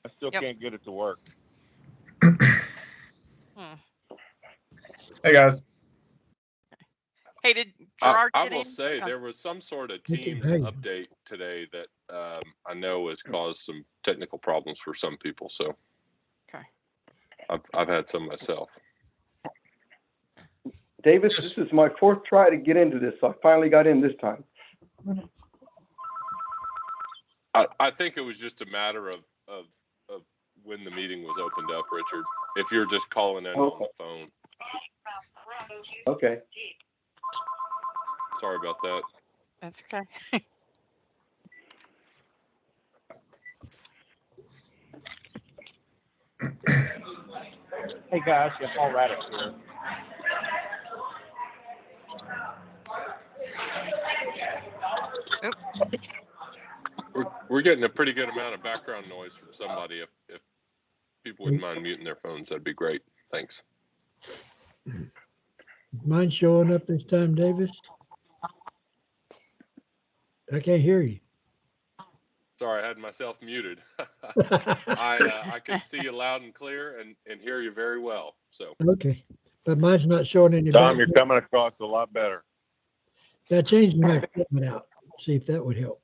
I still can't get it to work. Hey guys. Hey, did Gerard I get will in? say there was some sort of Teams update today that I know has caused some technical problems for some people. So okay, I've had some myself. Davis, this is my fourth try to get into this. So I finally got in this time. I think it was just a matter of when the meeting was opened up, Richard. If you're just calling in on the phone. Okay. Sorry about that. that's okay. Hey guys, it's Paul Raddick here. Oops. We're getting a pretty good amount of background noise from somebody. If people wouldn't mind muting their phones, that'd be great. Thanks. Mine showing up this time, Davis? I can't hear you. Sorry, I had myself muted. I can see you loud and clear and hear you very well. So Okay, but mine's not showing any. Tom, you're coming across a lot better. I changed my equipment out. See if that would help.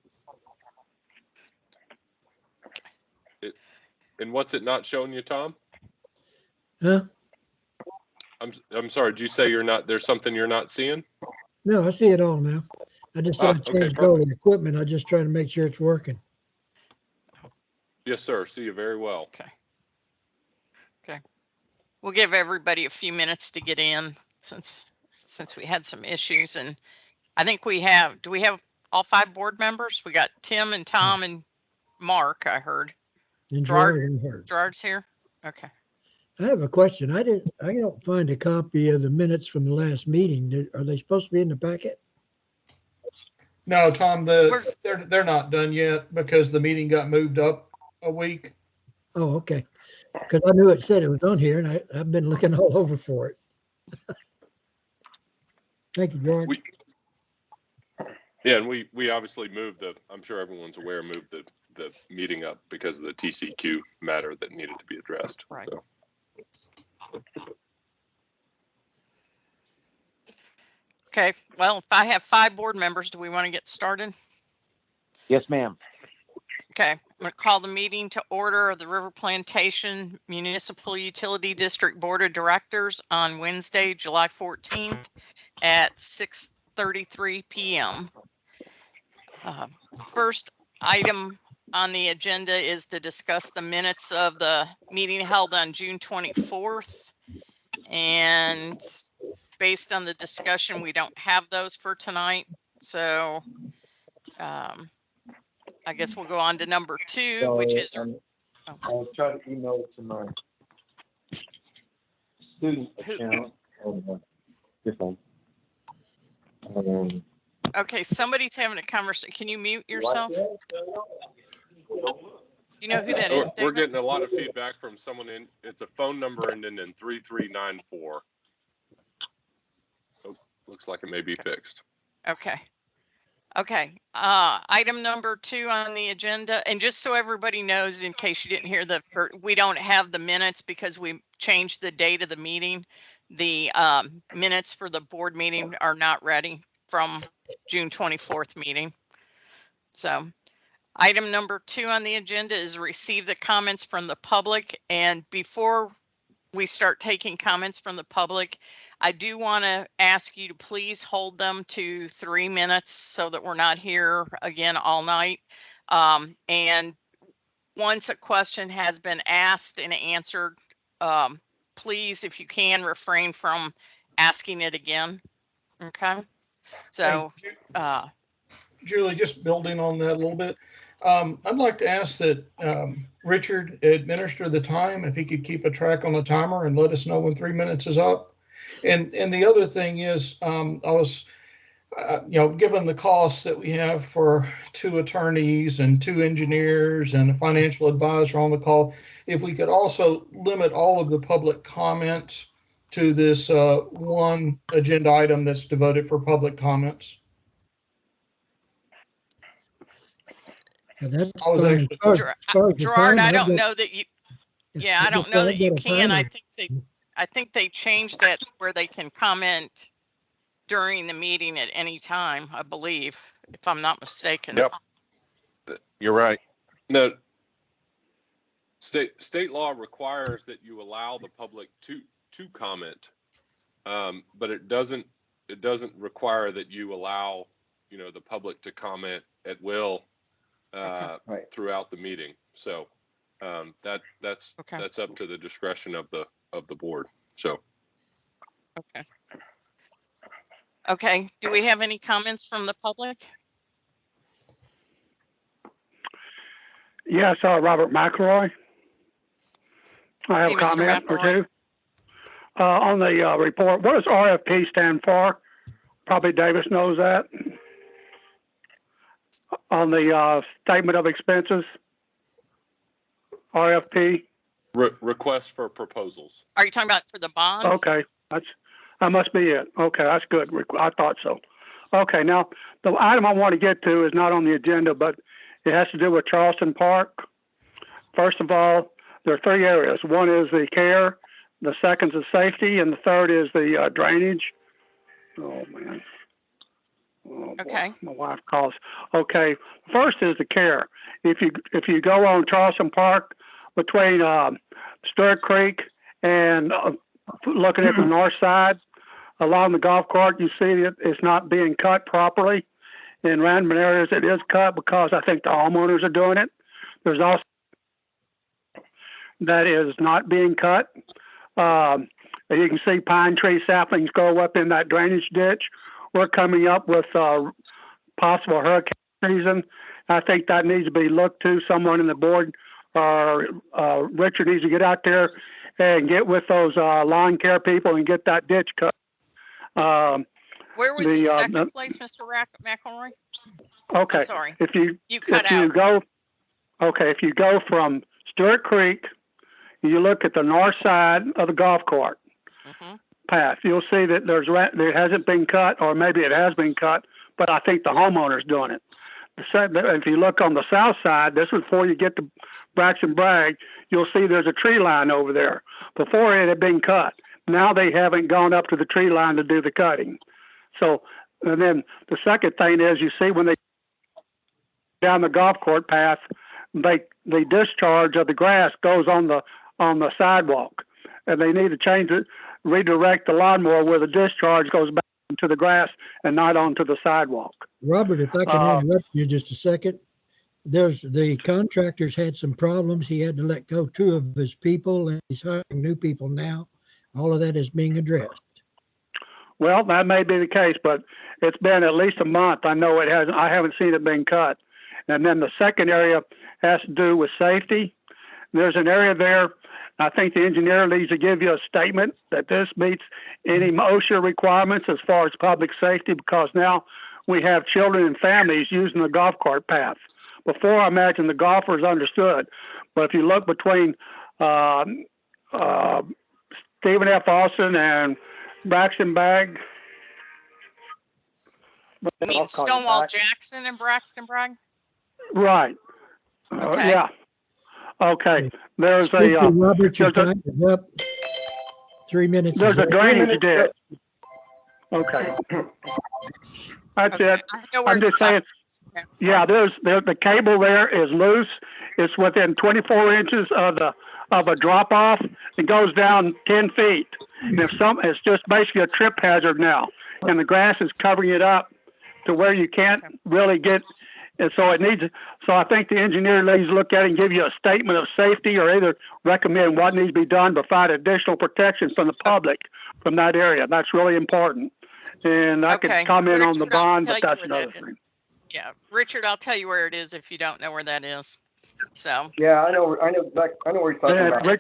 And what's it not showing you, Tom? Huh? I'm sorry. Did you say you're not? There's something you're not seeing? No, I see it all now. I just said I changed all the equipment. I'm just trying to make sure it's working. Yes, sir. See you very well. Okay. Okay. We'll give everybody a few minutes to get in since we had some issues, and I think we have. Do we have all 5 board members? We got Tim and Tom and Mark. I heard. And Gerard's here. Okay. I have a question. I don't find a copy of the minutes from the last meeting. Are they supposed to be in the packet? No, Tom, they're not done yet because the meeting got moved up a week. Oh, okay. Because I knew it said it was on here, and I've been looking all over for it. Thank you, George. Yeah, and we obviously moved I'm sure everyone's aware, moved the meeting up because of the TCQ matter that needed to be addressed. Right. So. Okay. Well, if I have 5 board members, do we want to get started? Yes, ma'am. Okay. I'm going to call the meeting to order of the River Plantation Municipal Utility District Board of Directors on Wednesday, July 14th at 6:33 p.m. First item on the agenda is to discuss the minutes of the meeting held on June 24th. And based on the discussion, we don't have those for tonight. So I guess we'll go on to number 2, which is. I'll try to email it to my student account. Okay, somebody's having a conversation. Can you mute yourself? Do you know who that is, David? We're getting a lot of feedback from someone it's a phone number ending in 3394. Oh, looks like it may be fixed. Okay. Okay. Item number 2 on the agenda, and just so everybody knows, in case you didn't hear we don't have the minutes because we changed the date of the meeting. The minutes for the board meeting are not ready from June 24th meeting. So item number 2 on the agenda is receive the comments from the public. And before we start taking comments from the public, I do want to ask you to please hold them to 3 minutes so that we're not here again all night. And once a question has been asked and answered, please, if you can, refrain from asking it again. Okay. So, Julie, just building on that a little bit, I'd like to ask that Richard administer the time, if he could keep a track on the timer and let us know when 3 minutes is up. And the other thing is, I was, given the costs that we have for 2 attorneys and 2 engineers and a financial advisor on the call, if we could also limit all of the public comments to this one agenda item that's devoted for public comments. Yeah, that's I was fine. actually- As far as the Gerard, time, I I've don't got- know that you, yeah, I I've don't got- know I've that you got a can. timer. I think they changed that to where they can comment during the meeting at any time, I believe, if I'm not mistaken. Yep. You're right. No, state law requires that you allow the public to comment, but it doesn't require that you allow, you know, the public to comment at will Right. throughout the meeting. So that's Okay. that's up to the discretion of the board. So Okay. Okay. Do we have any comments from the public? Yes, Robert McElroy. I have Hey, a Mr. comment or McElroy. two. On the report, what does RFP stand for? Probably Davis knows that. On the statement of expenses, RFP. request for proposals. Are you talking about for the bond? Okay, that must be it. Okay, that's good. I thought so. Okay, now the item I want to get to is not on the agenda, but it has to do with Charleston Park. First of all, there are three areas. One is the care, the second is safety, and the third is the drainage. Oh man. Oh, boy. Okay. My wife calls. Okay, first is the care. If you go on Charleston Park between Stewart Creek and looking at the north side along the golf cart, you see that it's not being cut properly. In random areas, it is cut because I think the homeowners are doing it. There's also that is not being cut. You can see pine tree saplings grow up in that drainage ditch. We're coming up with possible hurricane season. I think that needs to be looked to. Someone in the board, Richard, needs to get out there and get with those lawn care people and get that ditch cut. Where was the second place, Mr. McElroy? Okay. I'm sorry. If you cut out. If you go from Stewart Creek, you look at the north side of the golf cart path, you'll see that there hasn't been cut, or maybe it has been cut, but I think the homeowner's doing it. If you look on the south side, this is before you get to Braxton Bragg, you'll see there's a tree line over there. Before it had been cut. Now they haven't gone up to the tree line to do the cutting. So, and then the second thing is, you see when they down the golf court path, the discharge of the grass goes on the sidewalk, and they need to change it, redirect the lawnmower where the discharge goes back into the grass and not onto the sidewalk. Robert, if I can interrupt you just a second. The contractors had some problems. He had to let go 2 of his people, and he's hiring new people now. All of that is being addressed. Well, that may be the case, but it's been at least a month. I know it hasn't. I haven't seen it being cut. And then the second area has to do with safety. There's an area there. I think the engineer needs to give you a statement that this meets any OSHA requirements as far as public safety, because now we have children and families using the golf cart path. Before, I imagine the golfers understood, but if you look between Stephen F. Austin and Braxton Bragg. You mean Stonewall Jackson and Braxton Bragg? Right. Okay. Yeah. Okay. There's Speak to a Robert, your time is up. 3 minutes. there's is a up. drainage ditch. Okay. That's Okay. it. I know where I'm just you're saying. talking. Yeah, the cable there is loose. It's within 24 inches of a drop off. It goes down 10 feet. And it's just basically a trip hazard now, and the grass is covering it up to where you can't really get. And so it needs. So I think the engineer needs to look at it and give you a statement of safety, or either recommend what needs to be done, provide additional protection from the public from that area. That's really important. And I could comment on the Richard, I'll bond, tell but you that's where another that is. thing. Yeah, Richard, I'll tell you where it is if you don't know where that is. So. Yeah, I know where you're talking And about. if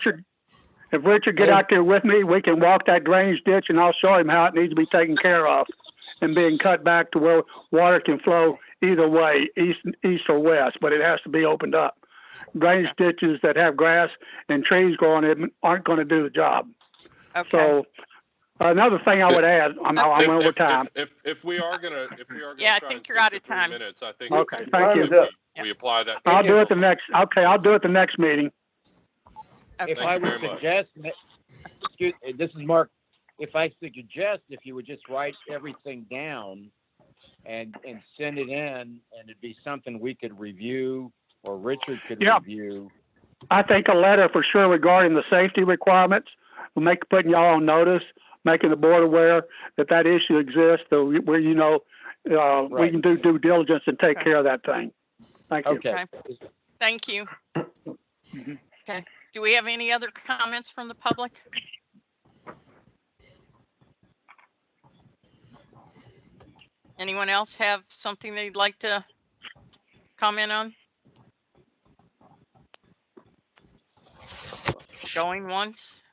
Richard get out there with me, we can walk that drainage ditch, and I'll show him how it needs to be taken care of and being cut back to where water can flow either way, east or west, but it has to be opened up. Drainage ditches that have grass and trees growing in aren't going to do the job. Okay. So another thing I would add, I'm over time. If we are gonna Yeah, I try think and you're stick out to of 3 time. minutes, I think Okay, it's thank you. Time's up. Yep. we apply that. I'll do it the next, okay, I'll do it the next meeting. Okay. If Thank I you would very much. suggest, this is Mark, if I suggest if you would just write everything down and send it in, and it'd be something we could review or Richard could Yeah. review. I think a letter for sure regarding the safety requirements will make, putting y'all on notice, making the board aware that that issue exists, so where, you know, we Right. can do due diligence and take Okay. care of that thing. Thank you. Okay. Thank you. Mhm. Okay. Do we have any other comments from the public? Anyone else have something they'd like to comment on? Going once?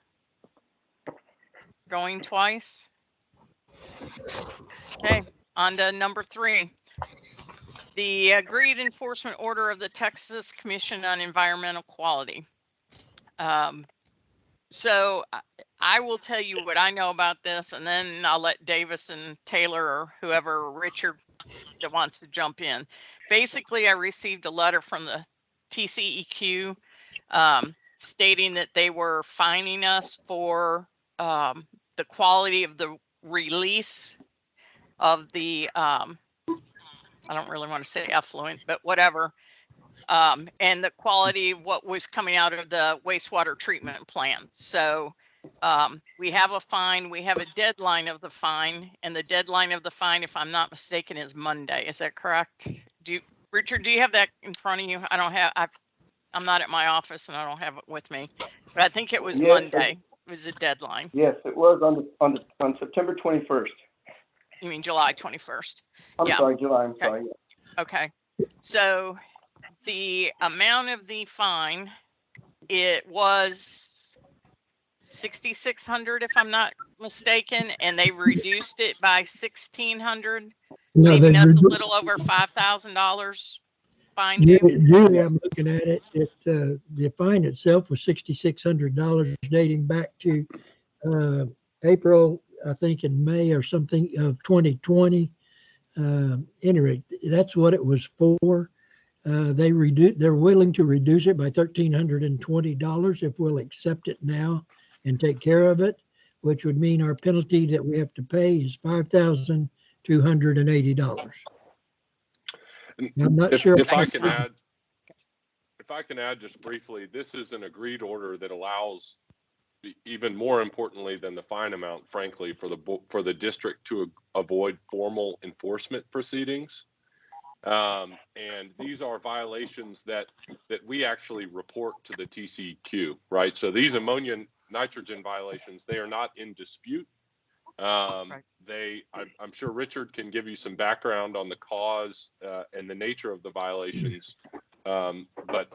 Going twice? Okay, on to number 3. The agreed enforcement order of the Texas Commission on Environmental Quality. So I will tell you what I know about this, and then I'll let Davis and Taylor or whoever, Richard, that wants to jump in. Basically, I received a letter from the TCEQ stating that they were fining us for the quality of the release of the, I don't really want to say effluent, but whatever, and the quality of what was coming out of the wastewater treatment plant. So we have a fine, we have a deadline of the fine, and the deadline of the fine, if I'm not mistaken, is Monday. Is that correct? Richard, do you have that in front of you? I don't have, I'm not at my office and I don't have it with me, but I think it was Yes, Monday. It was a deadline. Yes, it was on September 21st. You mean July 21st? I'm Yeah. sorry, July, I'm Okay. sorry. Okay. So the amount of the fine, it was 6,600 if I'm not mistaken, and they reduced it by 1,600, No, leaving they us a reduced. little over $5,000 fine due. Julie, I'm looking at it. The fine itself was $6,600 dating back to April, I think in May or something of 2020. Anyway, that's what it was for. They're willing to reduce it by $1,320 if we'll accept it now and take care of it, which would mean our penalty that we have to pay is $5,280. I'm not If, sure. if I Thanks, can Tom. add, if I can add just briefly, this is an agreed order that allows, even more importantly than the fine amount, frankly, for the district to avoid formal enforcement proceedings. And these are violations that we actually report to the TCEQ, right? So these ammonia nitrogen violations, they are not in dispute. Right. I'm sure Richard can give you some background on the cause and the nature of the violations, but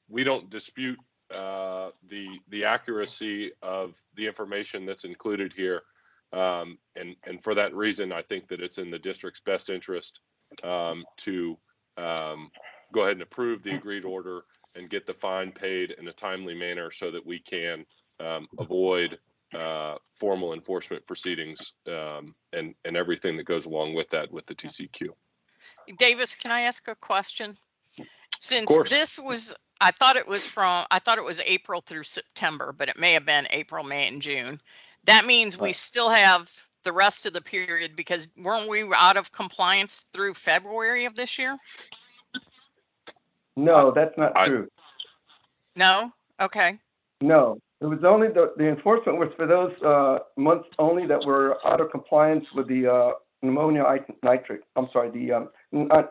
we don't dispute the accuracy of the information that's included here, and for that reason, I think that it's in the district's best interest to go ahead and approve the agreed order and get the fine paid in a timely manner so that we can avoid formal enforcement proceedings and everything that goes along with that with the TCQ. Davis, can I ask a question? Since course. this was, I thought it was April through September, but it may have been April, May, and June. That means we Right. still have the rest of the period, because weren't we out of compliance through February of this year? No, that's not true. No? Okay. No, it was only the enforcement was for those months only that were out of compliance with the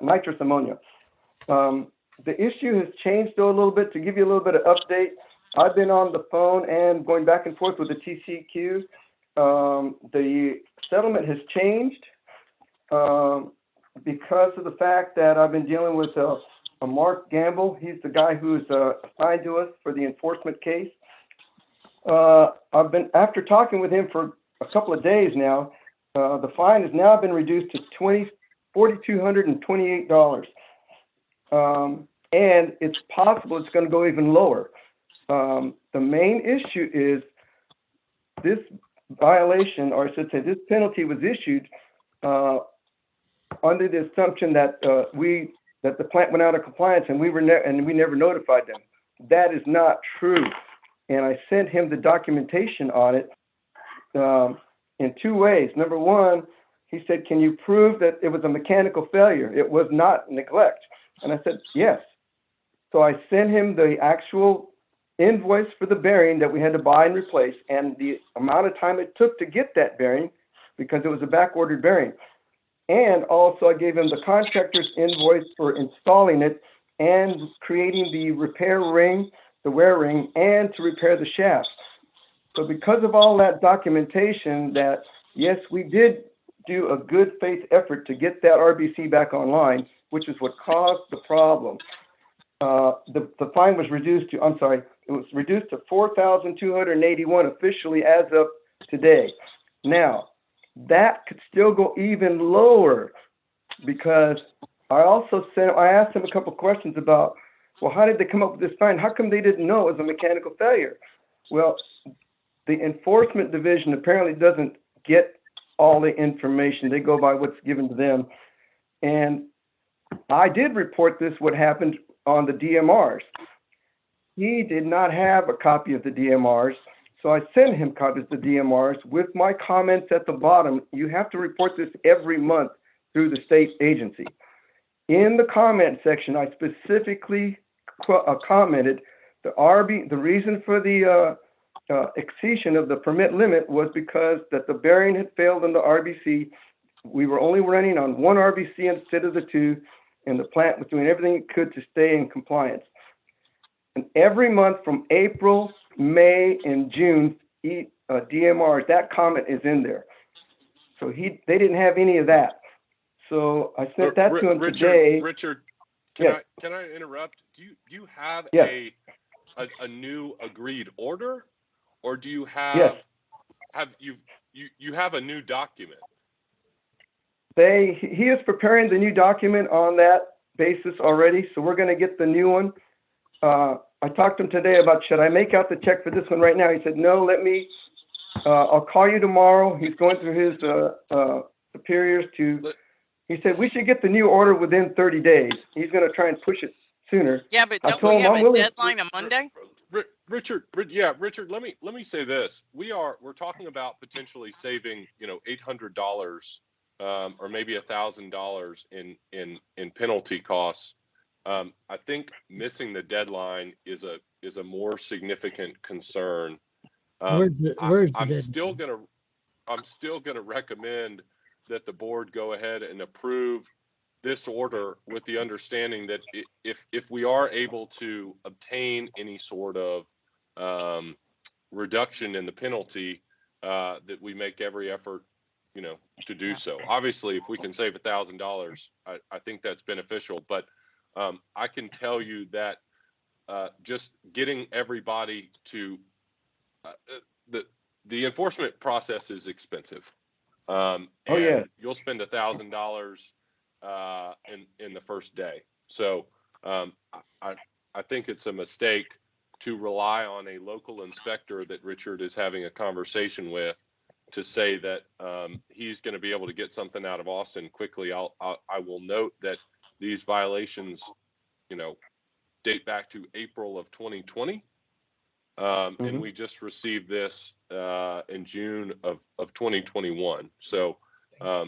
nitrous ammonia. The issue has changed though a little bit. To give you a little bit of update, I've been on the phone and going back and forth with the TCEQ. The settlement has changed because of the fact that I've been dealing with a Mark Gamble. He's the guy who's assigned to us for the enforcement case. After talking with him for a couple of days now, the fine has now been reduced to $4,228. And it's possible it's going to go even lower. The main issue is this violation, or I should say this penalty was issued under the assumption that we that the plant went out of compliance and we never notified them. That is not true. And I sent him the documentation on it in two ways. Number one, he said, can you prove that it was a mechanical failure? It was not neglect. And I said, yes. So I sent him the actual invoice for the bearing that we had to buy and replace and the amount of time it took to get that bearing because it was a back-ordered bearing. And also I gave him the contractor's invoice for installing it and creating the repair ring, the wear ring, and to repair the shaft. So because of all that documentation that, yes, we did do a good faith effort to get that RBC back online, which is what caused the problem. The fine was reduced to, it was reduced to $4,281 officially as of today. Now, that could still go even lower because I asked him a couple questions about, well, how did they come up with this fine? How come they didn't know it was a mechanical failure? Well, the enforcement division apparently doesn't get all the information. They go by what's given to them. And I did report this, what happened on the DMRs. He did not have a copy of the DMRs. So I sent him copies of the DMRs with my comments at the bottom. You have to report this every month through the state agency. In the comment section, I specifically commented the reason for the exceeding of the permit limit was because that the bearing had failed in the RBC. We were only running on one RBC instead of the two, and the plant was doing everything it could to stay in compliance. And every month from April, May, and June, DMRs, that comment is in there. So they didn't have any of that. So I sent that to him today. Richard, yes. Can I interrupt? Do you have yes. a new agreed order, or do you have yes. you have a new document? He is preparing the new document on that basis already. So we're going to get the new one. I talked to him today about, should I make out the check for this one right now? He said, no, I'll call you tomorrow. He's going through his superiors he said, we should get the new order within 30 days. He's going to try and push it sooner. Yeah, but don't we have a deadline on Monday? Richard, let me say this. We're talking about potentially saving, $800 or maybe $1,000 in penalty costs. I think missing the deadline is a more significant concern. I'm still gonna recommend that the board go ahead and approve this order with the understanding that if we are able to obtain any sort of reduction in the penalty, that we make every effort, to do so. Obviously, if we can save $1,000, I think that's beneficial. But I can tell you that just getting everybody to the enforcement process is expensive. And you'll spend $1,000 in the first day. So I think it's a mistake to rely on a local inspector that Richard is having a conversation with to say that he's going to be able to get something out of Austin quickly. I will note that these violations, date back to April of 2020. And we just received this in June of 2021. So I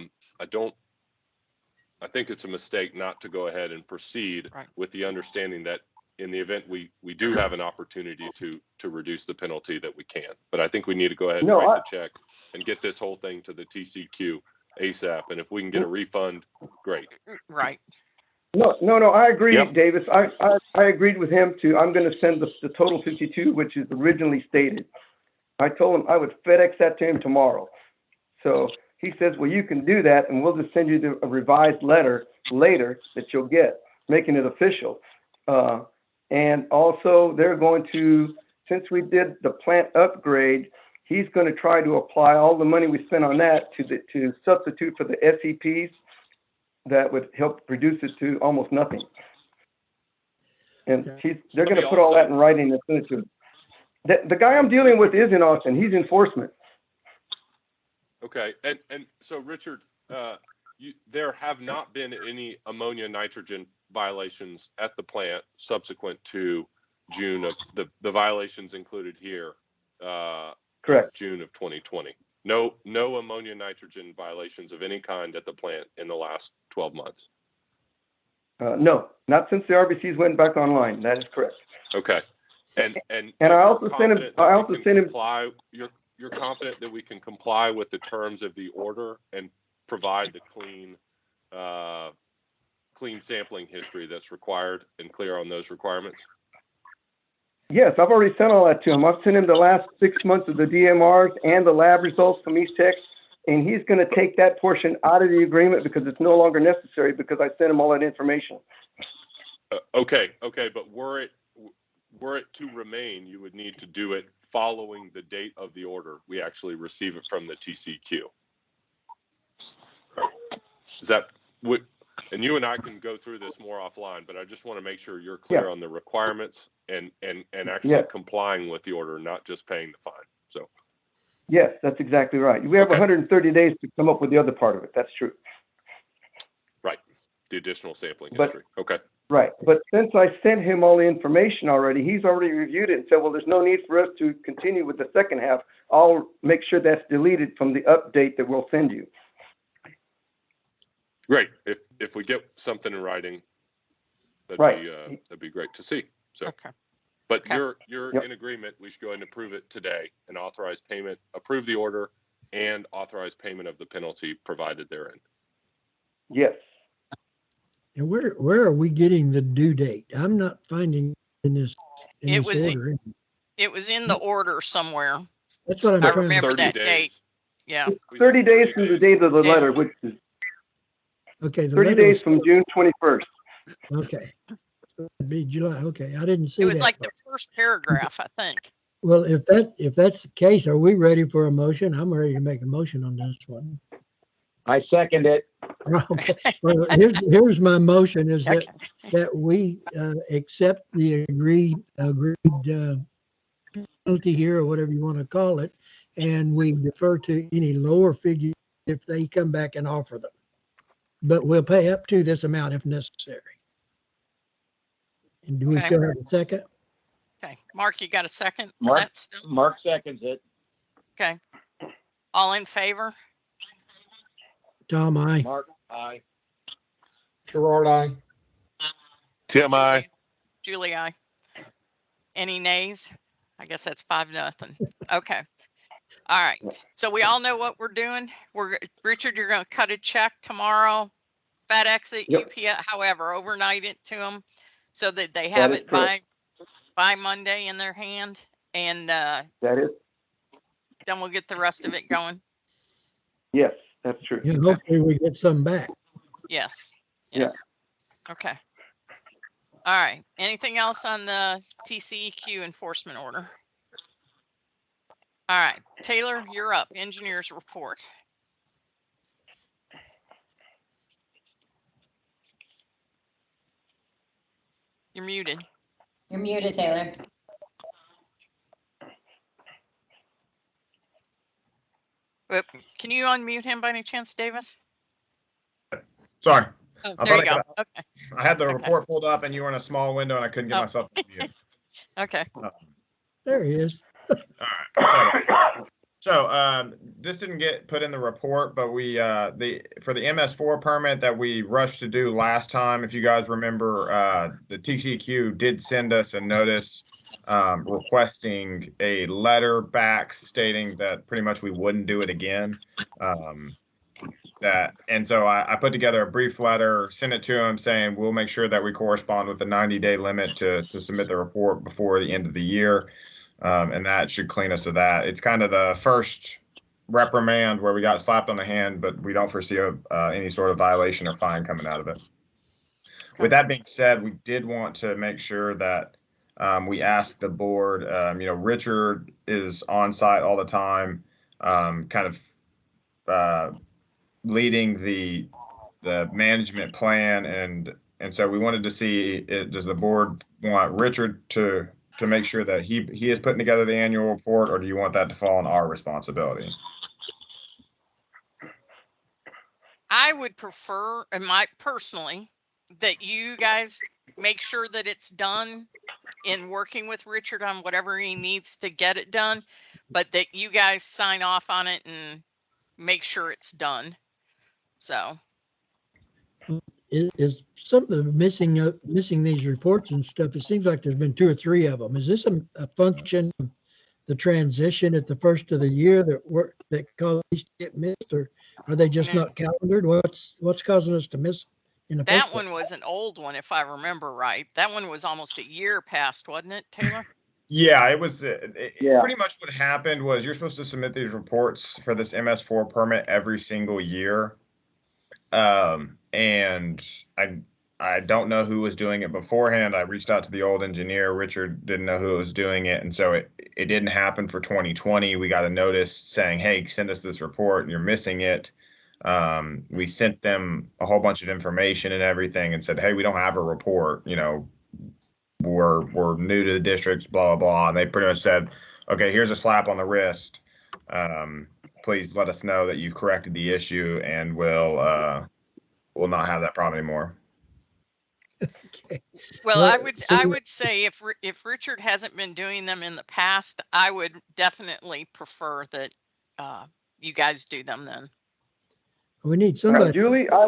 think it's a mistake not to go ahead and proceed with the understanding that in the event we do have an opportunity to reduce the penalty, that we can. But I think we need to go ahead and write the check and get this whole thing to the TCQ ASAP. And if we can get a refund, great. Right. No, I agree, Davis. I agreed with him too. I'm going to send the total 52, which is originally stated. I told him I would FedEx that to him tomorrow. So he says, well, you can do that, and we'll just send you a revised letter later that you'll get, making it official. And also, they're going to, since we did the plant upgrade, he's going to try to apply all the money we spent on that to substitute for the SEPs. That would help reduce it to almost nothing. And they're going to put all that in writing and send it to him. The guy I'm dealing with is in Austin. He's enforcement. Okay. And so, Richard, there have not been any ammonia nitrogen violations at the plant subsequent to June of the violations included here. Correct. June of 2020. No ammonia nitrogen violations of any kind at the plant in the last 12 months. No, not since the RBCs went back online. That is correct. Okay. And I also sent him. You're confident that we can comply with the terms of the order and provide the clean sampling history that's required and clear on those requirements? Yes, I've already sent all that to him. I've sent him the last 6 months of the DMRs and the lab results from East Tech, and he's going to take that portion out of the agreement because it's no longer necessary because I sent him all that information. Okay, but were it to remain, you would need to do it following the date of the order. We actually receive it from the TCQ. Is that what? And you and I can go through this more offline, but I just want to make sure you're clear on the requirements and actually complying with the order, not just paying the fine. So. Yes, that's exactly right. We have 130 days to come up with the other part of it. That's true. Right. The additional sampling history. Okay. Right. But since I sent him all the information already, he's already reviewed it and said, well, there's no need for us to continue with the second half. I'll make sure that's deleted from the update that we'll send you. Great. If we get something in writing, that'd be great to see. So, but you're in agreement. We should go ahead and approve it today and authorize payment, approve the order, and authorize payment of the penalty provided therein. Yes. And where are we getting the due date? I'm not finding in this order. It was in the order somewhere. That's what I'm trying to remember that date. Yeah. 30 days from the date of the letter, which is okay. 30 days from June 21st. Okay. So it'd be July. Okay. I didn't see it was that like part. the first paragraph, I think. Well, if that's the case, are we ready for a motion? I'm ready to make a motion on this one. I second it. Okay. Well, here's my motion is that we accept the agreed penalty here, or whatever you want to call it, and we defer to any lower figure if they come back and offer them. But we'll pay up to this amount if necessary. And do we still have a second? Okay. Mark, you got a second? Mark seconds it. Okay. All in favor? Tom, aye. Mark, aye. Gerard, aye. Tim, aye. Julie, aye. Any nays? I guess that's 5-0. Okay. All right. So we all know what we're doing. Richard, you're going to cut a check tomorrow, FedEx it, UPS, however, overnight it to them so that they have it by Monday in their hand. And that is. Then we'll get the rest of it going. Yes, that's true. Yeah, hopefully we get some back. Yes. Yes. Yeah. Okay. All right. Anything else on the TCEQ enforcement order? All right. Taylor, you're up. Engineers report. You're muted. You're muted, Taylor. Can you unmute him by any chance, Davis? Sorry. Oh, there you go. Okay. I had the report pulled up and you were in a small window and I couldn't get myself to mute. Okay. There he is. All right. So this didn't get put in the report, but we for the MS4 permit that we rushed to do last time, if you guys remember, the TCQ did send us a notice requesting a letter back stating that pretty much we wouldn't do it again. And so I put together a brief letter, sent it to him saying we'll make sure that we correspond with the 90-day limit to submit the report before the end of the year. And that should clean us of that. It's kind of the first reprimand where we got slapped on the hand, but we don't foresee any sort of violation or fine coming out of it. Okay. With that being said, we did want to make sure that we asked the board, Richard is on site all the time, kind of leading the management plan. And so we wanted to see, does the board want Richard to make sure that he is putting together the annual report, or do you want that to fall on our responsibility? I would prefer, and personally, that you guys make sure that it's done in working with Richard on whatever he needs to get it done, but that you guys sign off on it and make sure it's done. So is something missing these reports and stuff? It seems like there's been 2 or 3 of them. Is this a function of the transition at the first of the year that caused these to get missed, or are they just not calendared? What's causing us to miss in the that first one was an old one, if I remember right. That one was almost a year past, wasn't it, Taylor? Yeah, it was. Yeah. Pretty much what happened was you're supposed to submit these reports for this MS4 permit every single year. And I don't know who was doing it beforehand. I reached out to the old engineer. Richard didn't know who was doing it. And so it didn't happen for 2020. We got a notice saying, hey, send us this report and you're missing it. We sent them a whole bunch of information and everything and said, hey, we don't have a report, you know, we're new to the district, blah, blah, blah. And they pretty much said, okay, here's a slap on the wrist. Please let us know that you've corrected the issue and we'll not have that problem anymore. Okay. Well, I would say if Richard hasn't been doing them in the past, I would definitely prefer that you guys do them then. We need somebody. Julie, I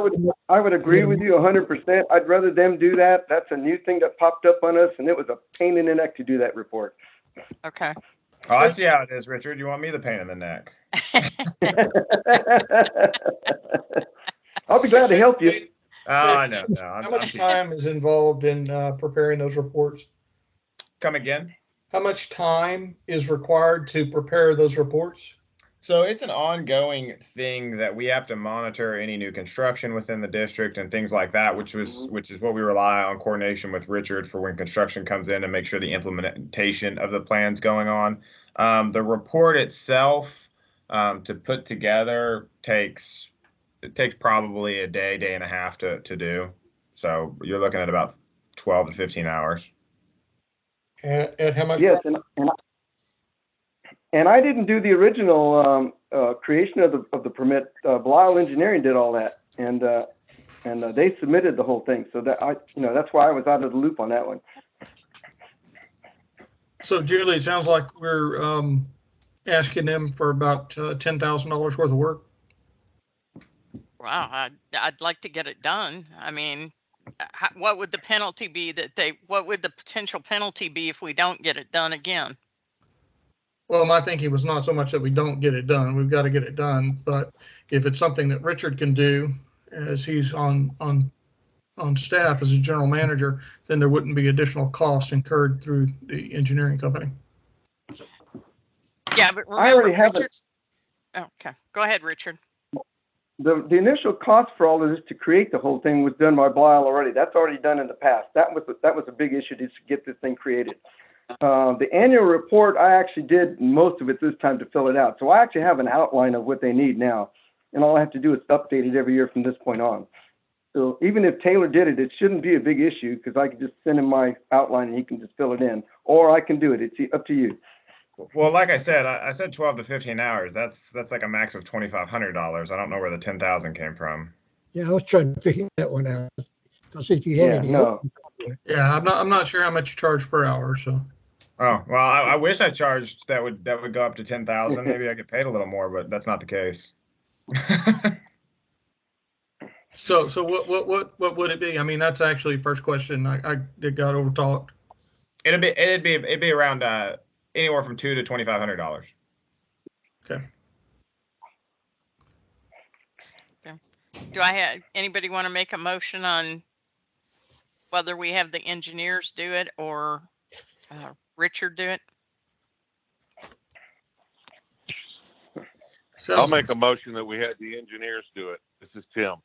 would agree with you 100%. I'd rather them do that. That's a new thing that popped up on us, and it was a pain in the neck to do that report. Okay. Oh, I see how it is, Richard. You want me the pain in the neck? I'll be glad to help you. Oh, I know. No, How much time is involved in preparing those reports? Come again? How much time is required to prepare those reports? So it's an ongoing thing that we have to monitor any new construction within the district and things like that, which is what we rely on coordination with Richard for when construction comes in and make sure the implementation of the plan's going on. The report itself to put together takes probably a day and a half to do. So you're looking at about 12 to 15 hours. And how much? Yes, and I didn't do the original creation of the permit. Belial Engineering did all that, and they submitted the whole thing. So that that's why I was out of the loop on that one. So Julie, it sounds like we're asking them for about $10,000 worth of work. Wow, I'd like to get it done. I mean, what would the penalty be what would the potential penalty be if we don't get it done again? Well, my thinking was not so much that we don't get it done. We've got to get it done. But if it's something that Richard can do, as he's on staff as a general manager, then there wouldn't be additional cost incurred through the engineering company. Yeah, but remember, I already have Richard's. Okay, go ahead, Richard. The initial cost for all of this to create the whole thing was done by Belial already. That's already done in the past. That was a big issue to get this thing created. The annual report, I actually did most of it this time to fill it out. So I actually have an outline of what they need now. And all I have to do is update it every year from this point on. So even if Taylor did it, it shouldn't be a big issue because I can just send him my outline and he can just fill it in. Or I can do it. It's up to you. Well, like I said, I said 12 to 15 hours. That's like a max of $2,500. I don't know where the 10,000 came from. Yeah, I was trying to figure that one out. Because if you had any help. Yeah, I'm not sure how much you charge per hour. So. Oh well, I wish I charged that would go up to 10,000. Maybe I get paid a little more, but that's not the case. So what would it be? I mean, that's actually first question. I got over talked. It'd be around anywhere from $2,000 to $2,500. Okay. Do anybody want to make a motion on whether we have the engineers do it or Richard do it? I'll make a motion that we have the engineers do it. This is Tim.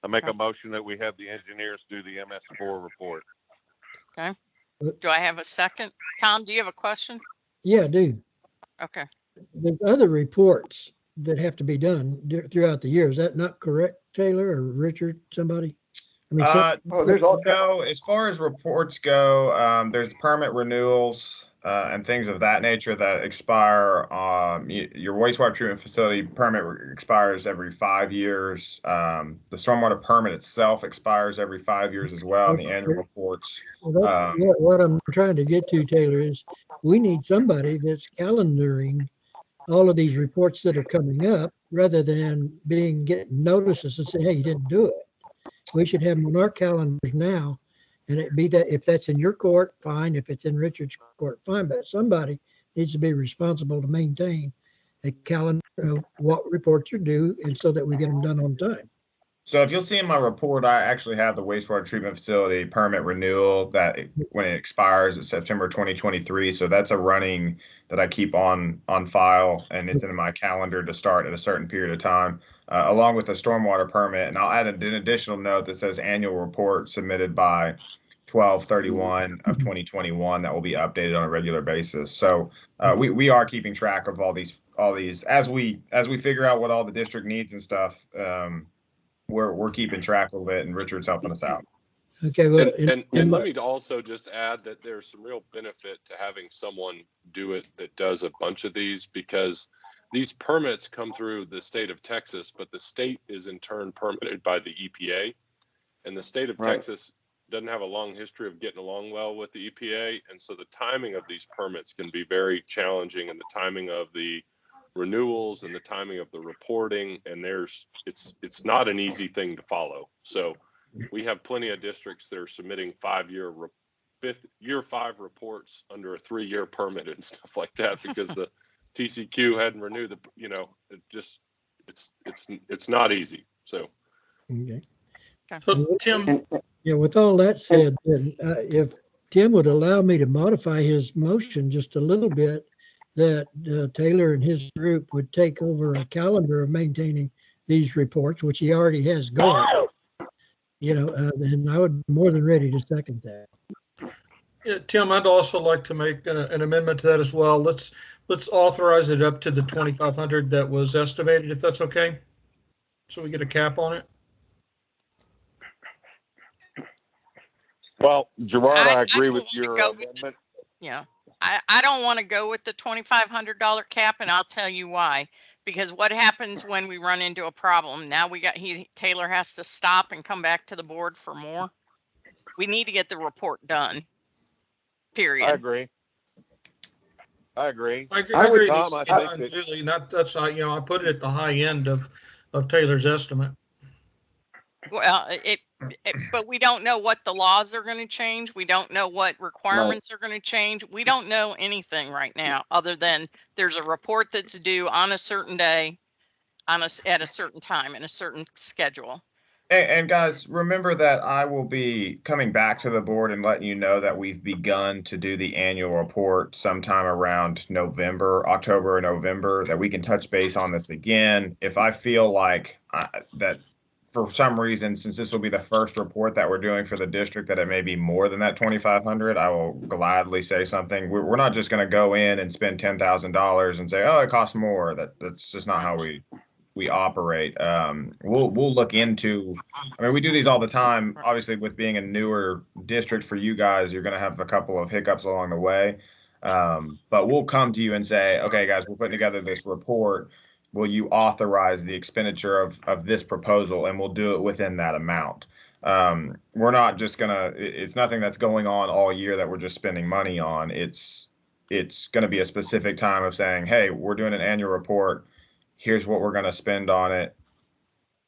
I make a motion that we have the engineers do the MS4 report. Okay. Do I have a second? Tom, do you have a question? Yeah, I do. Okay. There's other reports that have to be done throughout the year. Is that not correct, Taylor or Richard, somebody? I mean, there's all as far as reports go, there's permit renewals. and things of that nature that expire. Your wastewater treatment facility permit expires every 5 years. The stormwater permit itself expires every 5 years as well, and the annual reports. Well, that's what I'm trying to get to, Taylor, is we need somebody that's calendaring all of these reports that are coming up rather than getting notices and say, hey, you didn't do it. We should have them on our calendars now. And it be that if that's in your court, fine. If it's in Richard's court, fine. But somebody needs to be responsible to maintain a calendar of what reports are due, and so that we get them done on time. So if you'll see in my report, I actually have the wastewater treatment facility permit renewal when it expires in September 2023. So that's a running that I keep on file, and it's in my calendar to start at a certain period of time, along with a stormwater permit. And I'll add an additional note that says annual report submitted by 12/31 of 2021 that will be updated on a regular basis. So we are keeping track of all these as we figure out what all the district needs and stuff. We're keeping track of it, and Richard's helping us out. Okay, well, and let me also just add that there's some real benefit to having someone do it that does a bunch of these, because these permits come through the state of Texas, but the state is in turn permitted by the EPA, and the state of Texas doesn't have a long history of getting along well with the EPA, and so the timing of these permits can be very challenging, and the timing of the renewals and the timing of the reporting, and it's not an easy thing to follow. So we have plenty of districts that are submitting year 5 reports under a 3-year permit and stuff like that, because the TCQ hadn't renewed it's not easy. So okay. So Tim, yeah, with all that said, then, if Tim would allow me to modify his motion just a little bit, that Taylor and his group would take over a calendar of maintaining these reports, which he already has going. And I would be more than ready to second that. yeah, Tim, I'd also like to make an amendment to that as well. Let's authorize it up to the 2,500 that was estimated, if that's okay. So we get a cap on it. Well, Gerard, I agree with your amendment. Yeah. I don't want to go with the $2,500 cap, and I'll tell you why. Because what happens when we run into a problem? Now Taylor has to stop and come back to the board for more. We need to get the report done. Period. I agree. I agree. Tom, I put it at the high end of Taylor's estimate. Well, but we don't know what the laws are going to change. We don't know what requirements are going to change. We don't know anything right now, other than there's a report that's due on a certain day, at a certain time, in a certain schedule. And guys, remember that I will be coming back to the board and letting you know that we've begun to do the annual report sometime around October or November, that we can touch base on this again. If I feel like that for some reason, since this will be the first report that we're doing for the district, that it may be more than that 2,500, I will gladly say something. We're not just going to go in and spend $10,000 and say, oh, it costs more. That's just not how we operate. We'll look into, we do these all the time. Obviously, with being a newer district for you guys, you're going to have a couple of hiccups along the way. But we'll come to you and say, okay, guys, we're putting together this report. Will you authorize the expenditure of this proposal? And we'll do it within that amount. We're not just it's nothing that's going on all year that we're just spending money on. It's going to be a specific time of saying, hey, we're doing an annual report. Here's what we're going to spend on it.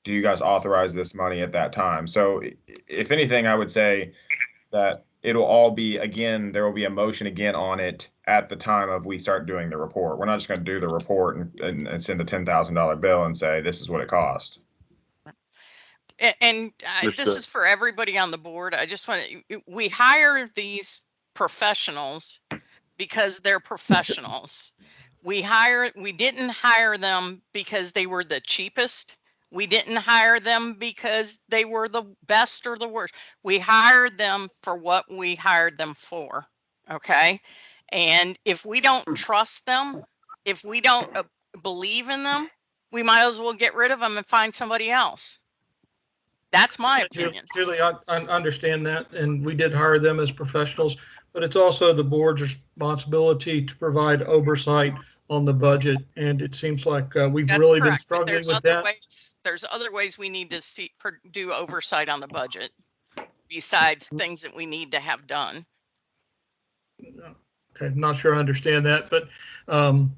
Do you guys authorize this money at that time? So if anything, I would say that it'll all be, again, there will be a motion again on it at the time of we start doing the report. We're not just going to do the report and send a $10,000 bill and say, this is what it cost. And this is for everybody on the board. I just want to, we hire these professionals because they're professionals. We didn't hire them because they were the cheapest. We didn't hire them because they were the best or the worst. We hired them for what we hired them for. Okay. And if we don't trust them, if we don't believe in them, we might as well get rid of them and find somebody else. That's my opinion. Julie, I understand that. And we did hire them as professionals. but it's also the board's responsibility to provide oversight on the budget. And it seems like we've That's really been correct, but struggling there's with other that. ways, there's other ways we need to do oversight on the budget besides things that we need to have done. Okay, I'm not sure I understand that, but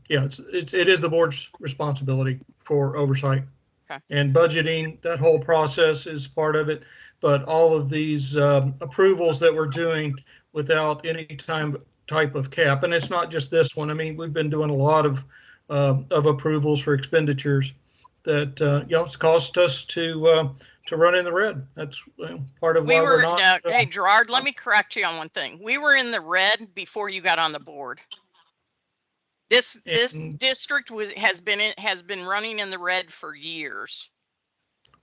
yeah, it is the board's responsibility for oversight. Okay. And budgeting, that whole process is part of it. But all of these approvals that we're doing without any type of cap, and it's not just this one. I mean, we've been doing a lot of approvals for expenditures that you know, it's cost us to run in the red. That's part of why we're not. Hey, Gerard, let me correct you on one thing. We were in the red before you got on the board. This district has been running in the red for years.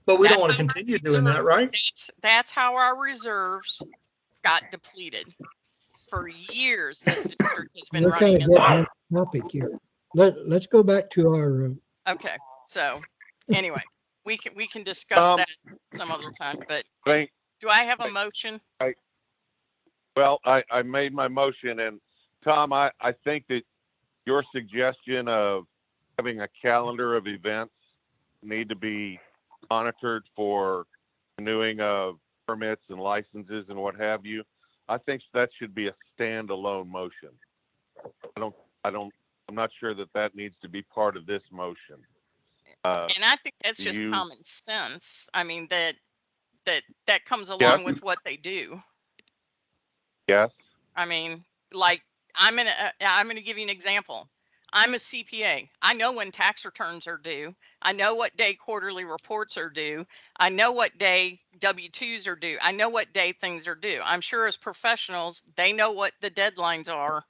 But we don't want to continue doing that, right? That's how our reserves got depleted. For years, this district has been running in the red. Topic here. Let's go back to our. Okay, so anyway, we can discuss that some other time. But do I have a motion? Well, I made my motion, and Tom, I think that your suggestion of having a calendar of events need to be monitored for renewing of permits and licenses and what have you. I think that should be a standalone motion. I'm not sure that needs to be part of this motion. And I think that's just common sense. I mean, that comes along with what they do. Yes. I mean, like, I'm gonna give you an example. I'm a CPA. I know when tax returns are due. I know what day quarterly reports are due. I know what day W-2s are due. I know what day things are due. I'm sure as professionals, they know what the deadlines are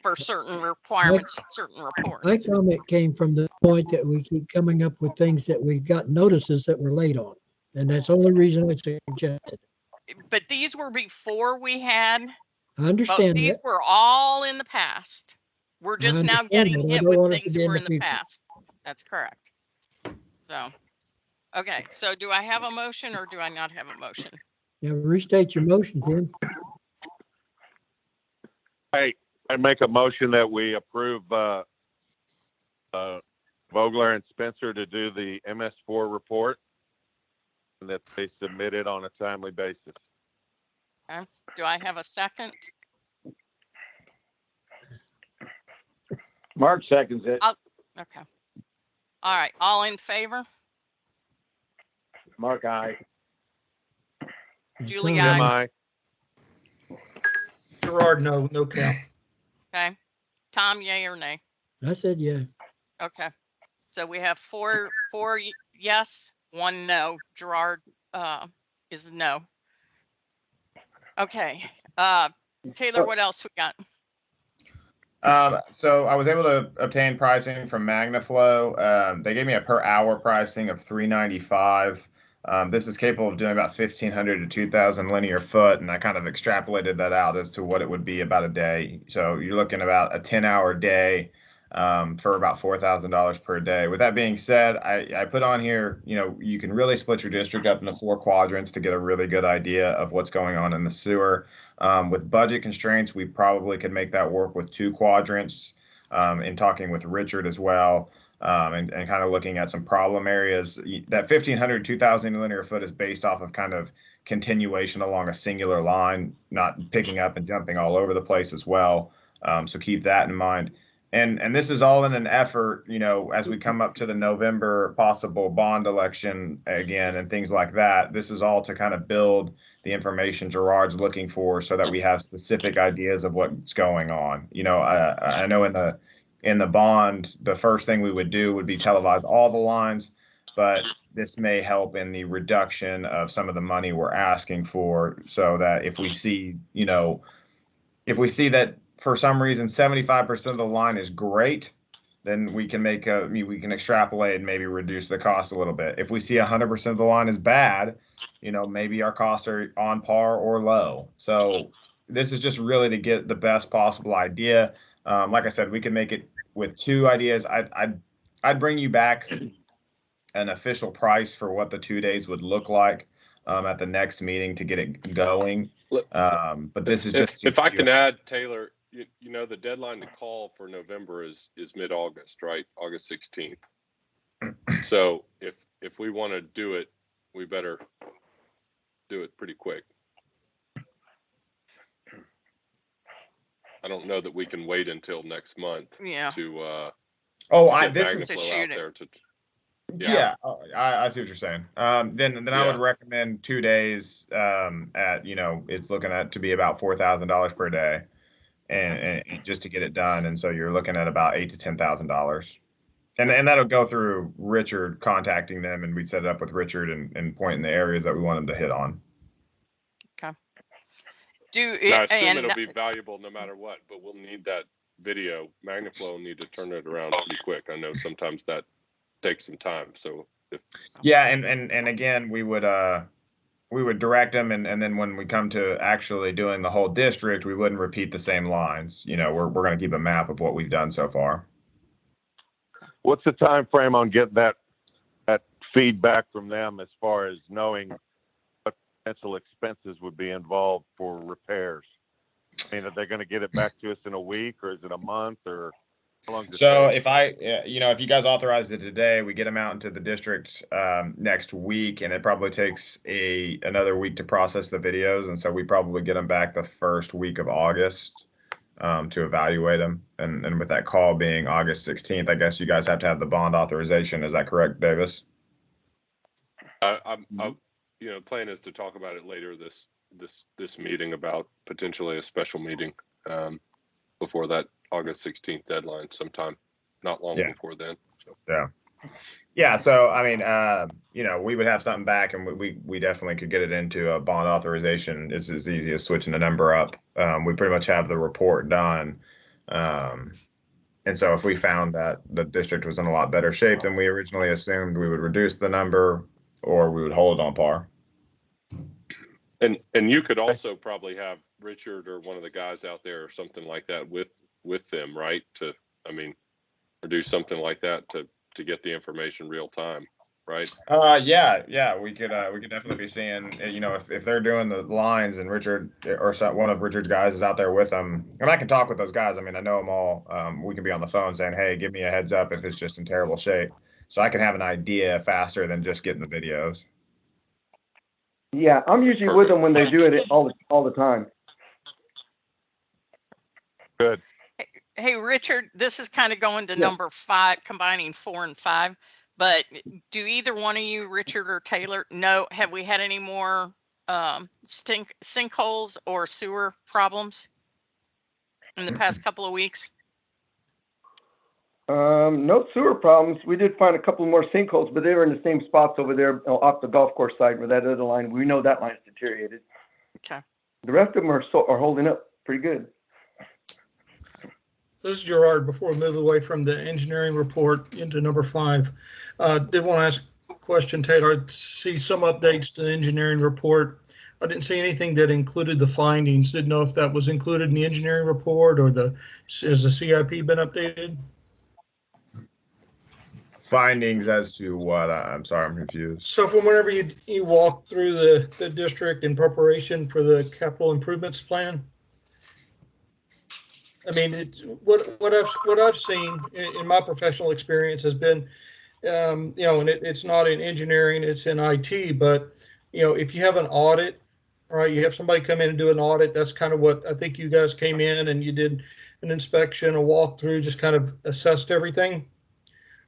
for certain requirements and certain reports. My comment came from the point that we keep coming up with things that we got notices that we're late on. And that's the only reason I suggested. But these were before we had. I understand these were all in the past. We're just now getting hit with things that were in the past. That's correct. So, okay. So do I have a motion or do I not have a motion? Yeah, restate your motion, Tim. I make a motion that we approve Vogler and Spencer to do the MS4 report and that they submit it on a timely basis. Okay. Do I have a second? Mark seconds it. Okay. All right. All in favor? Mark, aye. Julie, Tim, aye. Gerard, no count. Okay. Tom, yay or nay? I said yeah. Okay. So we have four yes, 1 no. Gerard is no. Okay. Taylor, what else we got? So I was able to obtain pricing from MagnaFlow. They gave me a per hour pricing of $395. This is capable of doing about 1,500 to 2,000 linear foot, and I kind of extrapolated that out as to what it would be about a day. So you're looking about a 10-hour day for about $4,000 per day. With that being said, I put on here, you know, you can really split your district up into 4 quadrants to get a really good idea of what's going on in the sewer. With budget constraints, we probably could make that work with 2 quadrants. In talking with Richard as well, and kind of looking at some problem areas. That 1,500, 2,000 linear foot is based off of kind of continuation along a singular line, not picking up and jumping all over the place as well. So keep that in mind. And this is all in an effort, you know, as we come up to the November possible bond election again and things like that. This is all to kind of build the information Gerard's looking for so that we have specific ideas of what's going on. You know, I know in the bond, the first thing we would do would be televise all the lines, but this may help in the reduction of some of the money we're asking for, so that if we see, you know, if we see that for some reason 75% of the line is great, then we can we can extrapolate and maybe reduce the cost a little bit. If we see 100% of the line is bad, you know, maybe our costs are on par or low. So this is just really to get the best possible idea. Like I said, we can make it with 2 ideas. I'd bring you back an official price for what the 2 days would look like. at the next meeting to get it going. Look, But this is just if I can add, Taylor, you know, the deadline to call for November is mid-August, right? August 16th. So if we want to do it, we better do it pretty quick. I don't know that we can wait until next month Yeah. to this get is To Magnaflow shoot out it. there to. yeah. I see what you're saying. Then I would recommend 2 days. At it's looking at to be about $4,000 per day, and just to get it done. And so you're looking at about $8,000 to $10,000. And that'll go through Richard contacting them, and we set it up with Richard and pointing the areas that we want him to hit on. Okay. Now, I assume it'll be valuable no matter what, but we'll need that video. Magnaflow will need to turn it around pretty quick. I know sometimes that takes some time. So and again, we would direct them, and then when we come to actually doing the whole district, we wouldn't repeat the same lines. We're going to keep a map of what we've done so far. What's the time frame on getting that feedback from them as far as knowing what potential expenses would be involved for repairs? I mean, are they going to get it back to us in a week, or is it a month, or how long does it take? If you guys authorize it today, we get them out into the district next week, and it probably takes another week to process the videos, and so we probably get them back the first week of August. To evaluate them, and with that call being August 16th, I guess you guys have to have the bond authorization. Is that correct, Davis? Plan is to talk about it later this meeting about potentially a special meeting before that August 16th deadline, sometime not long before then. So. Yeah. So I mean, we would have something back, and we definitely could get it into a bond authorization. It's as easy as switching the number up. We pretty much have the report done, and so if we found that the district was in a lot better shape than we originally assumed, we would reduce the number, or we would hold it on par. And you could also probably have Richard or one of the guys out there or something like that with them, right? Or do something like that to get the information real time, right? We could definitely be seeing, if they're doing the lines and Richard or one of Richard's guys is out there with them, and I can talk with those guys. I mean, I know them all. We can be on the phone saying, hey, give me a heads up if it's just in terrible shape, so I can have an idea faster than just getting the videos. Yeah, I'm usually with them when they do it all the time. Good. Hey, Richard, this is kind of going to number 5, combining 4 and 5. But do either one of you, Richard or Taylor, have we had any more sinkholes or sewer problems in the past couple of weeks? No sewer problems. We did find a couple more sinkholes, but they were in the same spots over there off the golf course side where that other line. We know that line's deteriorated. Okay. The rest of them are holding up pretty good. This is Gerard. Before we move away from the engineering report into number 5, did want to ask a question, Taylor. I see some updates to the engineering report. I didn't see anything that included the findings. Didn't know if that was included in the engineering report, or has the CIP been updated? Findings as to what? I'm sorry, I'm confused. So from whenever you walk through the district in preparation for the capital improvements plan, I mean, what I've seen in my professional experience has been, and it's not in engineering, it's in IT, but if you have an audit, right, you have somebody come in and do an audit. That's kind of what I think you guys came in and you did an inspection, a walkthrough, just kind of assessed everything.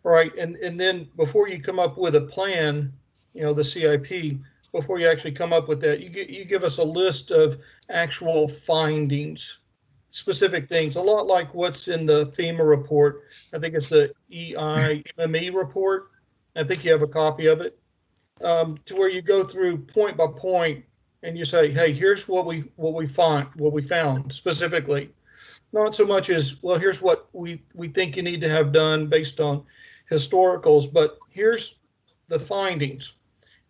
Right, and then before you come up with a plan, the CIP, before you actually come up with that, you give us a list of actual findings, specific things, a lot like what's in the FEMA report. I think it's the EIME report. I think you have a copy of it, to where you go through point by point and you say, hey, here's what we found specifically. Not so much as, well, here's what we think you need to have done based on historicals, but here's the findings.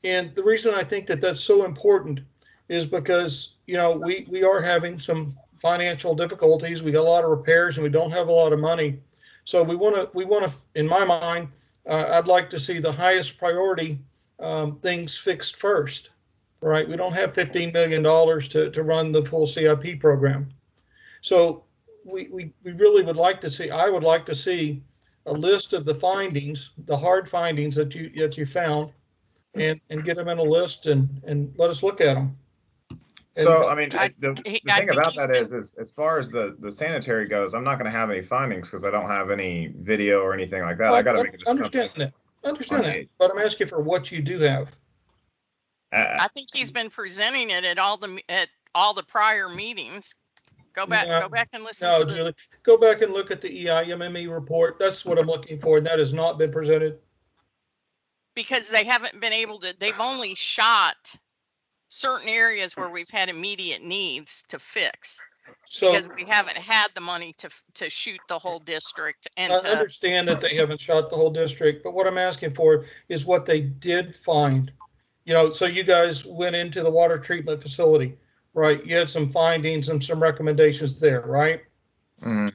And the reason I think that that's so important is because, we are having some financial difficulties. We got a lot of repairs and we don't have a lot of money. So we want to, in my mind, I'd like to see the highest priority things fixed first, right? We don't have $15 million to run the full CIP program. So we really would like to see, I would like to see a list of the findings, the hard findings that you found, and get them in a list and let us look at them. So, I mean, I the think thing about he's that been- is as far as the sanitary goes, I'm not going to have any findings because I don't have any video or anything like that. I got to make it Understand that. Understand that. But I'm asking for what you do have. I think he's been presenting it at all the prior meetings. Go back and listen No, to the. Julie, go back and look at the EIMME report. That's what I'm looking for, and that has not been presented. Because they haven't been able to, they've only shot certain areas where we've had immediate needs to fix. So Because we haven't had the money to shoot the whole district and I to, understand that they haven't shot the whole district, but what I'm asking for is what they did find. You know, so you guys went into the water treatment facility, right? You had some findings and some recommendations there, right? Mm-hmm.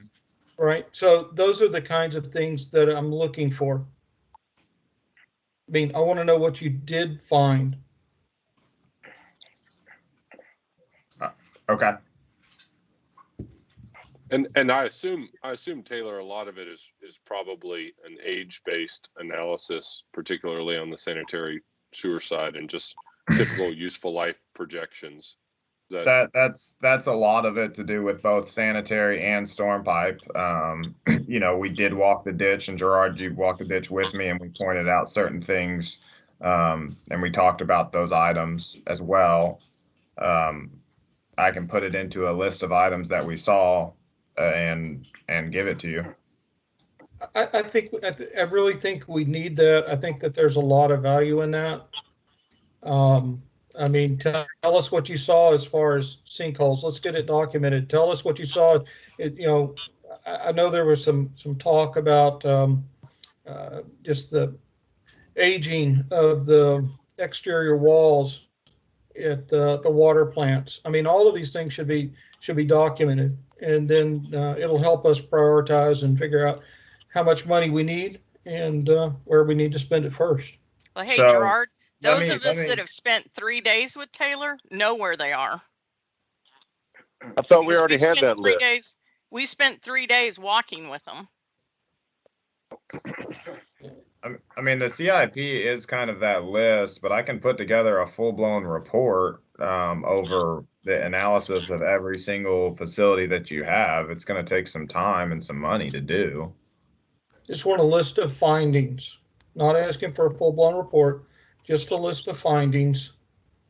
Right. So those are the kinds of things that I'm looking for. I mean, I want to know what you did find. Okay. And I assume Taylor, a lot of it is probably an age-based analysis, particularly on the sanitary sewer side, and just typical useful life projections. That's a lot of it to do with both sanitary and storm pipe. You know, we did walk the ditch, and Gerard, you walked the ditch with me, and we pointed out certain things, and we talked about those items as well. I can put it into a list of items that we saw and give it to you. I really think we need that. I think that there's a lot of value in that. I mean, tell us what you saw as far as sinkholes. Let's get it documented. Tell us what you saw. You know, I know there was some talk about just the aging of the exterior walls at the water plants. I mean, all of these things should be documented, and then it'll help us prioritize and figure out how much money we need and where we need to spend it first. well, hey, So, Gerard, those me- of us let me- that have spent 3 days with Taylor know where they are. I thought we Because already we've had spent that 3 list. days. We spent 3 days walking with them. I mean, the CIP is kind of that list, but I can put together a full-blown report over the analysis of every single facility that you have. It's going to take some time and some money to do. Just want a list of findings, not asking for a full-blown report, just a list of findings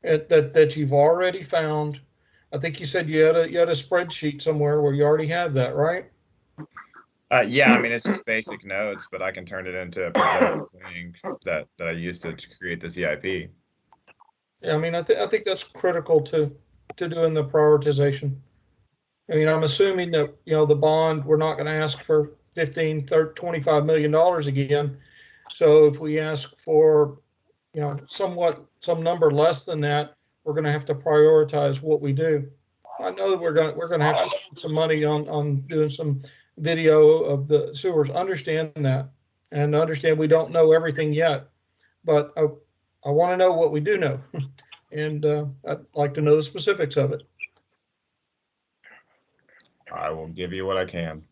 that you've already found. I think you said you had a spreadsheet somewhere where you already have that, right? Yeah, I mean, it's just basic notes, but I can turn it into a presentable thing that I used to create the CIP. Yeah, I mean, I think that's critical to doing the prioritization. I mean, I'm assuming that, you know, the bond, we're not going to ask for $15, $30, $25 million again. So if we ask for, you know, some number less than that, we're going to have to prioritize what we do. I know that we're going to have to spend some money on doing some video of the sewers. Understand that, and understand we don't know everything yet, but I want to know what we do know, and I'd like to know the specifics of it. I will give you what I can.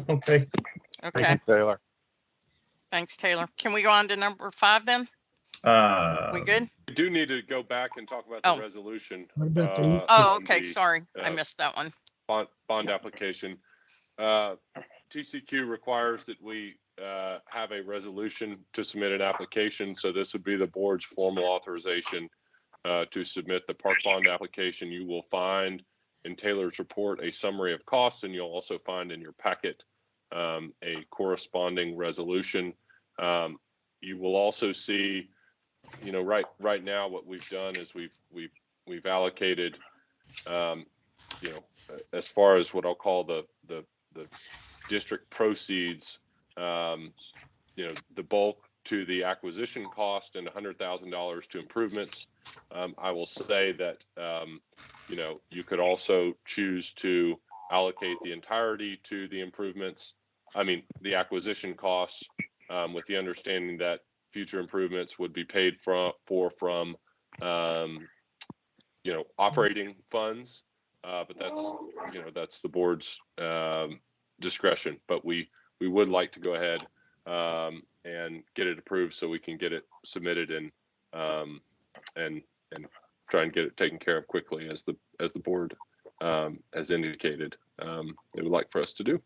Okay. Okay. Thank you, Taylor. Thanks, Taylor. Can we go on to number 5 then? We good? We do need to go back and talk about Oh. the resolution. What about the- Oh, on okay. the Sorry. I uh, missed that one. bond application. TCQ requires that we have a resolution to submit an application. So this would be the board's formal authorization to submit the park bond application. You will find in Taylor's report a summary of costs, and you'll also find in your packet a corresponding resolution. You will also see, you know, right now what we've done is we've allocated, you know, as far as what I'll call the district proceeds, you know, the bulk to the acquisition cost and $100,000 to improvements. I will say that, you know, you could also choose to allocate the entirety to the improvements. I mean, the acquisition costs, with the understanding that future improvements would be paid from operating funds. But that's the board's discretion. But we would like to go ahead and get it approved so we can get it submitted and try and get it taken care of quickly as the board has indicated they would like for us to do.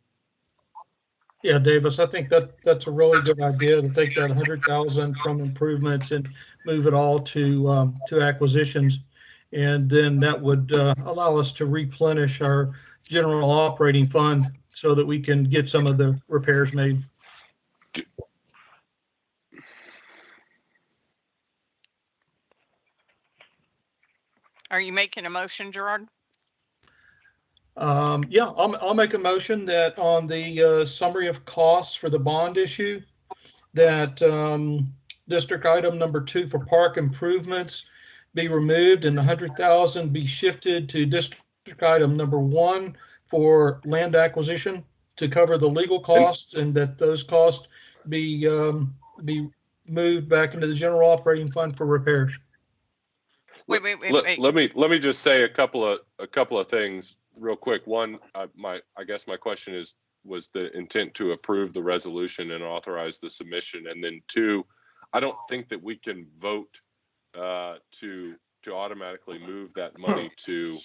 Yeah, Davis, I think that's a really good idea to take that 100,000 from improvements and move it all to acquisitions. And then that would allow us to replenish our general operating fund so that we can get some of the repairs made. Are you making a motion, Gerard? Yeah, I'll make a motion that on the summary of costs for the bond issue, that district item number 2 for park improvements be removed and the 100,000 be shifted to district item number 1 for land acquisition to cover the legal costs, and that those costs be moved back into the general operating fund for repairs. Wait. Let me just say a couple of things real quick. One, I guess my question was the intent to approve the resolution and authorize the submission, and then 2, I don't think that we can vote to automatically move that money to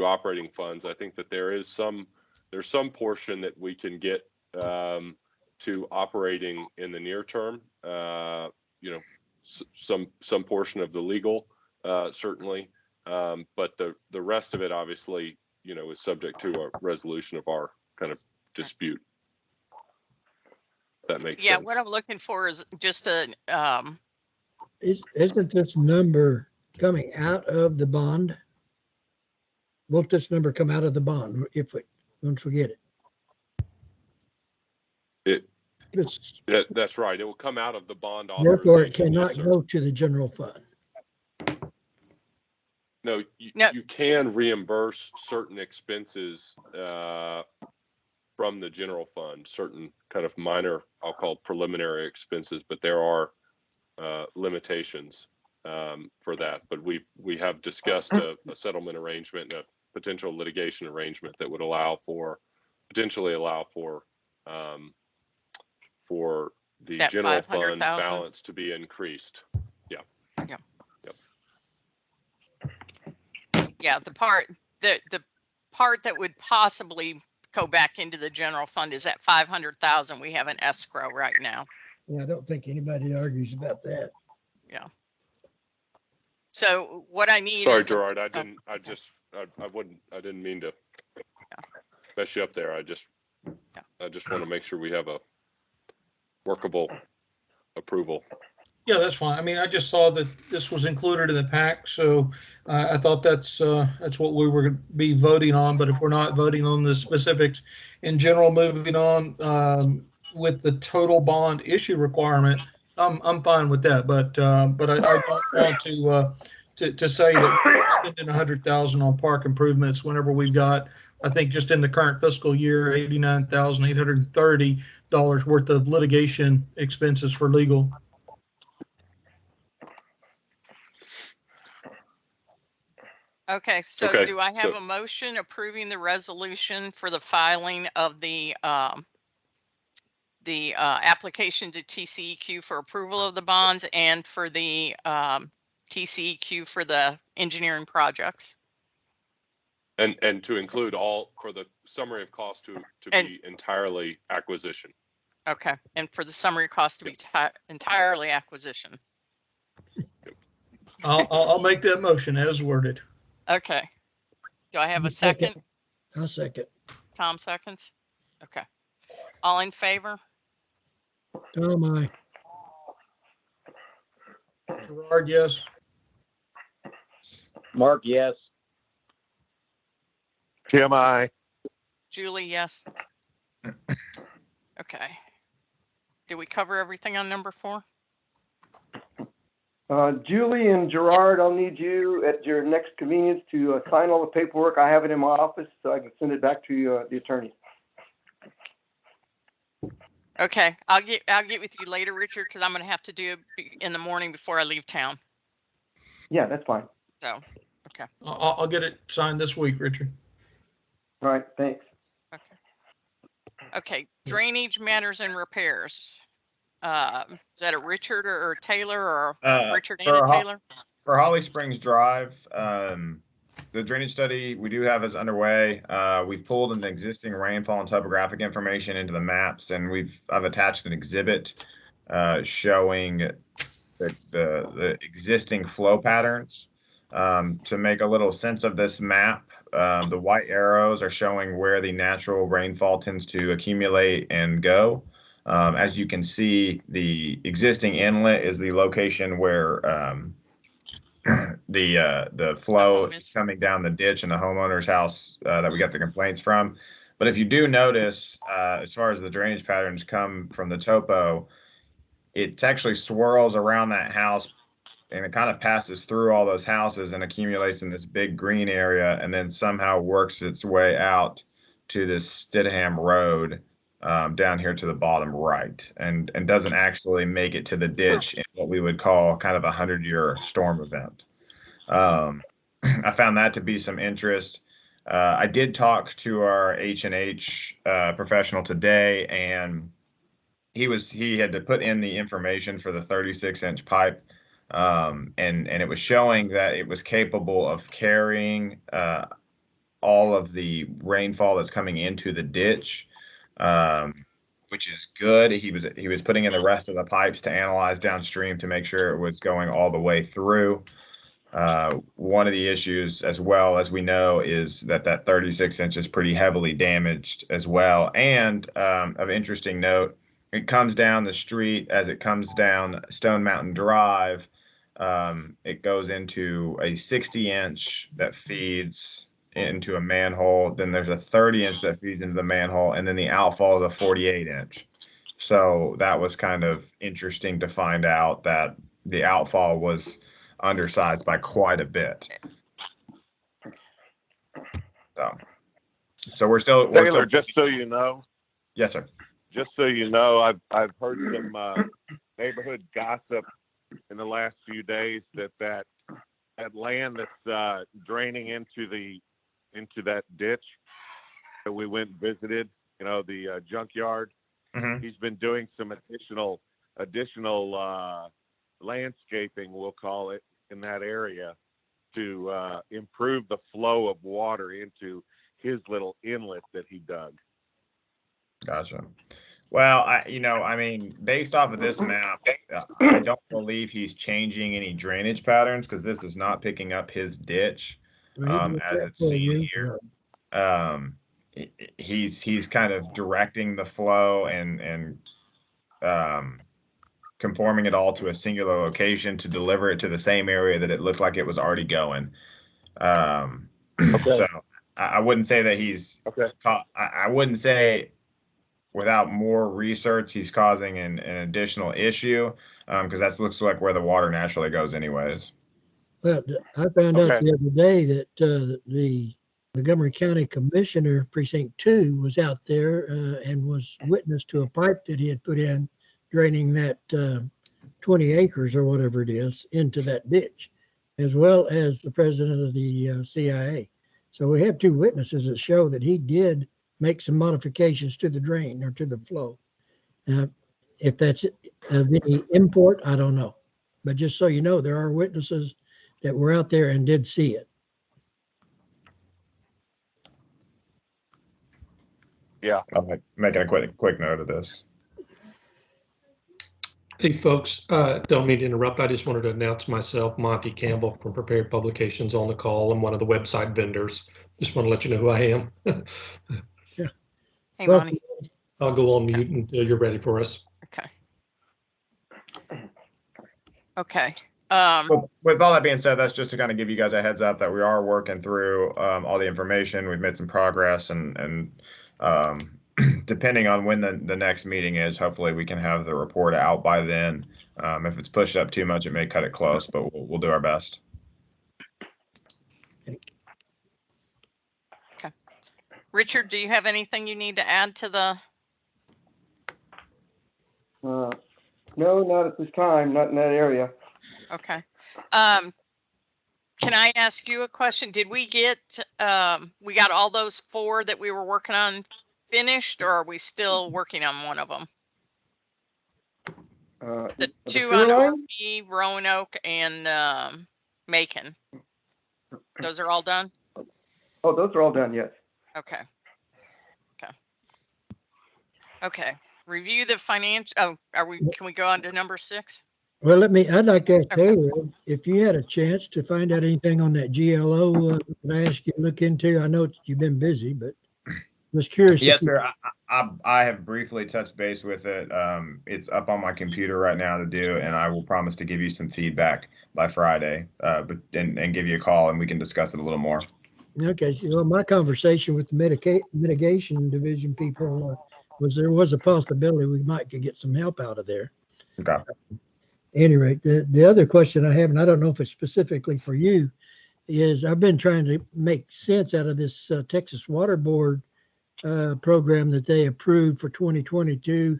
operating funds. I think that there's some portion that we can get to operating in the near term. Some portion of the legal certainly, but the rest of it obviously is subject to a resolution of our kind of dispute. That makes sense. Yeah, what I'm looking for is just a Isn't this number coming out of the bond? Won't this number come out of the bond once we get it? That's right. It will come out of the bond authorization. Therefore, it cannot go to the general fund. No, you can reimburse certain expenses from the general fund, certain kind of minor, I'll call preliminary expenses, but there are limitations for that. But we have discussed a settlement arrangement, a potential litigation arrangement that would potentially allow for the that general fund 500,000 balance to be increased. Yeah, the part that would possibly go back into the general fund is that 500,000 we have in escrow right now. Yeah, I don't think anybody argues about that. Yeah. So what I need Sorry, is Gerard, I didn't mean to mess you up there. I just want to make sure we have a workable approval. Yeah, that's fine. I mean, I just saw that this was included in the pack, so I thought that's what we were going to be voting on. But if we're not voting on the specifics, in general, moving on with the total bond issue requirement, I'm fine with that. But I don't want to say that we're spending 100,000 on park improvements whenever we've got, I think, just in the current fiscal year, $89,830 worth of litigation expenses for legal. Okay, so do I have a motion approving the resolution for the filing of the application to TCEQ for approval of the bonds and for the TCEQ for the engineering projects? And to include all for the summary of cost to be entirely acquisition. Okay, and for the summary cost to be entirely acquisition. I'll make that motion as worded. Okay. Do I have a second? I'll second. Tom seconds. Okay. All in favor? Tom, aye. Gerard, yes. Mark, yes. Tim, aye. Julie, yes. Okay. Did we cover everything on number 4? Julie and Gerard, I'll need you at your next convenience to sign all the paperwork. I have it in my office so I can send it back to the attorney. Okay, I'll get with you later, Richard, because I'm gonna have to do it in the morning before I leave town. Yeah, that's fine. So, okay, I'll get it signed this week, Richard. All right, thanks. okay. Drainage matters and repairs. Is that a Richard or Taylor or Richard and a Taylor? For Holly Springs Drive, the drainage study we do have is underway. We've pulled an existing rainfall and topographic information into the maps, and I've attached an exhibit showing the existing flow patterns. To make a little sense of this map, the white arrows are showing where the natural rainfall tends to accumulate and go. As you can see, the existing inlet is the location where the flow is coming down the ditch in the homeowner's house that we got the complaints from. But if you do notice, as far as the drainage patterns come from the topo, it actually swirls around that house and it kind of passes through all those houses and accumulates in this big green area and then somehow works its way out to this Stidham Road down here to the bottom right and doesn't actually make it to the ditch in what we would call kind of a 100-year storm event. I found that to be some interest. I did talk to our H&H professional today, and he had to put in the information for the 36-inch pipe, and it was showing that it was capable of carrying all of the rainfall that's coming into the ditch, which is good. He was putting in the rest of the pipes to analyze downstream to make sure it was going all the way through. One of the issues, as well as we know, is that 36 inch is pretty heavily damaged as well. And of interesting note, it comes down the street as it comes down Stone Mountain Drive. It goes into a 60-inch that feeds into a manhole. Then there's a 30-inch that feeds into the manhole, and then the outfall is a 48-inch. So that was kind of interesting to find out that the outfall was undersized by quite a bit. So we're still Taylor, just so you know. Yes, sir. Just so you know, I've heard some neighborhood gossip in the last few days that land that's draining into that ditch that we went and visited, the junkyard. Mm-hmm. He's been doing some additional landscaping, we'll call it, in that area to improve the flow of water into his little inlet that he dug. Gotcha. Well, I mean, based off of this map, I don't believe he's changing any drainage patterns because this is not picking up his ditch as it's seen here. He's kind of directing the flow and conforming it all to a singular location to deliver it to the same area that it looked like it was already going. Okay. So I wouldn't say that he's okay. I wouldn't say without more research he's causing an additional issue because that looks like where the water naturally goes anyways. Well, I found out the other day that the Montgomery County Commissioner Precinct 2 was out there and was witness to a pipe that he had put in draining that 20 acres or whatever it is into that ditch, as well as the president of the CIA. So we have two witnesses that show that he did make some modifications to the drain or to the flow. If that's of any import, I don't know. But just so you know, there are witnesses that were out there and did see it. Yeah. I'm making a quick note of this. Hey, folks, don't mean to interrupt. I just wanted to announce myself, Monty Campbell from Prepared Publications, on the call. I'm one of the website vendors. Just want to let you know who I am. Yeah. Hey, Monty. I'll go on mute until you're ready for us. Okay. Okay. With all that being said, that's just to kind of give you guys a heads up that we are working through all the information. We've made some progress, and depending on when the next meeting is, hopefully we can have the report out by then. If it's pushed up too much, it may cut it close, but we'll do our best. Okay. Richard, do you have anything you need to add to the No, not at this time, not in that area. Okay. Can I ask you a question? Did we get, we got all those 4 that we were working on finished, or are we still working on one of them? The 2 on RP, Roanoke, and Macon. Those are all done? Oh, those are all done, yes. Okay. Okay. Review the financial, oh, can we go on to number 6? Well, I'd like to ask Okay. Taylor, if you had a chance to find out anything on that GLO, that I asked you to look into. I know you've been busy, but was curious. Yes, sir. I have briefly touched base with it. It's up on my computer right now to do, and I will promise to give you some feedback by Friday, and give you a call, and we can discuss it a little more. Okay. So my conversation with the mitigation division people was there was a possibility we might could get some help out of there. Okay. Any rate, the other question I have, and I don't know if it's specifically for you, is I've been trying to make sense out of this Texas Water Board program that they approved for 2022.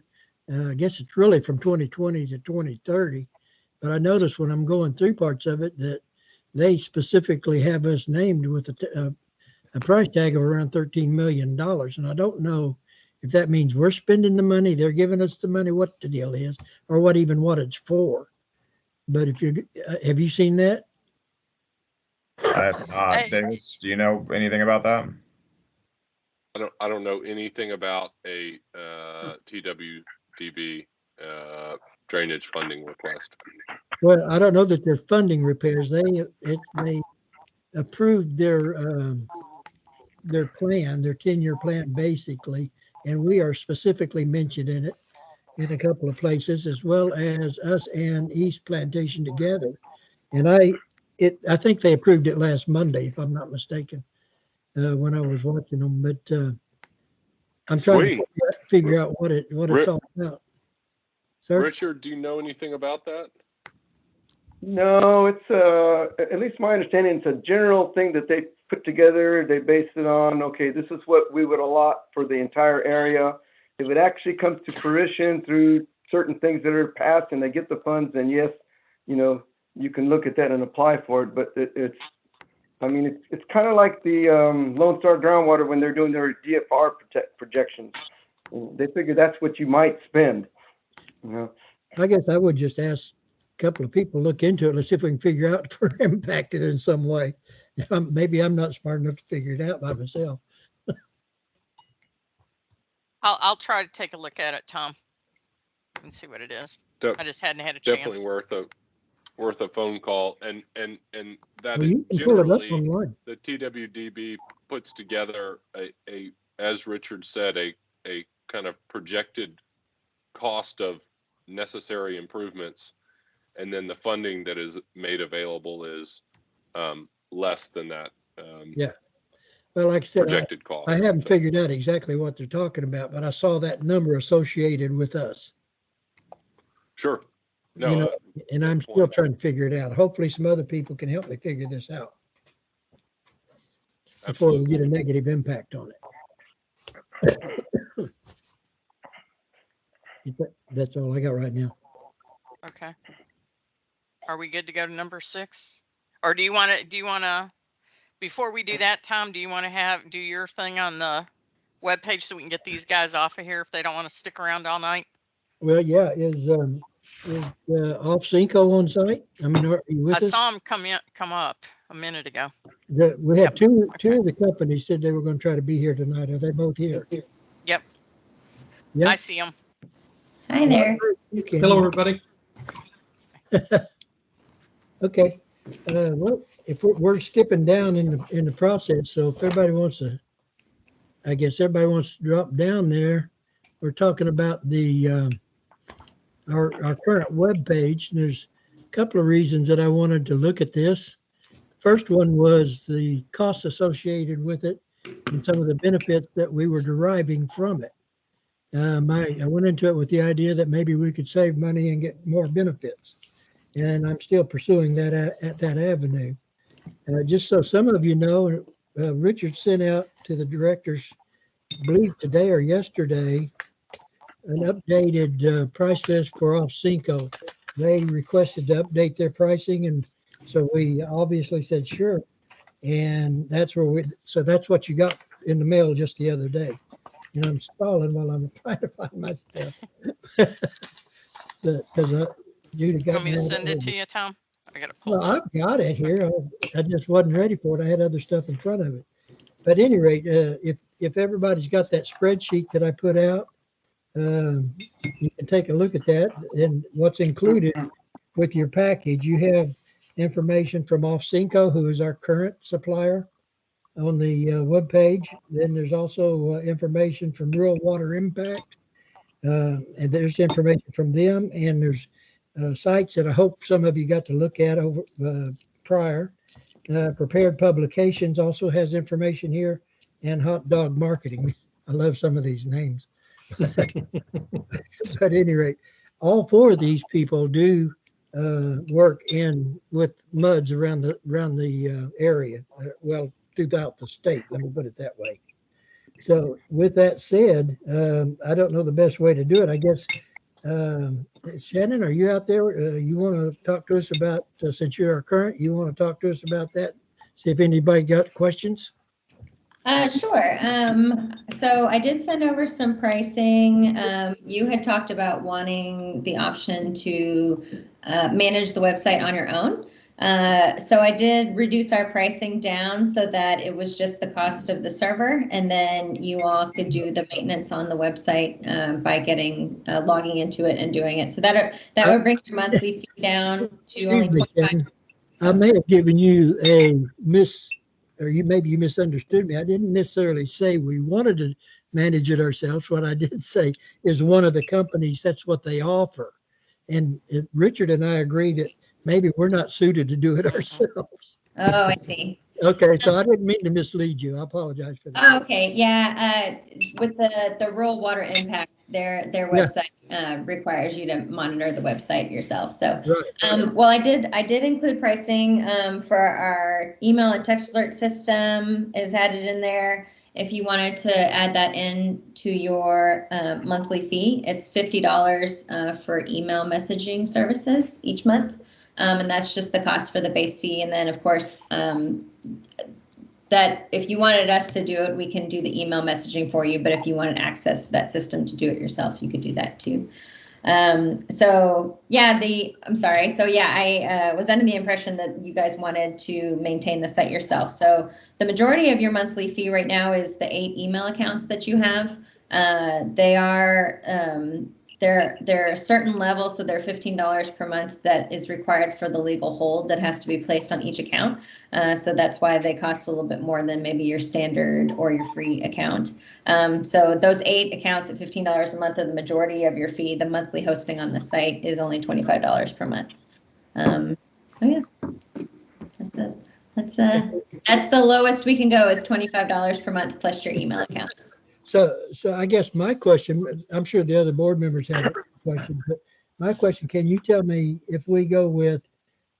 I guess it's really from 2020 to 2030. But I noticed when I'm going through parts of it that they specifically have us named with a price tag of around $13 million. And I don't know if that means we're spending the money, they're giving us the money, what the deal is, or what it's for. But if you have you seen that? I have not. Davis, do you know anything about that? I don't know anything about a TWDB drainage funding request. Well, I don't know that they're funding repairs. They approved their plan, their 10-year plan, basically, and we are specifically mentioned in it in a couple of places, as well as us and East Plantation together. And I think they approved it last Monday, if I'm not mistaken, when I was watching them. But I'm trying to figure out what it's all about. Sir? Richard, do you know anything about that? No, it's at least my understanding, it's a general thing that they put together. They base it on, okay, this is what we would allot for the entire area. If it actually comes to fruition through certain things that are passed and they get the funds, then yes, you can look at that and apply for it. But it's kind of like the Lone Star Groundwater when they're doing their DFR projections. They figure that's what you might spend. I guess I would just ask a couple of people, look into it. Let's see if we can figure out if we're impacted in some way. Maybe I'm not smart enough to figure it out by myself. I'll try to take a look at it, Tom, and see what it is. I just hadn't had a chance. Definitely worth a phone call, and that Well, generally the TWDB puts together a as Richard said, a kind of projected cost of necessary improvements, and then the funding that is made available is less than that. Yeah. Well, like I said, projected cost. I haven't figured out exactly what they're talking about, but I saw that number associated with us. Sure. No, and I'm still trying to figure it out. Hopefully some other people can help me figure this out before we get a negative impact on it. That's all I got right now. Okay. Are we good to go to number 6? Or do you want to, before we do that, Tom, do you want to do your thing on the webpage so we can get these guys off of here if they don't want to stick around all night? Well, yeah. Is Off Cinco on site? I mean, are you with us? I saw him come up a minute ago. We had two of the companies said they were going to try to be here tonight. Are they both here? Yep. Yep. I see them. Hi there. Hello, everybody. Okay. Well, if we're skipping down in the process, so if everybody wants to, I guess everybody wants to drop down there. We're talking about the our current web page. And there's a couple of reasons that I wanted to look at this. First one was the cost associated with it and some of the benefits that we were deriving from it. I went into it with the idea that maybe we could save money and get more benefits. And I'm still pursuing that at that avenue. Just so some of you know, Richard sent out to the directors, I believe today or yesterday, an updated price list for off Cinco. They requested to update their pricing, and so we obviously said sure. And that's that's what you got in the mail just the other day. And I'm stalling while I'm trying to find my stuff. Because Judy got Want me to mad send at it to me. you, Tom? I got it Well, pulled up. I've got it here. I just wasn't ready for it. I had other stuff in front of it. But at any rate, if everybody's got that spreadsheet that I put out, you can take a look at that. And what's included with your package, you have information from Off Cinco, who is our current supplier, on the web page. Then there's also information from Rural Water Impact, and there's information from them. And there's sites that I hope some of you got to look at over prior. Prepared Publications also has information here, and Hot Dog Marketing. I love some of these names. But at any rate, all four of these people do work with MUDs around the area. Well, throughout the state. Let me put it that way. So, with that said, I don't know the best way to do it. I guess, Shannon, are you out there? You want to talk to us about, since you're our current, you want to talk to us about that? See if anybody got questions? Sure. So I did send over some pricing. You had talked about wanting the option to manage the website on your own. So I did reduce our pricing down so that it was just the cost of the server, and then you all could do the maintenance on the website by logging into it and doing it. So that would bring your monthly fee down to only $25. I may have given you or you misunderstood me. I didn't necessarily say we wanted to manage it ourselves. What I did say is one of the companies, that's what they offer. And Richard and I agree that maybe we're not suited to do it ourselves. Oh, I see. Okay, so I didn't mean to mislead you. I apologize for that. Oh, okay, yeah. With the Rural Water Impact, their website requires you to monitor the website yourself. So, right. Well, I did include pricing for our email and text alert system is added in there. If you wanted to add that in to your monthly fee, it's $50 for email messaging services each month. And that's just the cost for the base fee. And then, of course, that if you wanted us to do it, we can do the email messaging for you. But if you wanted access to that system to do it yourself, you could do that too. So yeah, I'm sorry. So yeah, I was under the impression that you guys wanted to maintain the site yourself. So the majority of your monthly fee right now is the 8 email accounts that you have. They are they're a certain level, so they're $15 per month that is required for the legal hold that has to be placed on each account. So that's why they cost a little bit more than maybe your standard or your free account. So those 8 accounts at $15 a month are the majority of your fee. The monthly hosting on the site is only $25 per month. So yeah, that's it. That's the lowest we can go is $25 per month plus your email accounts. So I guess my question, I'm sure the other board members have a question, but my question, can you tell me if we go with,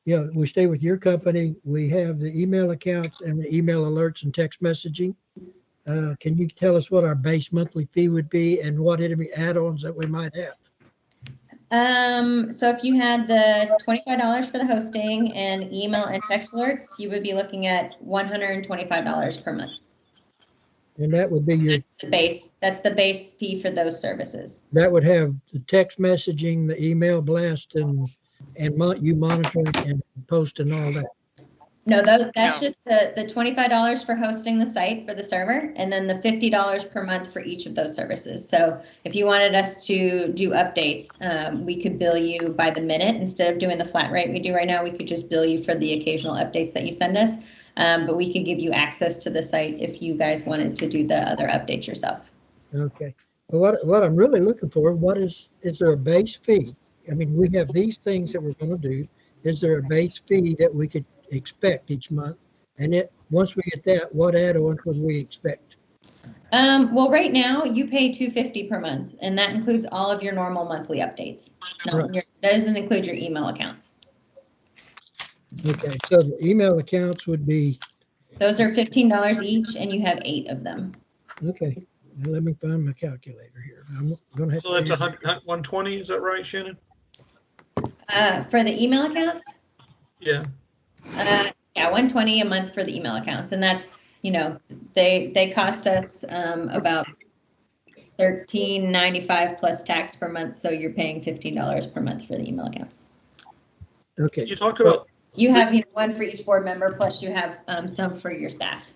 we stay with your company, we have the email accounts and the email alerts and text messaging. Can you tell us what our base monthly fee would be and what add-ons that we might have? So if you had the $25 for the hosting and email and text alerts, you would be looking at $125 per month. And that would be That's the base fee for those services. That would have the text messaging, the email blast, and you monitoring and posting all that. No, that's just the $25 for hosting the site for the server, and then the $50 per month for each of those services. So if you wanted us to do updates, we could bill you by the minute instead of doing the flat rate we do right now. We could just bill you for the occasional updates that you send us. But we could give you access to the site if you guys wanted to do the other updates yourself. Okay. Well, what I'm really looking for, is there a base fee? I mean, we have these things that we're going to do. Is there a base fee that we could expect each month? And once we get that, what add-ons would we expect? Well, right now you pay $250 per month, and that includes all of your normal monthly updates. No, that doesn't include your email accounts. Okay, so the email accounts would be? Those are $15 each, and you have 8 of them. Okay. Let me find my calculator here. I'm gonna have So that's to. 120, is that right, Shannon? For the email accounts? Yeah. Yeah, 120 a month for the email accounts. And that's, they cost us about $13.95 plus tax per month. So you're paying $15 per month for the email accounts. Okay. You talked about. You have one for each board member, plus you have some for your staff.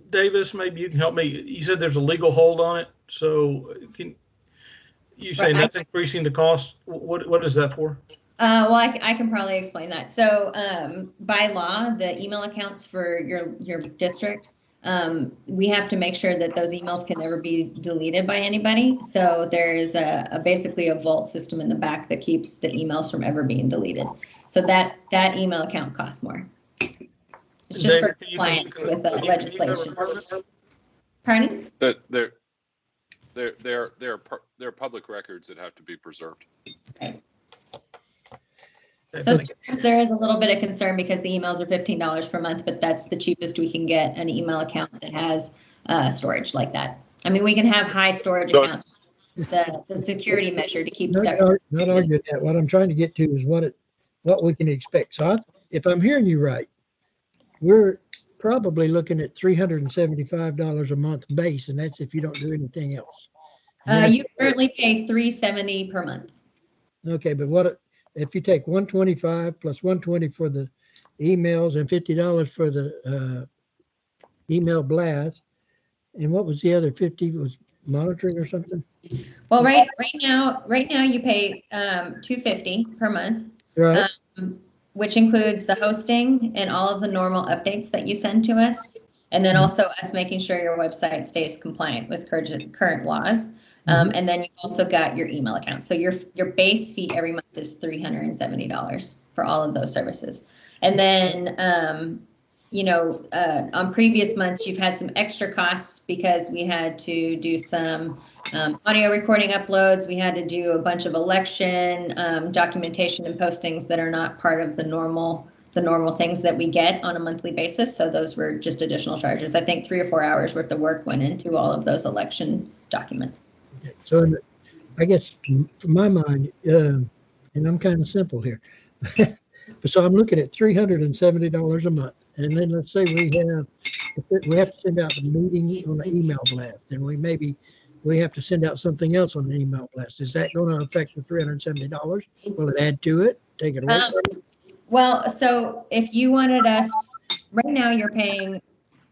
Davis, maybe you can help me. You said there's a legal hold on it. So can you say that's increasing the cost? What is that for? Well, I can probably explain that. So by law, the email accounts for your district, we have to make sure that those emails can never be deleted by anybody. So there's basically a vault system in the back that keeps the emails from ever being deleted. So that email account costs more. It's just for compliance with legislation. Pardon? They're public records that have to be preserved. Right. So sometimes there is a little bit of concern because the emails are $15 per month, but that's the cheapest we can get an email account that has storage like that. I mean, we can have high storage accounts. The security measure to keep stuff. Not argue that. What I'm trying to get to is what we can expect. So if I'm hearing you right, we're probably looking at $375 a month base, and that's if you don't do anything else. You currently pay $370 per month. Okay, but what if you take 125 plus 120 for the emails and $50 for the email blast, and what was the other 50 was monitoring or something? Well, right now you pay $250 per month, right? Which includes the hosting and all of the normal updates that you send to us, and then also us making sure your website stays compliant with current laws. And then you also got your email account. So your base fee every month is $370 for all of those services. And then, on previous months, you've had some extra costs because we had to do some audio recording uploads. We had to do a bunch of election documentation and postings that are not part of the normal things that we get on a monthly basis. So those were just additional charges. I think 3 or 4 hours worth of work went into all of those election documents. Okay. So I guess from my mind, and I'm kind of simple here. So I'm looking at $370 a month. And then let's say we have to send out the meeting on an email blast, and we have to send out something else on an email blast. Is that going to affect the $370? Will it add to it? Take it away? Well, so if you wanted us, right now you're paying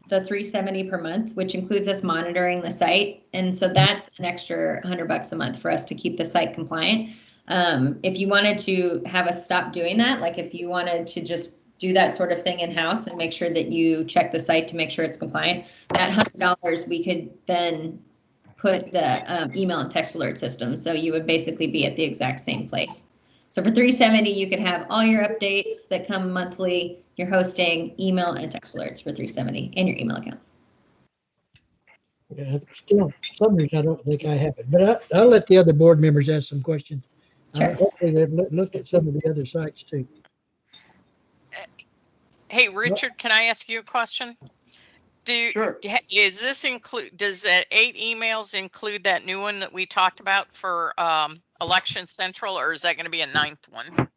the $370 per month, which includes us monitoring the site. And so that's an extra $100 a month for us to keep the site compliant. If you wanted to have us stop doing that, like if you wanted to just do that sort of thing in-house and make sure that you check the site to make sure it's compliant, that $100 we could then put the email and text alert system. So you would basically be at the exact same place. So for $370, you can have all your updates that come monthly, your hosting, email, and text alerts for $370, and your email accounts. Yeah, still, for some reason, I don't think I have it, but I'll let the other board members ask some questions. Sure. Hopefully they've looked at some of the other sites too. Hey, Richard, can I ask you a question? Sure. Does that 8 emails include that new one that we talked about for Election Central, or is that going to be a 9th one?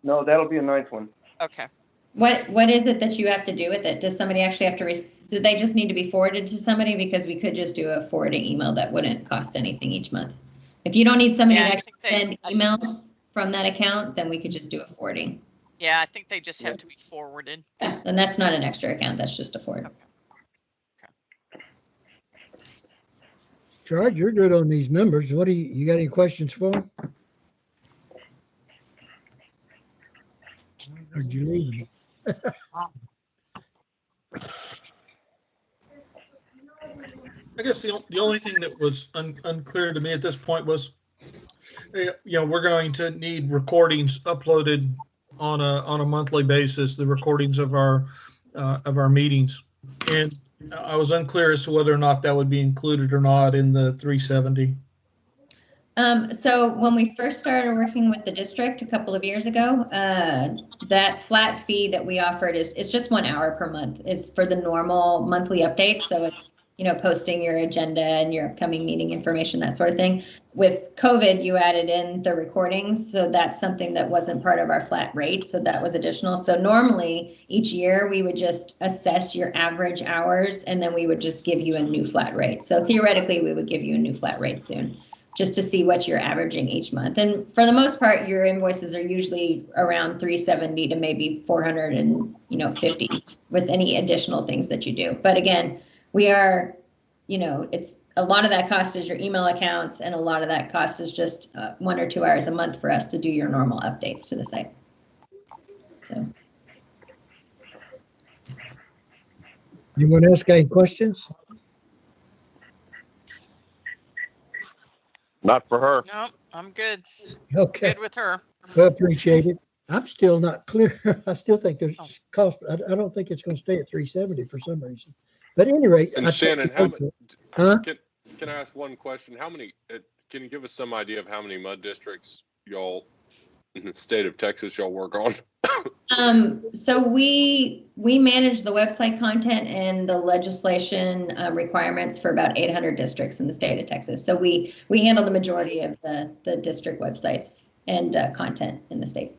No, that'll be a 9th one. Okay. What is it that you have to do with it? Does somebody actually have to, do they just need to be forwarded to somebody? Because we could just do a forwarding email that wouldn't cost anything each month. If you don't need somebody to actually send emails from that account, then we could just do a forwarding. Yeah, I think they just have to be forwarded. Yeah, then that's not an extra account. That's just a forward. Okay. George, you're good on these numbers. What do you got any questions for them? Or did you leave me? I guess the only thing that was unclear to me at this point was, we're going to need recordings uploaded on a monthly basis, the recordings of our meetings, and I was unclear as to whether or not that would be included or not in the 370. So when we first started working with the district a couple of years ago, that flat fee that we offered is just 1 hour per month. It's for the normal monthly updates. So posting your agenda and your upcoming meeting information, that sort of thing. With COVID, you added in the recordings, so that's something that wasn't part of our flat rate, so that was additional. So normally each year we would just assess your average hours and then we would just give you a new flat rate. So theoretically we would give you a new flat rate soon, just to see what you're averaging each month. And for the most part, your invoices are usually around 370 to maybe 450 with any additional things that you do. But again, we are, it's a lot of that cost is your email accounts, and a lot of that cost is just 1 or 2 hours a month for us to do your normal updates to the site. So. Anyone else got any questions? Not for her. No, I'm good. Okay. Good with her. Well, appreciate it. I'm still not clear. I still think there's cost. I don't think it's going to stay at 370 for some reason. But at any rate, And Shannon, can I ask one question? How many? Can you give us some idea of how many MUD districts y'all in the state of Texas y'all work on? So we manage the website content and the legislation requirements for about 800 districts in the state of Texas. So we handle the majority of the district websites and content in the state.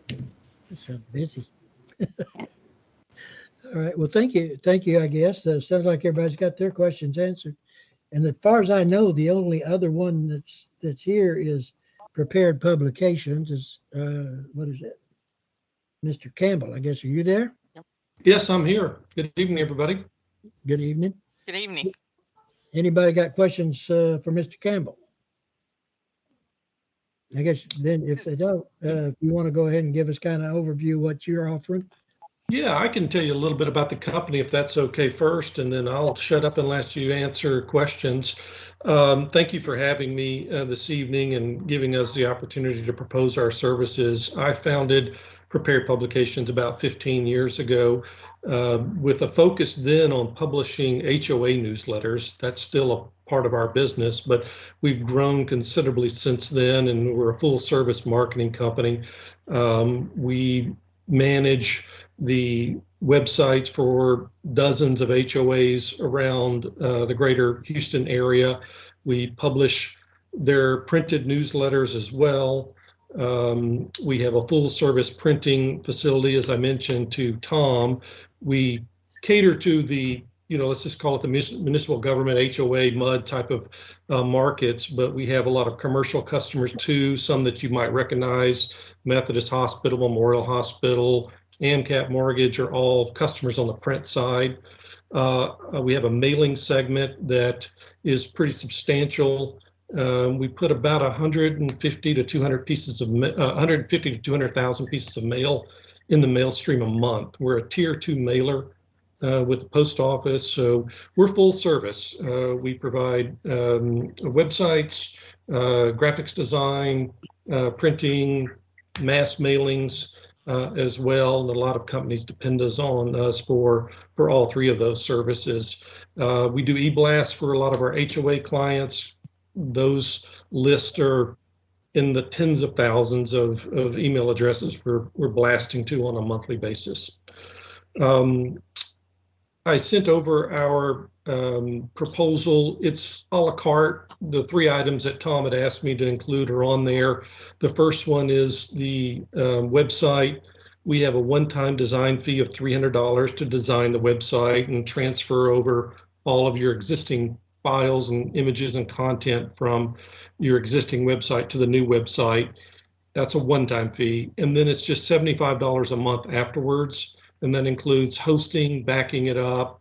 That sounds busy. All right. Well, thank you. Thank you, I guess. Sounds like everybody's got their questions answered. And as far as I know, the only other one that's here is Prepared Publications. Is what is it? Mr. Campbell, I guess. Are you there? Yes, I'm here. Good evening, everybody. Good evening. Good evening. Anybody got questions for Mr. Campbell? I guess then if they don't, if you want to go ahead and give us kind of overview what you're offering. Yeah, I can tell you a little bit about the company if that's okay first, and then I'll shut up and let you answer questions. Thank you for having me this evening and giving us the opportunity to propose our services. I founded Prepared Publications about 15 years ago with a focus then on publishing HOA newsletters. That's still a part of our business, but we've grown considerably since then, and we're a full service marketing company. We manage the websites for dozens of HOAs around the greater Houston area. We publish their printed newsletters as well. We have a full service printing facility, as I mentioned to Tom. We cater to the, let's just call it the municipal government, HOA, MUD type of markets, but we have a lot of commercial customers too, some that you might recognize. Methodist Hospital, Memorial Hospital, AMCAP Mortgage are all customers on the print side. We have a mailing segment that is pretty substantial. We put about 150 to 200 pieces of 150 to 200,000 pieces of mail in the mail stream a month. We're a tier 2 mailer with the post office, so we're full service. We provide websites, graphics design, printing, mass mailings as well. And a lot of companies depend on us for all three of those services. We do e-blasts for a lot of our HOA clients. Those lists are in the tens of thousands of email addresses we're blasting to on a monthly basis. I sent over our proposal. It's a la carte. The 3 items that Tom had asked me to include are on there. The first one is the website. We have a one-time design fee of $300 to design the website and transfer over all of your existing files and images and content from your existing website to the new website. That's a one-time fee. And then it's just $75 a month afterwards. And that includes hosting, backing it up,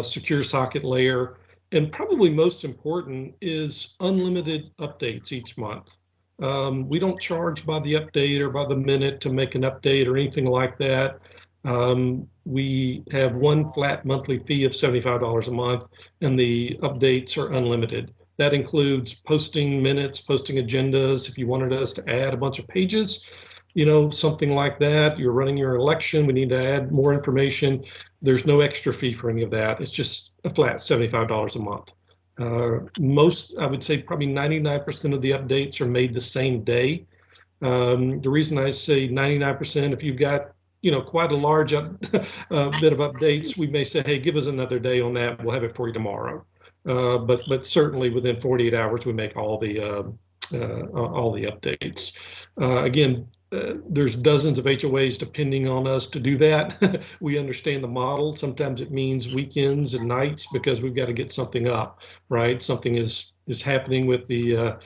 secure socket layer, and probably most important is unlimited updates each month. We don't charge by the update or by the minute to make an update or anything like that. We have one flat monthly fee of $75 a month, and the updates are unlimited. That includes posting minutes, posting agendas. If you wanted us to add a bunch of pages, something like that, you're running your election, we need to add more information. There's no extra fee for any of that. It's just a flat $75 a month. Most, I would say probably 99% of the updates are made the same day. The reason I say 99%, if you've got quite a large bit of updates, we may say, hey, give us another day on that. We'll have it for you tomorrow. but certainly within 48 hours we make all the updates. Again, there's dozens of HOAs depending on us to do that. We understand the model. Sometimes it means weekends and nights because we've got to get something up, right? Something is happening with the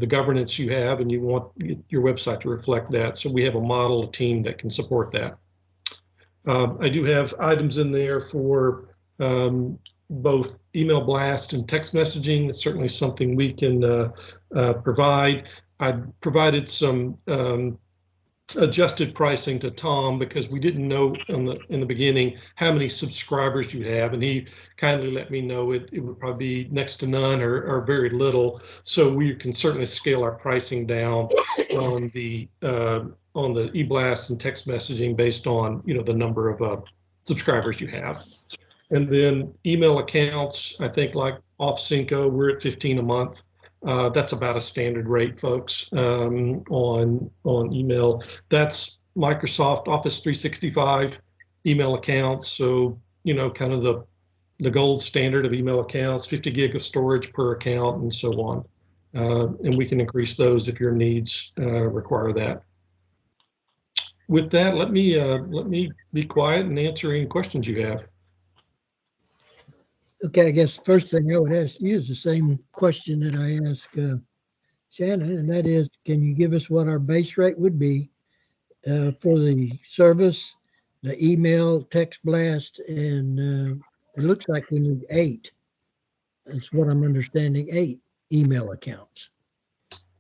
governance you have, and you want your website to reflect that. So we have a model team that can support that. I do have items in there for both email blast and text messaging. It's certainly something we can provide. I provided some adjusted pricing to Tom because we didn't know in the beginning how many subscribers you have, and he kindly let me know it would probably be next to none or very little. So we can certainly scale our pricing down on the e-blast and text messaging based on the number of subscribers you have. And then email accounts, I think like off Cinco, we're at 15 a month. That's about a standard rate, folks, on email. That's Microsoft Office 365 email accounts. So, kind of the gold standard of email accounts, 50 gig of storage per account and so on. And we can increase those if your needs require that. With that, let me be quiet and answer any questions you have. Okay, I guess the first thing I would ask you is the same question that I asked Shannon, and that is, can you give us what our base rate would be for the service, the email, text blast, and it looks like we need 8. That's what I'm understanding, 8 email accounts.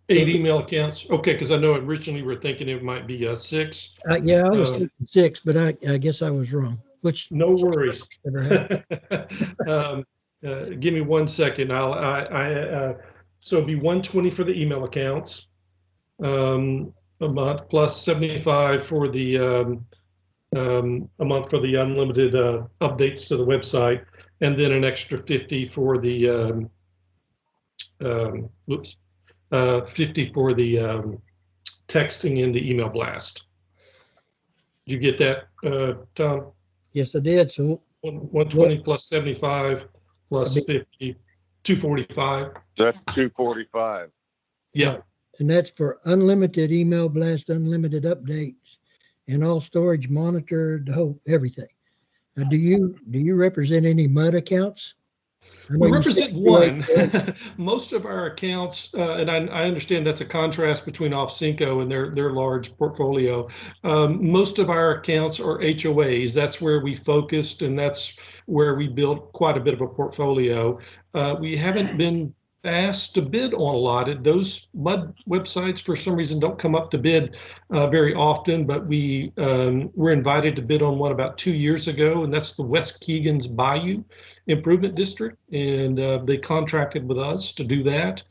8 email accounts? Okay, because I know originally we were thinking it might be 6. Yeah, I was thinking 6, but I guess I was wrong. Which no worries. Give me 1 second. So it'd be 120 for the email accounts a month, plus 75 for the a month for the unlimited updates to the website, and then an extra 50 for the 50 for the texting in the email blast. Did you get that, Tom? Yes, I did. So 120 plus 75 plus 50, 245. That's 245. Yeah. And that's for unlimited email blast, unlimited updates, and all storage monitored, the whole everything. Now, do you represent any MUD accounts? We represent one. Most of our accounts, and I understand that's a contrast between OffCinco and their large portfolio. Most of our accounts are HOAs. That's where we focused, and that's where we built quite a bit of a portfolio. We haven't been asked to bid on a lot. Those MUD websites, for some reason, don't come up to bid very often, but we were invited to bid on one about 2 years ago, and that's the West Keegan's Bayou Improvement District, and they contracted with us to do that.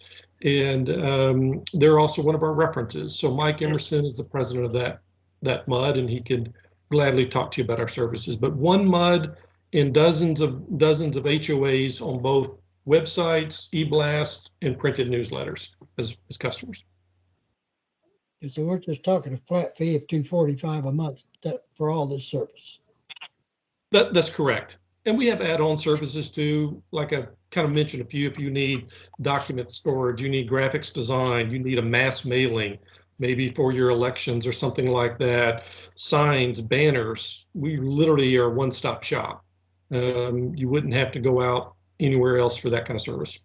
And they're also one of our references. So Mike Emerson is the president of that MUD, and he could gladly talk to you about our services. But one MUD and dozens of HOAs on both websites, e-blast, and printed newsletters as customers. So we're just talking a flat fee of $245 a month for all this service. That's correct. And we have add-on services too, like I kind of mentioned a few. If you need document storage, you need graphics design, you need a mass mailing, maybe for your elections or something like that, signs, banners. We literally are a one-stop shop. You wouldn't have to go out anywhere else for that kind of service.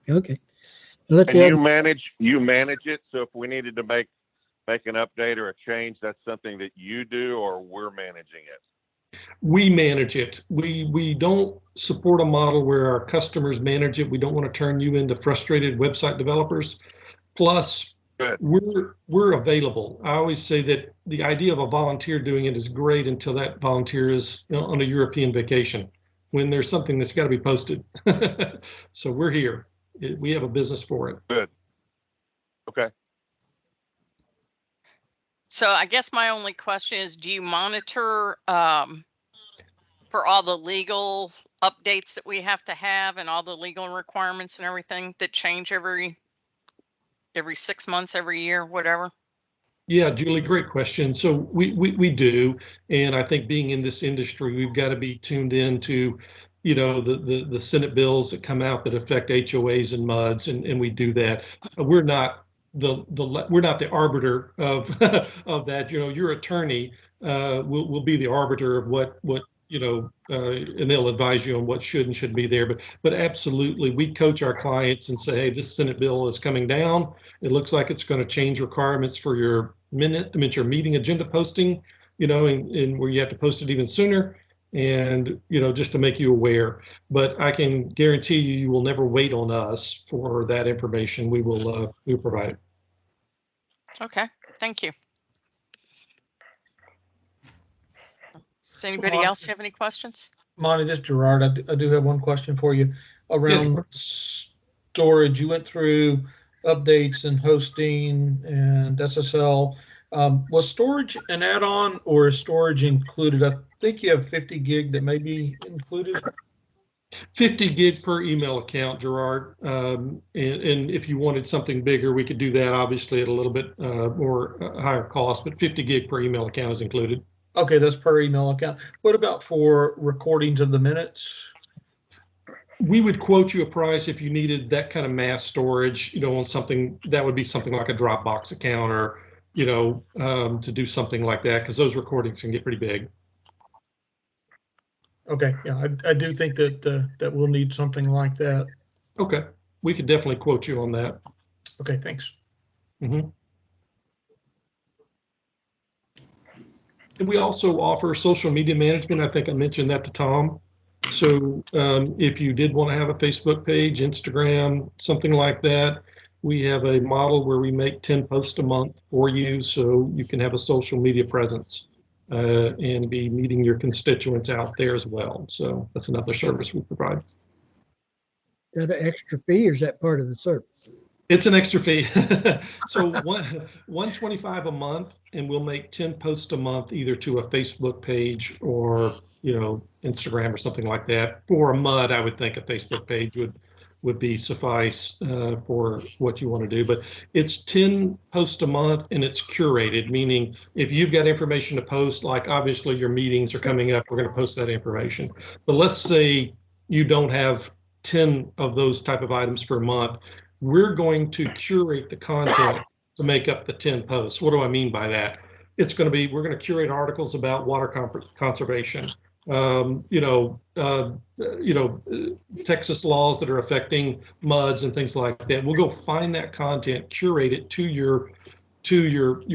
Okay. And you manage it. So if we needed to make an update or a change, that's something that you do, or we're managing it? We manage it. We don't support a model where our customers manage it. We don't want to turn you into frustrated website developers. Plus, we're available. I always say that the idea of a volunteer doing it is great until that volunteer is on a European vacation, when there's something that's got to be posted. So we're here. We have a business for it. Good. Okay. So I guess my only question is, do you monitor for all the legal updates that we have to have and all the legal requirements and everything that change every 6 months, every year, whatever? Yeah, Julie, great question. So we do, and I think being in this industry, we've got to be tuned in to you know, the Senate bills that come out that affect HOAs and MUDs, and we do that. We're not the arbiter of of that. You know, your attorney will be the arbiter of what you know, and they'll advise you on what should and shouldn't be there. But absolutely, we coach our clients and say, hey, this Senate bill is coming down. It looks like it's going to change requirements for your your meeting agenda posting, you know, and where you have to post it even sooner. And, you know, just to make you aware, but I can guarantee you, you will never wait on us for that information. We'll provide it. Okay, thank you. Does anybody else have any questions? Monty, this is Gerard. I do have one question for you around storage. You went through updates and hosting and SSL. Was storage an add-on or is storage included? I think you have 50 gig that may be included. 50 gig per email account, Gerard. And if you wanted something bigger, we could do that, obviously at a little bit more higher cost, but 50 gig per email account is included. Okay, that's per email account. What about for recordings of the minutes? We would quote you a price if you needed that kind of mass storage, you know, on something that would be something like a Dropbox account or, you know, to do something like that, because those recordings can get pretty big. Okay, yeah, I do think that that we'll need something like that. Okay, we could definitely quote you on that. Okay, thanks. Mm-hmm. And we also offer social media management. I think I mentioned that to Tom. So if you did want to have a Facebook page, Instagram, something like that, we have a model where we make 10 posts a month for you so you can have a social media presence and be meeting your constituents out there as well. So that's another service we provide. Is that an extra fee or is that part of the service? It's an extra fee. So $125 a month, and we'll make 10 posts a month, either to a Facebook page or, you know, Instagram or something like that. For a MUD, I would think a Facebook page would be suffice for what you want to do. But it's 10 posts a month, and it's curated, meaning if you've got information to post, like obviously your meetings are coming up, we're going to post that information. But let's say you don't have 10 of those type of items per month. We're going to curate the content to make up the 10 posts. What do I mean by that? It's going to be, we're going to curate articles about water conservation, Texas laws that are affecting MUDs and things like that. We'll go find that content, curate it to your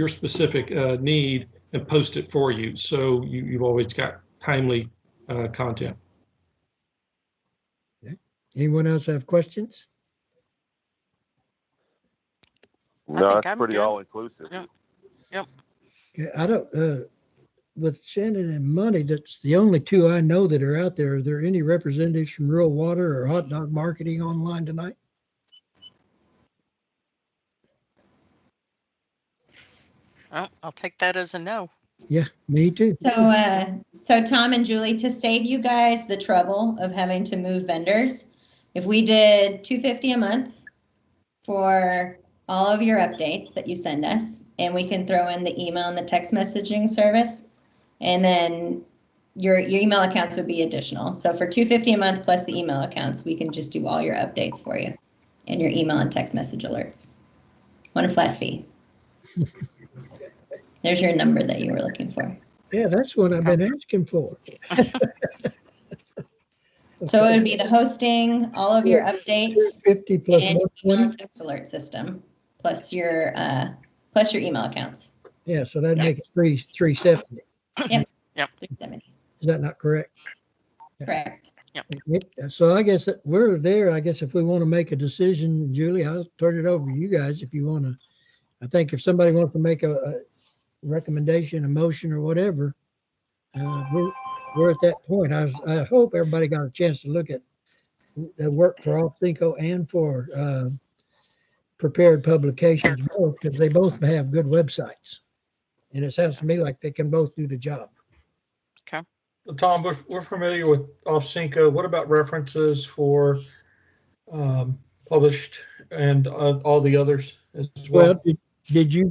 specific need, and post it for you. So you've always got timely content. Okay. Anyone else have questions? No, it's pretty all inclusive. Yep. Yeah, I don't, with Shannon and Money, that's the only two I know that are out there. Are there any representatives from Rural Water or Hot Dog Marketing online tonight? Oh, I'll take that as a no. Yeah, me too. So Tom and Julie, to save you guys the trouble of having to move vendors, if we did $250 a month for all of your updates that you send us, and we can throw in the email and the text messaging service, and then your email accounts would be additional. So for $250 a month plus the email accounts, we can just do all your updates for you and your email and text message alerts. One flat fee. There's your number that you were looking for. Yeah, that's what I've been asking for. So it would be the hosting, all of your updates, 50 plus and email your text alert system, plus your email accounts. Yeah, so that'd make it 370. Yep. 370. Is that not correct? Correct. Yep. So I guess that we're there. I guess if we want to make a decision, Julie, I'll turn it over to you guys if you want to. I think if somebody wants to make a recommendation, a motion, or whatever, we're at that point. I hope everybody got a chance to look at the work for Off-Cinco and for Prepared Publications, both, because they both have good websites. And it sounds to me like they can both do the job. Okay. Tom, we're familiar with Off-Cinco. What about references for published and all the others as well? Well, did you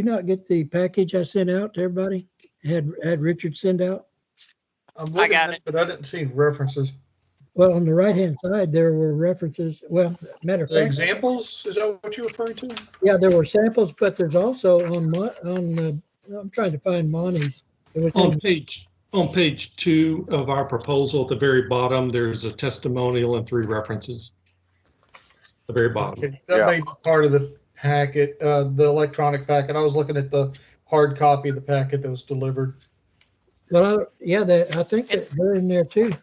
not get the package I sent out to everybody? Had Richard send out? I'm looking got at it, but I didn't see references. Well, on the right-hand side, there were references, well, matter of The fact, examples, is that what you're referring to? yeah, there were samples, but there's also I'm trying to find Monty's. It was On page 2 of our proposal, at the very bottom, there's a testimonial and 3 references. The very bottom. Okay, that may be part of the packet, the electronic packet. I was looking at the hard copy of the packet that was delivered. Well, I think that they're in there too.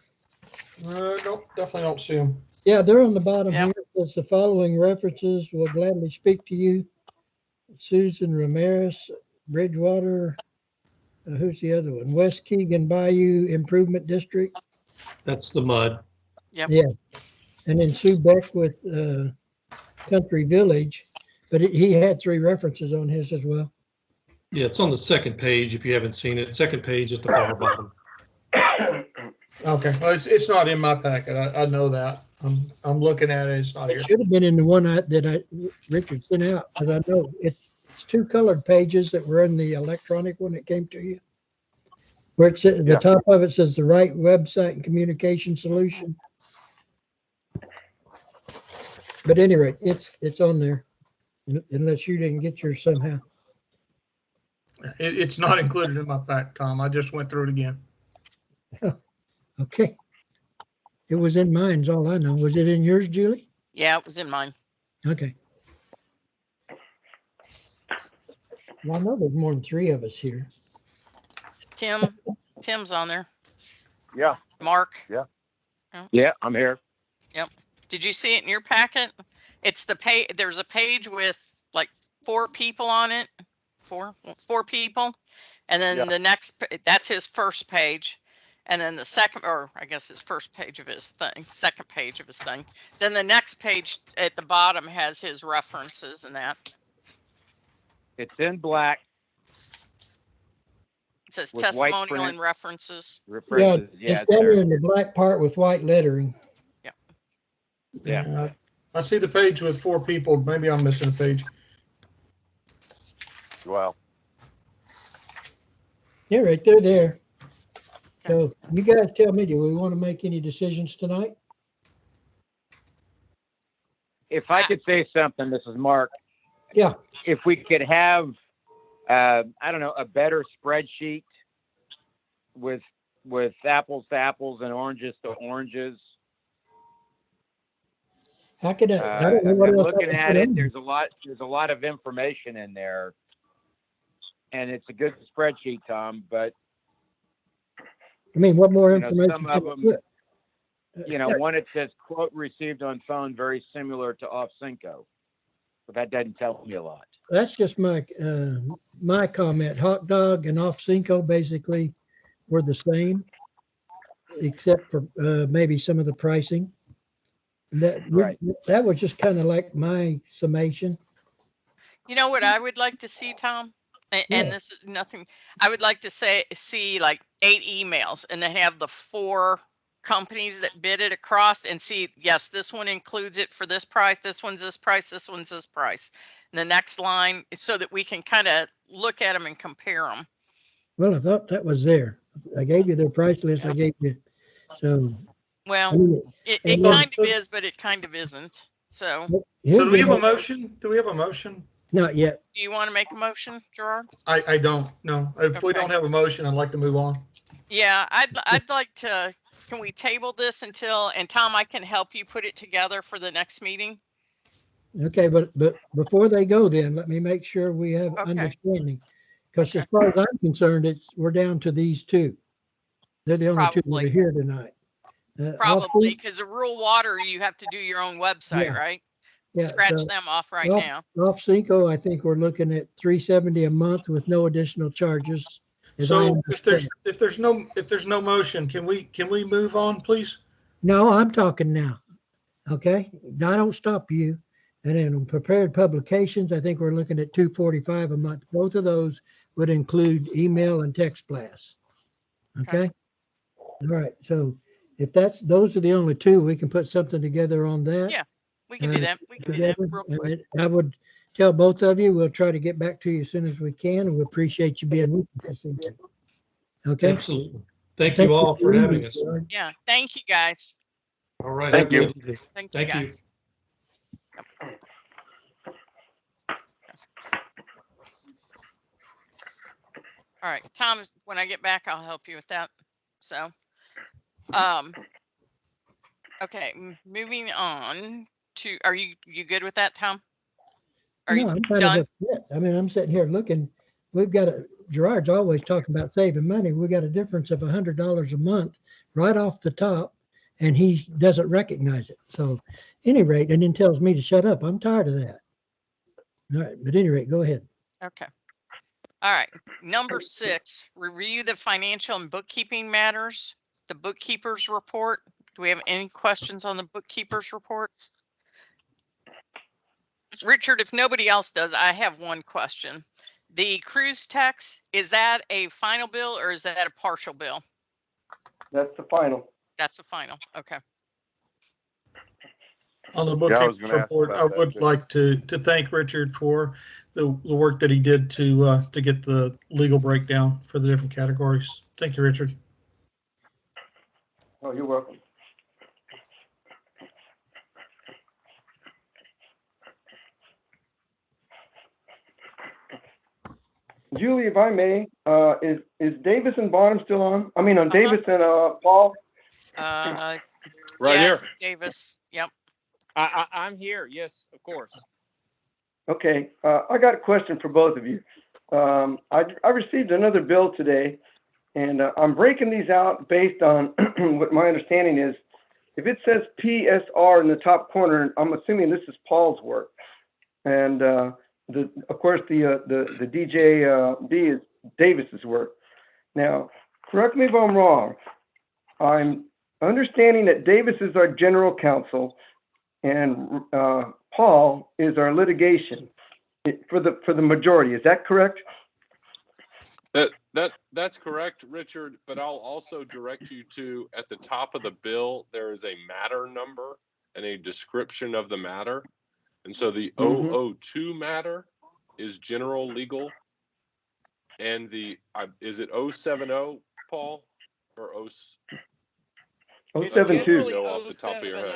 Nope, definitely don't see them. Yeah, they're on the bottom Yep. here. It's the following references will gladly speak to you. Susan Ramirez, Bridgewater, who's the other one? West Keegan Bayou Improvement District. That's the MUD. Yep. Yeah. And then Sue Beck with Country Village, but he had 3 references on his as well. Yeah, it's on the second page if you haven't seen it. Second page at the far bottom. Okay, well, it's not in my packet. I know that. I'm looking at it. It's not here. It should have been in the one Richard sent out, because I know it's 2 colored pages that were in the electronic one that came to you. Where it says, the top of it says the right website and communication solution. But anyway, it's on there, unless you didn't get yours somehow. It's not included in my pack, Tom. I just went through it again. Okay. It was in mine, is all I know. Was it in yours, Julie? Yeah, it was in mine. Okay. Well, I know there's more than 3 of us here. Tim's on there. Yeah. Mark. Yeah, I'm here. Yep. Did you see it in your packet? It's the page. There's a page with like 4 people on it. Four people. And then the next, that's his first page. And then the second, or I guess his first page of his thing, second page of his thing. Then the next page at the bottom has his references and that. It's in black. It says With white testimonial print. and references. Yeah, References. Yeah, it's it's down there. there in the black part with white lettering. Yeah. I see the page with 4 people. Maybe I'm missing a page. Well, Yeah, right there. So you guys tell me, do we want to make any decisions tonight? If I could say something, this is Mark. Yeah. If we could have, I don't know, a better spreadsheet with apples to apples and oranges to oranges. How could I don't know I'm what else I looking can at put it. in. There's a lot of information in there, and it's a good spreadsheet, Tom. But I mean, what more you know, information? some can of I them, put? you know, one it says quote received on phone, very similar to off Cinco, but that doesn't tell me a lot. That's just my comment. Hot Dog and Off Cinco basically were the same, except for maybe some of the pricing. Right. That was just kind of like my summation. You know what I would like to see, Tom? And Yeah. this is nothing. I would like to see like 8 emails and then have the 4 companies that bid it across and see, yes, this one includes it for this price. This one's this price. This one's this price. And the next line is so that we can kind of look at them and compare them. Well, I thought that was there. I gave you their price list. I gave you, so. Well, I mean, it and kind then- of is, but it kind of isn't. So here's So do we have the- a motion? Do we have a motion? Not yet. do you want to make a motion, Gerard? I don't, no. If we Okay. don't have a motion, I'd like to move on. Yeah, I'd like to, can we table this until, and Tom, I can help you put it together for the next meeting? Okay, but before they go then, let me make sure we have Okay. understanding. Because Okay. as far as I'm concerned, we're down to these 2. They're the only 2 that Probably. are here tonight. Off Probably, Cinco- because the rural water, you have to do your own website, Yeah. right? yeah, Scratch so them off right off- now. Off Cinco, I think we're looking at $370 a month with no additional charges. as I So understand. if there's no motion, can we move on, please? No, I'm talking now. Okay, I don't stop you. And then on prepared publications, I think we're looking at $245 a month. Both of those would include email and text blasts. Okay. All right. So if those are the only 2, we can put something together on that. Yeah, we can do that. We can do that real quick. And I would tell both of you, we'll try to get back to you as soon as we can. And we appreciate you being with us this evening. Okay. Absolutely. Thank you all for having us. George. Yeah, thank you guys. All right. Thank have a you. good evening. Thank you, Thank you. guys. Yep. All right, Tom, when I get back, I'll help you with that. So, okay, moving on to, are you good with that, Tom? Are No, you I'm kind done? of upset. I mean, I'm sitting here looking, we've got Gerard's always talking about saving money. We got a difference of $100 a month right off the top, and he doesn't recognize it. So any rate, and then tells me to shut up. I'm tired of that. All right, but any rate, go ahead. Okay. All right. Number 6, review the financial and bookkeeping matters. The bookkeeper's report. Do we have any questions on the bookkeeper's reports? Richard, if nobody else does, I have one question. The cruise tax, is that a final bill or is that a partial bill? That's the final. That's the final. Okay. On the Yeah, I was bookkeeper's gonna ask report, about I that, would too. like to thank Richard for the work that he did to get the legal breakdown for the different categories. Thank you, Richard. Oh, you're welcome. Julie, if I may, is Davis and Bonham still on? I mean, Davis and Paul? Right Right here. Davis. Yep. I'm here. Yes, of course. Okay, I got a question for both of you. I received another bill today, and I'm breaking these out based on what my understanding is. If it says PSR in the top corner, I'm assuming this is Paul's work, and of course the DJD is Davis's work. Now, correct me if I'm wrong. I'm understanding that Davis is our general counsel, and Paul is our litigation for the majority. Is that correct? That's correct, Richard, but I'll also direct you to, at the top of the bill, there is a matter number and a description of the matter. And so the 002 matter is general legal, and the is it 070, Paul, or 072? know off the top of your head.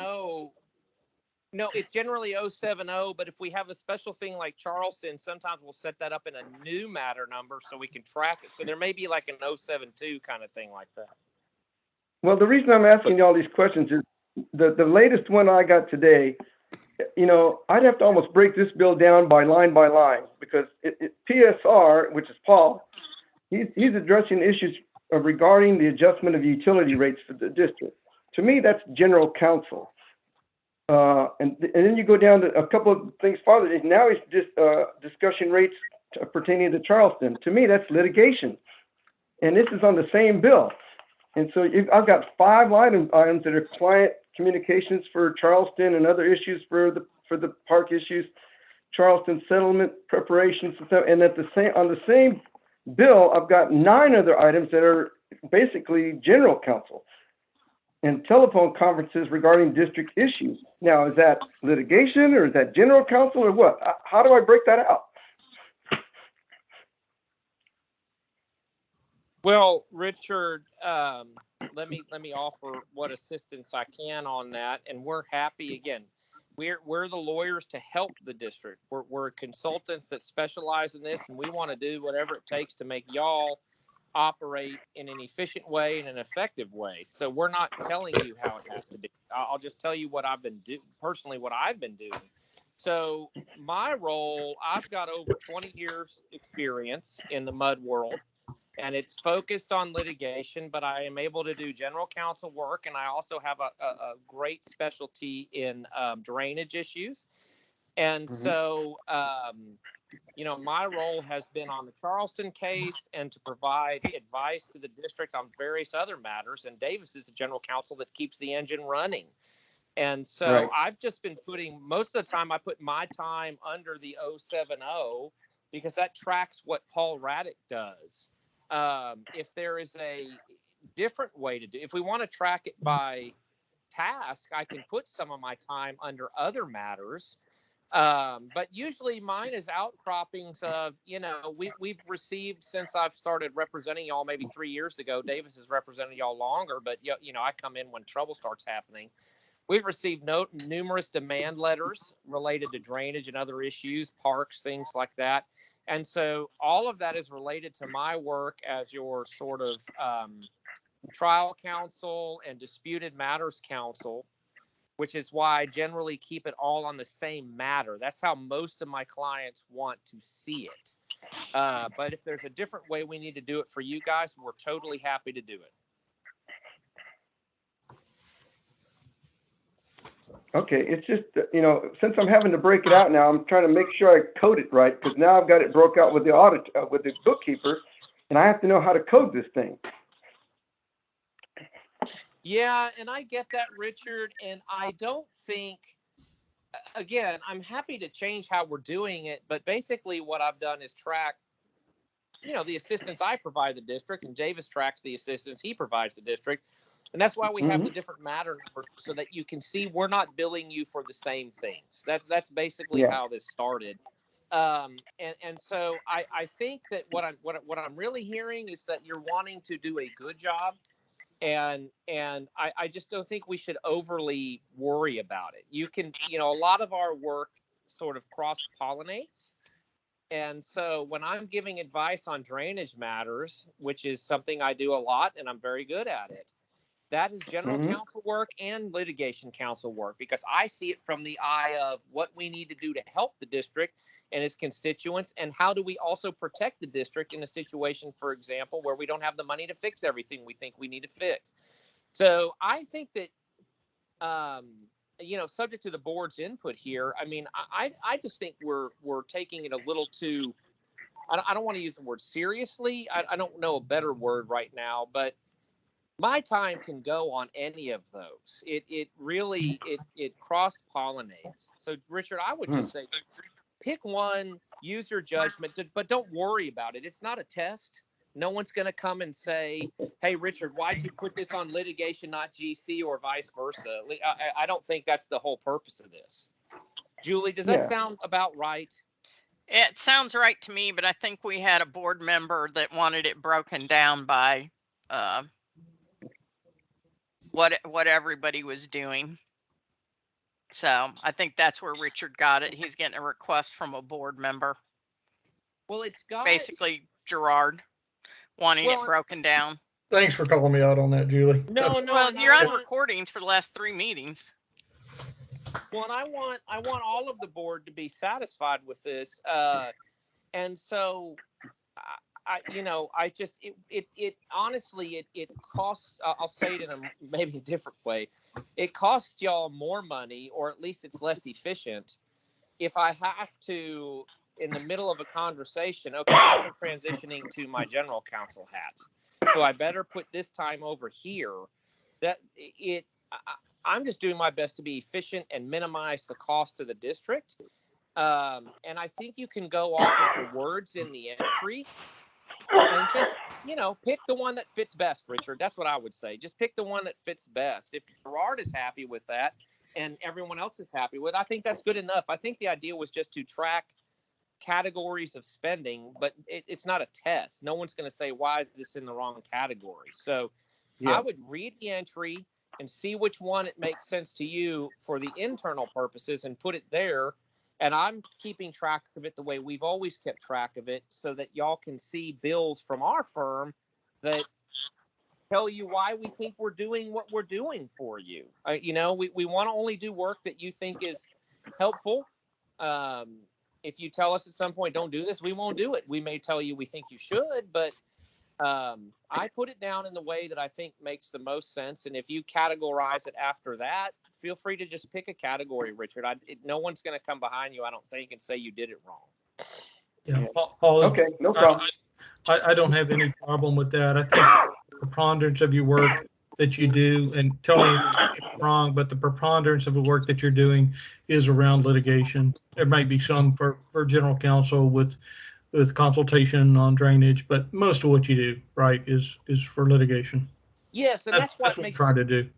No, it's generally 070, but if we have a special thing like Charleston, sometimes we'll set that up in a new matter number so we can track it. So there may be like an 072 kind of thing like that. Well, the reason I'm asking you all these questions is the latest one I got today, you know, I'd have to almost break this bill down by line because PSR, which is Paul, he's addressing issues regarding the adjustment of utility rates for the district. To me, that's general counsel. And then you go down to a couple of things farther. Now it's just discussion rates pertaining to Charleston. To me, that's litigation. And this is on the same bill. And so I've got 5 items that are client communications for Charleston and other issues for the park issues, Charleston settlement preparations and stuff. And on the same bill, I've got 9 other items that are basically general counsel and telephone conferences regarding district issues. Now, is that litigation or is that general counsel or what? How do I break that out? Well, Richard, let me offer what assistance I can on that, and we're happy. Again, we're the lawyers to help the district. We're consultants that specialize in this, and we want to do whatever it takes to make y'all operate in an efficient way and an effective way. So we're not telling you how it has to be. I'll just tell you what I've been doing personally, what I've been doing. So my role, I've got over 20 years experience in the MUD world, and it's focused on litigation, but I am able to do general counsel work. And I also have a great specialty in drainage issues. And so, you know, my role has been on the Charleston case and to provide advice to the district on various other matters. And Davis is the general counsel that keeps the engine running. And so I've just been most of the time I put my time under the 070 because that tracks what Paul Raddick does. If there is a different way to do, if we want to track it by task, I can put some of my time under other matters. But usually mine is outcroppings of, you know, we've received since I've started representing y'all maybe 3 years ago. Davis has represented y'all longer, but you know, I come in when trouble starts happening. We've received numerous demand letters related to drainage and other issues, parks, things like that. And so all of that is related to my work as your sort of trial counsel and disputed matters counsel, which is why I generally keep it all on the same matter. That's how most of my clients want to see it. But if there's a different way we need to do it for you guys, we're totally happy to do it. Okay, it's just, you know, since I'm having to break it out now, I'm trying to make sure I code it right, because now I've got it broke out with the audit, with the bookkeeper, and I have to know how to code this thing. Yeah, and I get that, Richard, and I don't think, again, I'm happy to change how we're doing it, but basically what I've done is track, you know, the assistance I provide the district, and Davis tracks the assistance he provides the district. And that's why we have the different matter numbers, so that you can see we're not billing you for the same things. That's basically how this started. And so I think that what I'm really hearing is that you're wanting to do a good job, and I just don't think we should overly worry about it. You can, you know, a lot of our work sort of cross-pollinates. And so when I'm giving advice on drainage matters, which is something I do a lot and I'm very good at it, that is general counsel work and litigation counsel work, because I see it from the eye of what we need to do to help the district and its constituents, and how do we also protect the district in a situation, for example, where we don't have the money to fix everything we think we need to fix. So I think that, you know, subject to the board's input here, I mean, I just think we're taking it a little too, I don't want to use the word seriously. I don't know a better word right now, but my time can go on any of those. It really cross pollinates. So Richard, I would just say, pick one, use your judgment, but don't worry about it. It's not a test. No one's going to come and say, hey, Richard, why'd you put this on litigation, not GC, or vice versa? I don't think that's the whole purpose of this. Julie, does that sound about right? It sounds right to me, but I think we had a board member that wanted it broken down by what everybody was doing. So I think that's where Richard got it. He's getting a request from a board member. Well, it's got basically Gerard wanting it broken down. Thanks for calling me out on that, Julie. No. Well, you're on recordings for the last 3 meetings. Well, and I want all of the board to be satisfied with this, and so it honestly it costs. I'll say it in maybe a different way. It costs y'all more money, or at least it's less efficient, if I have to, in the middle of a conversation, okay, now I'm transitioning to my general counsel hat, so I better put this time over here. I'm just doing my best to be efficient and minimize the cost to the district. And I think you can go off of the words in the entry and just, pick the one that fits best, Richard. That's what I would say. Just pick the one that fits best. If Gerard is happy with that and everyone else is happy with it, I think that's good enough. I think the idea was just to track categories of spending, but it's not a test. No one's going to say, why is this in the wrong category? So I would read the entry and see which one it makes sense to you for the internal purposes and put it there. And I'm keeping track of it the way we've always kept track of it, so that y'all can see bills from our firm that tell you why we think we're doing what we're doing for you. We want to only do work that you think is helpful. If you tell us at some point, don't do this, we won't do it. We may tell you we think you should, but I put it down in the way that I think makes the most sense. And if you categorize it after that, feel free to just pick a category, Richard. No one's going to come behind you, I don't think, and say you did it wrong. Yeah, Paul, okay, no problem. I don't have any problem with that. I think the preponderance of your work that you do, and tell me if I'm wrong, but the preponderance of the work that you're doing is around litigation. There might be some for general counsel with consultation on drainage, but most of what you do, right, is for litigation. Yes, and that's what we're trying to do.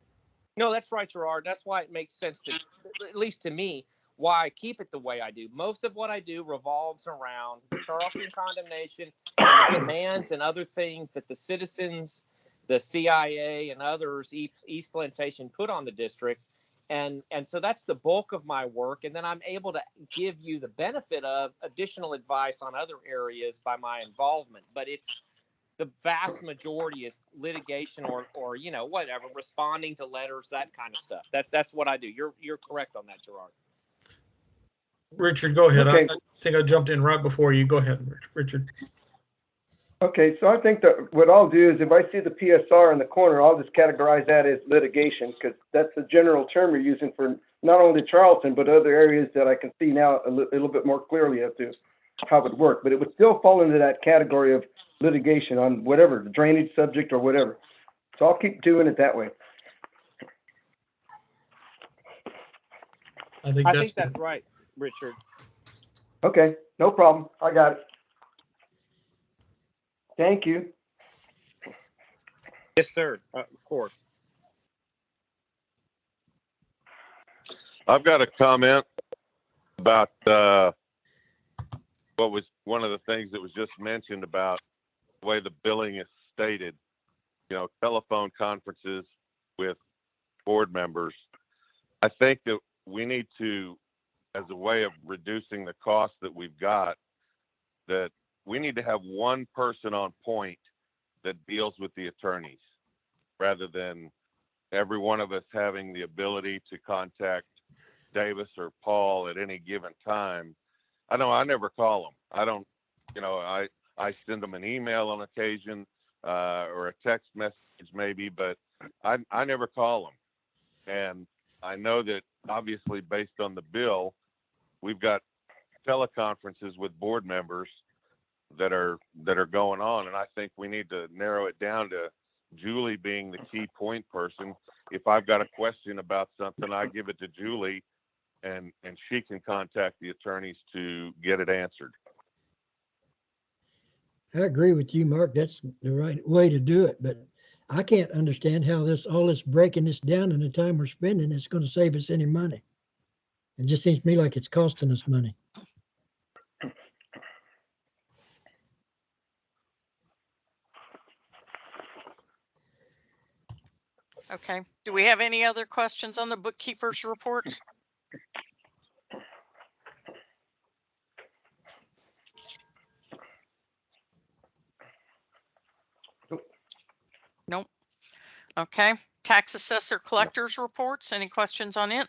No, that's right, Gerard. That's why it makes sense to, at least to me, why I keep it the way I do. Most of what I do revolves around the Charleston condemnation and the demands and other things that the citizens, the CIA, and others, East Plantation, put on the district. And so that's the bulk of my work. And then I'm able to give you the benefit of additional advice on other areas by my involvement. But it's the vast majority is litigation or whatever, responding to letters, that kind of stuff. That's what I do. You're correct on that, Gerard. Richard, go ahead. Okay. I think I jumped in right before you. Go ahead, Richard. Okay, so I think that what I'll do is if I see the PSR in the corner, I'll just categorize that as litigation, because that's the general term you're using for not only Charleston, but other areas that I can see now a little bit more clearly as to how it would work. But it would still fall into that category of litigation on whatever, the drainage subject or whatever. So I'll keep doing it that way. I think that's right, Richard. Okay, no problem. I got it. Thank you. Yes, sir. Of course. I've got a comment about what was one of the things that was just mentioned about the way the billing is stated. Telephone conferences with board members. I think that we need to, as a way of reducing the cost that we've got, that we need to have one person on point that deals with the attorneys, rather than every one of us having the ability to contact Davis or Paul at any given time. I know I never call them. I don't, I send them an email on occasion or a text message maybe, but I never call them. And I know that obviously based on the bill, we've got teleconferences with board members that are going on, and I think we need to narrow it down to Julie being the key point person. If I've got a question about something, I give it to Julie, and she can contact the attorneys to get it answered. I agree with you, Mark. That's the right way to do it, but I can't understand how all this breaking this down in the time we're spending is going to save us any money. It just seems to me like it's costing us money. Okay. Do we have any other questions on the bookkeeper's report? Nope. Okay. Tax assessor collectors reports. Any questions on it?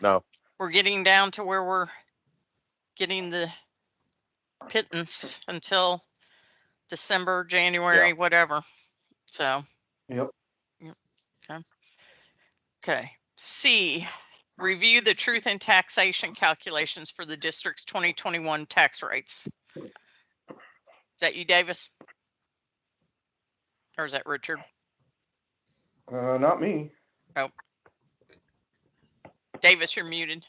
No. We're getting down to where we're getting the pittance until December, January, whatever. So. Yep. Okay. Okay. C, review the truth in taxation calculations for the district's 2021 tax rates. Is that you, Davis? Or is that Richard? Not me. Oh. Davis, you're muted.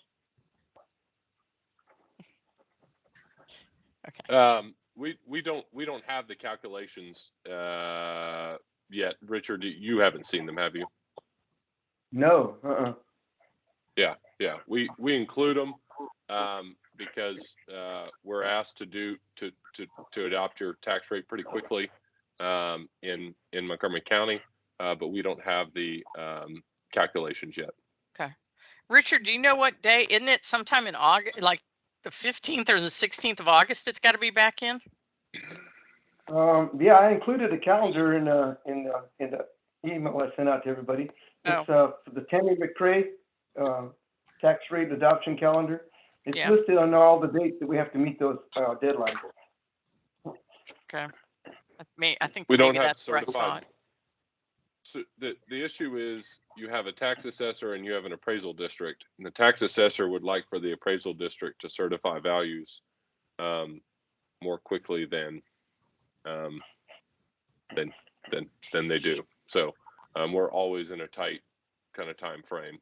Okay. We don't have the calculations yet. Richard, you haven't seen them, have you? No. Yeah. We include them because we're asked to adopt your tax rate pretty quickly in Montgomery County, but we don't have the calculations yet. Okay. Richard, do you know what day? Isn't it sometime in August, like the 15th or the 16th of August? It's got to be back in. Yeah, I included a calendar in the email I sent out to everybody. It's for the Tammy McCrae tax rate adoption calendar. It's listed on all the dates that we have to meet those deadlines. Okay. I think we don't maybe have that's where I saw it. So the issue is you have a tax assessor and you have an appraisal district, and the tax assessor would like for the appraisal district to certify values more quickly than they do. So we're always in a tight kind of time frame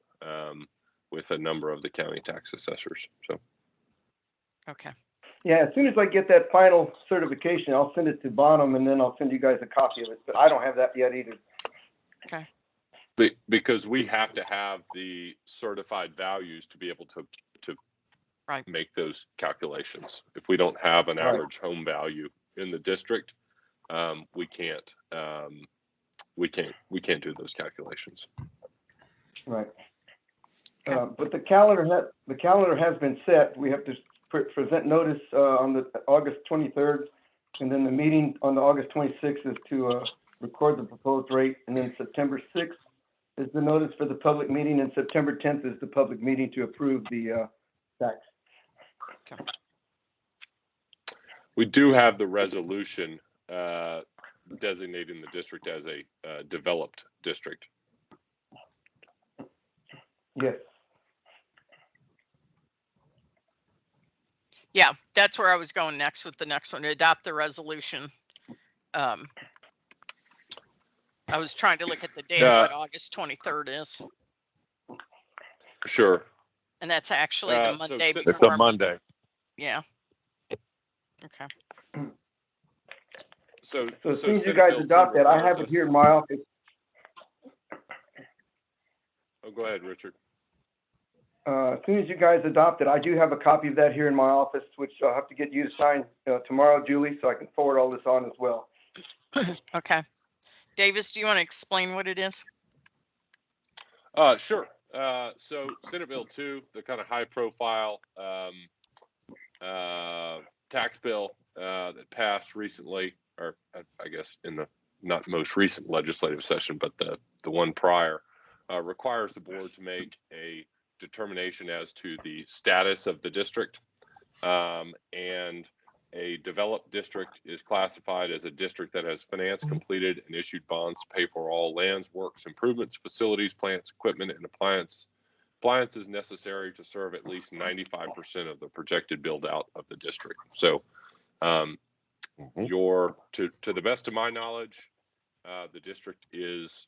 with a number of the county tax assessors. So. Okay. Yeah, as soon as I get that final certification, I'll send it to Bonham, and then I'll send you guys a copy of it. But I don't have that yet either. Okay. Because we have to have the certified values to be able to make those calculations. If we don't have an average home value in the district, we can't we can't do those calculations. Right. But the calendar has been set. We have to present notice on the August 23rd, and then the meeting on the August 26th is to record the proposed rate, and then September 6th is the notice for the public meeting, and September 10th is the public meeting to approve the tax. Okay. We do have the resolution designating the district as a developed district. Yes. Yeah, that's where I was going next with the next one, to adopt the resolution. I was trying to look at the date, what August 23rd is. Sure. And that's actually the Monday before. It's a Monday. Yeah. Okay. So as soon as you guys adopt that, I have it here in my office. Oh, go ahead, Richard. As soon as you guys adopt it, I do have a copy of that here in my office, which I'll have to get you to sign tomorrow, Julie, so I can forward all this on as well. Okay. Davis, do you want to explain what it is? Sure. So Senate Bill 2, the kind of high profile tax bill that passed recently, or I guess in the not most recent legislative session, but the one prior, requires the board to make a determination as to the status of the district, and a developed district is classified as a district that has financed, completed, and issued bonds to pay for all lands, works, improvements, facilities, plants, equipment, and appliances necessary to serve at least 95% of the projected build out of the district. So to the best of my knowledge, the district is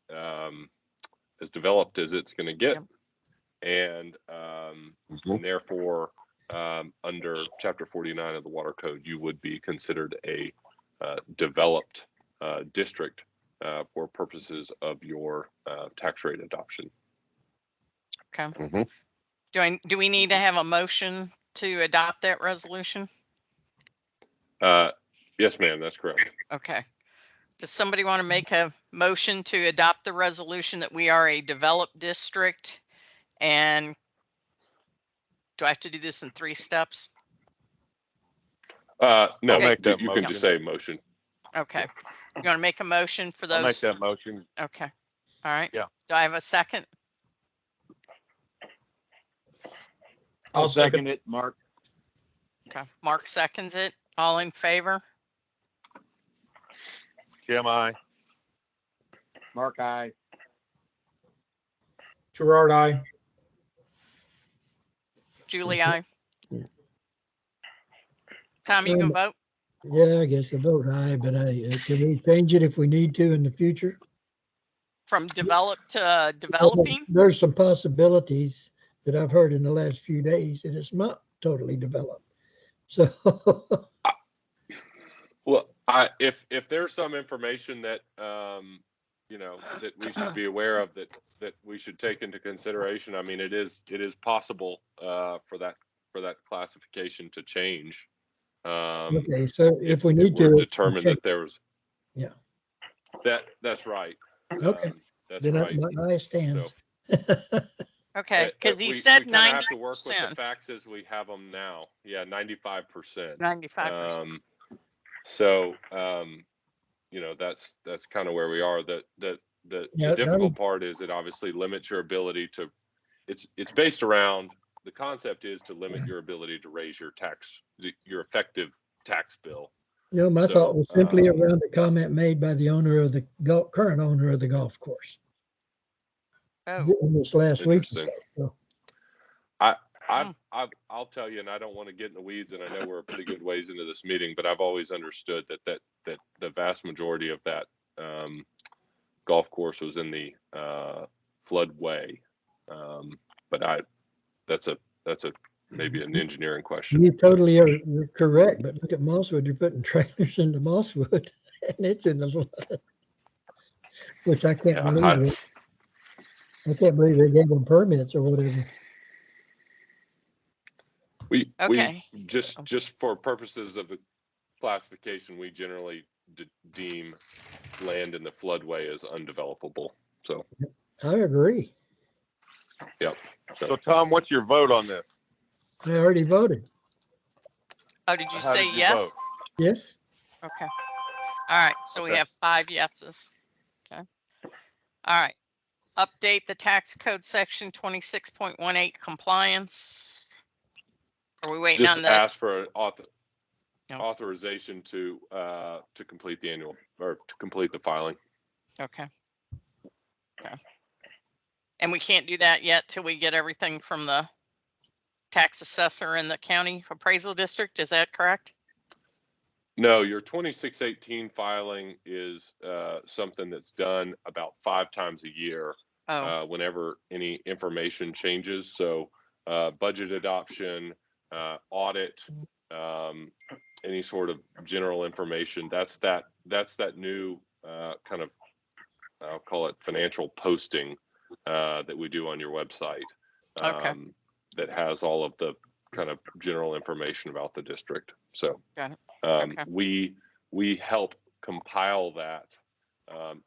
as developed as it's going to get. And therefore, under Chapter 49 of the Water Code, you would be considered a developed district for purposes of your tax rate adoption. Okay. Do we need to have a motion to adopt that resolution? Yes, ma'am, that's correct. Okay. Does somebody want to make a motion to adopt the resolution that we are a developed district? And do I have to do this in 3 steps? No, Okay. you can just say motion. Okay. You want to make a motion for those? I'll make that motion. Okay. All right. Yeah. Do I have a second? I'll second it, Mark. Okay. Mark seconds it. All in favor? Jim, aye. Mark, aye. Gerard, aye. Julie, aye. Tom, you can vote? Yeah, I guess I vote aye, but can we change it if we need to in the future? From developed to developing? There's some possibilities that I've heard in the last few days that it's not totally developed. So well, if there's some information that that we should be aware of, that we should take into consideration, I mean, it is possible for that classification to change. Okay, so if we need to determine that there was, yeah, that's right. Okay, that's then right. my eye stands. So, okay, because he said 90%. Have to work with the facts as we have them now. Yeah, 95%. 95%. So that's kind of where we are. The difficult part is it obviously limits your ability to. It's based around, the concept is to limit your ability to raise your effective tax bill. My thought was simply around the comment made by the owner of the current owner of the golf course. Oh, in this last week. So. I'll tell you, and I don't want to get in the weeds, and I know we're a pretty good ways into this meeting, but I've always understood that the vast majority of that golf course was in the floodway. But that's maybe an engineering question. You totally are correct, but look at Mosswood. You're putting trailers into Mosswood, and it's in the flood, which I can't believe. I can't believe they gave them permits or whatever. We just for purposes of the classification, we generally deem land in the floodway as undevelopable. So, I agree. yep. So Tom, what's your vote on this? I already voted. Oh, did you How say did you yes? vote? Yes. Okay. All right. So we Okay. have 5 yeses. Okay. All right. Update the tax code section 26.18 compliance. Are we waiting Just on the? ask for No. authorization to complete the annual or to complete the filing. Okay. Okay. And we can't do that yet till we get everything from the tax assessor in the county appraisal district. Is that correct? No, your 2618 filing is something that's done about 5 times a year. Oh, Whenever any information changes. So budget adoption, audit, any sort of general information. That's that new kind of, I'll call it financial posting that we do on your website. Okay. That has all of the kind of general information about the district. So got it. Okay. we help compile that.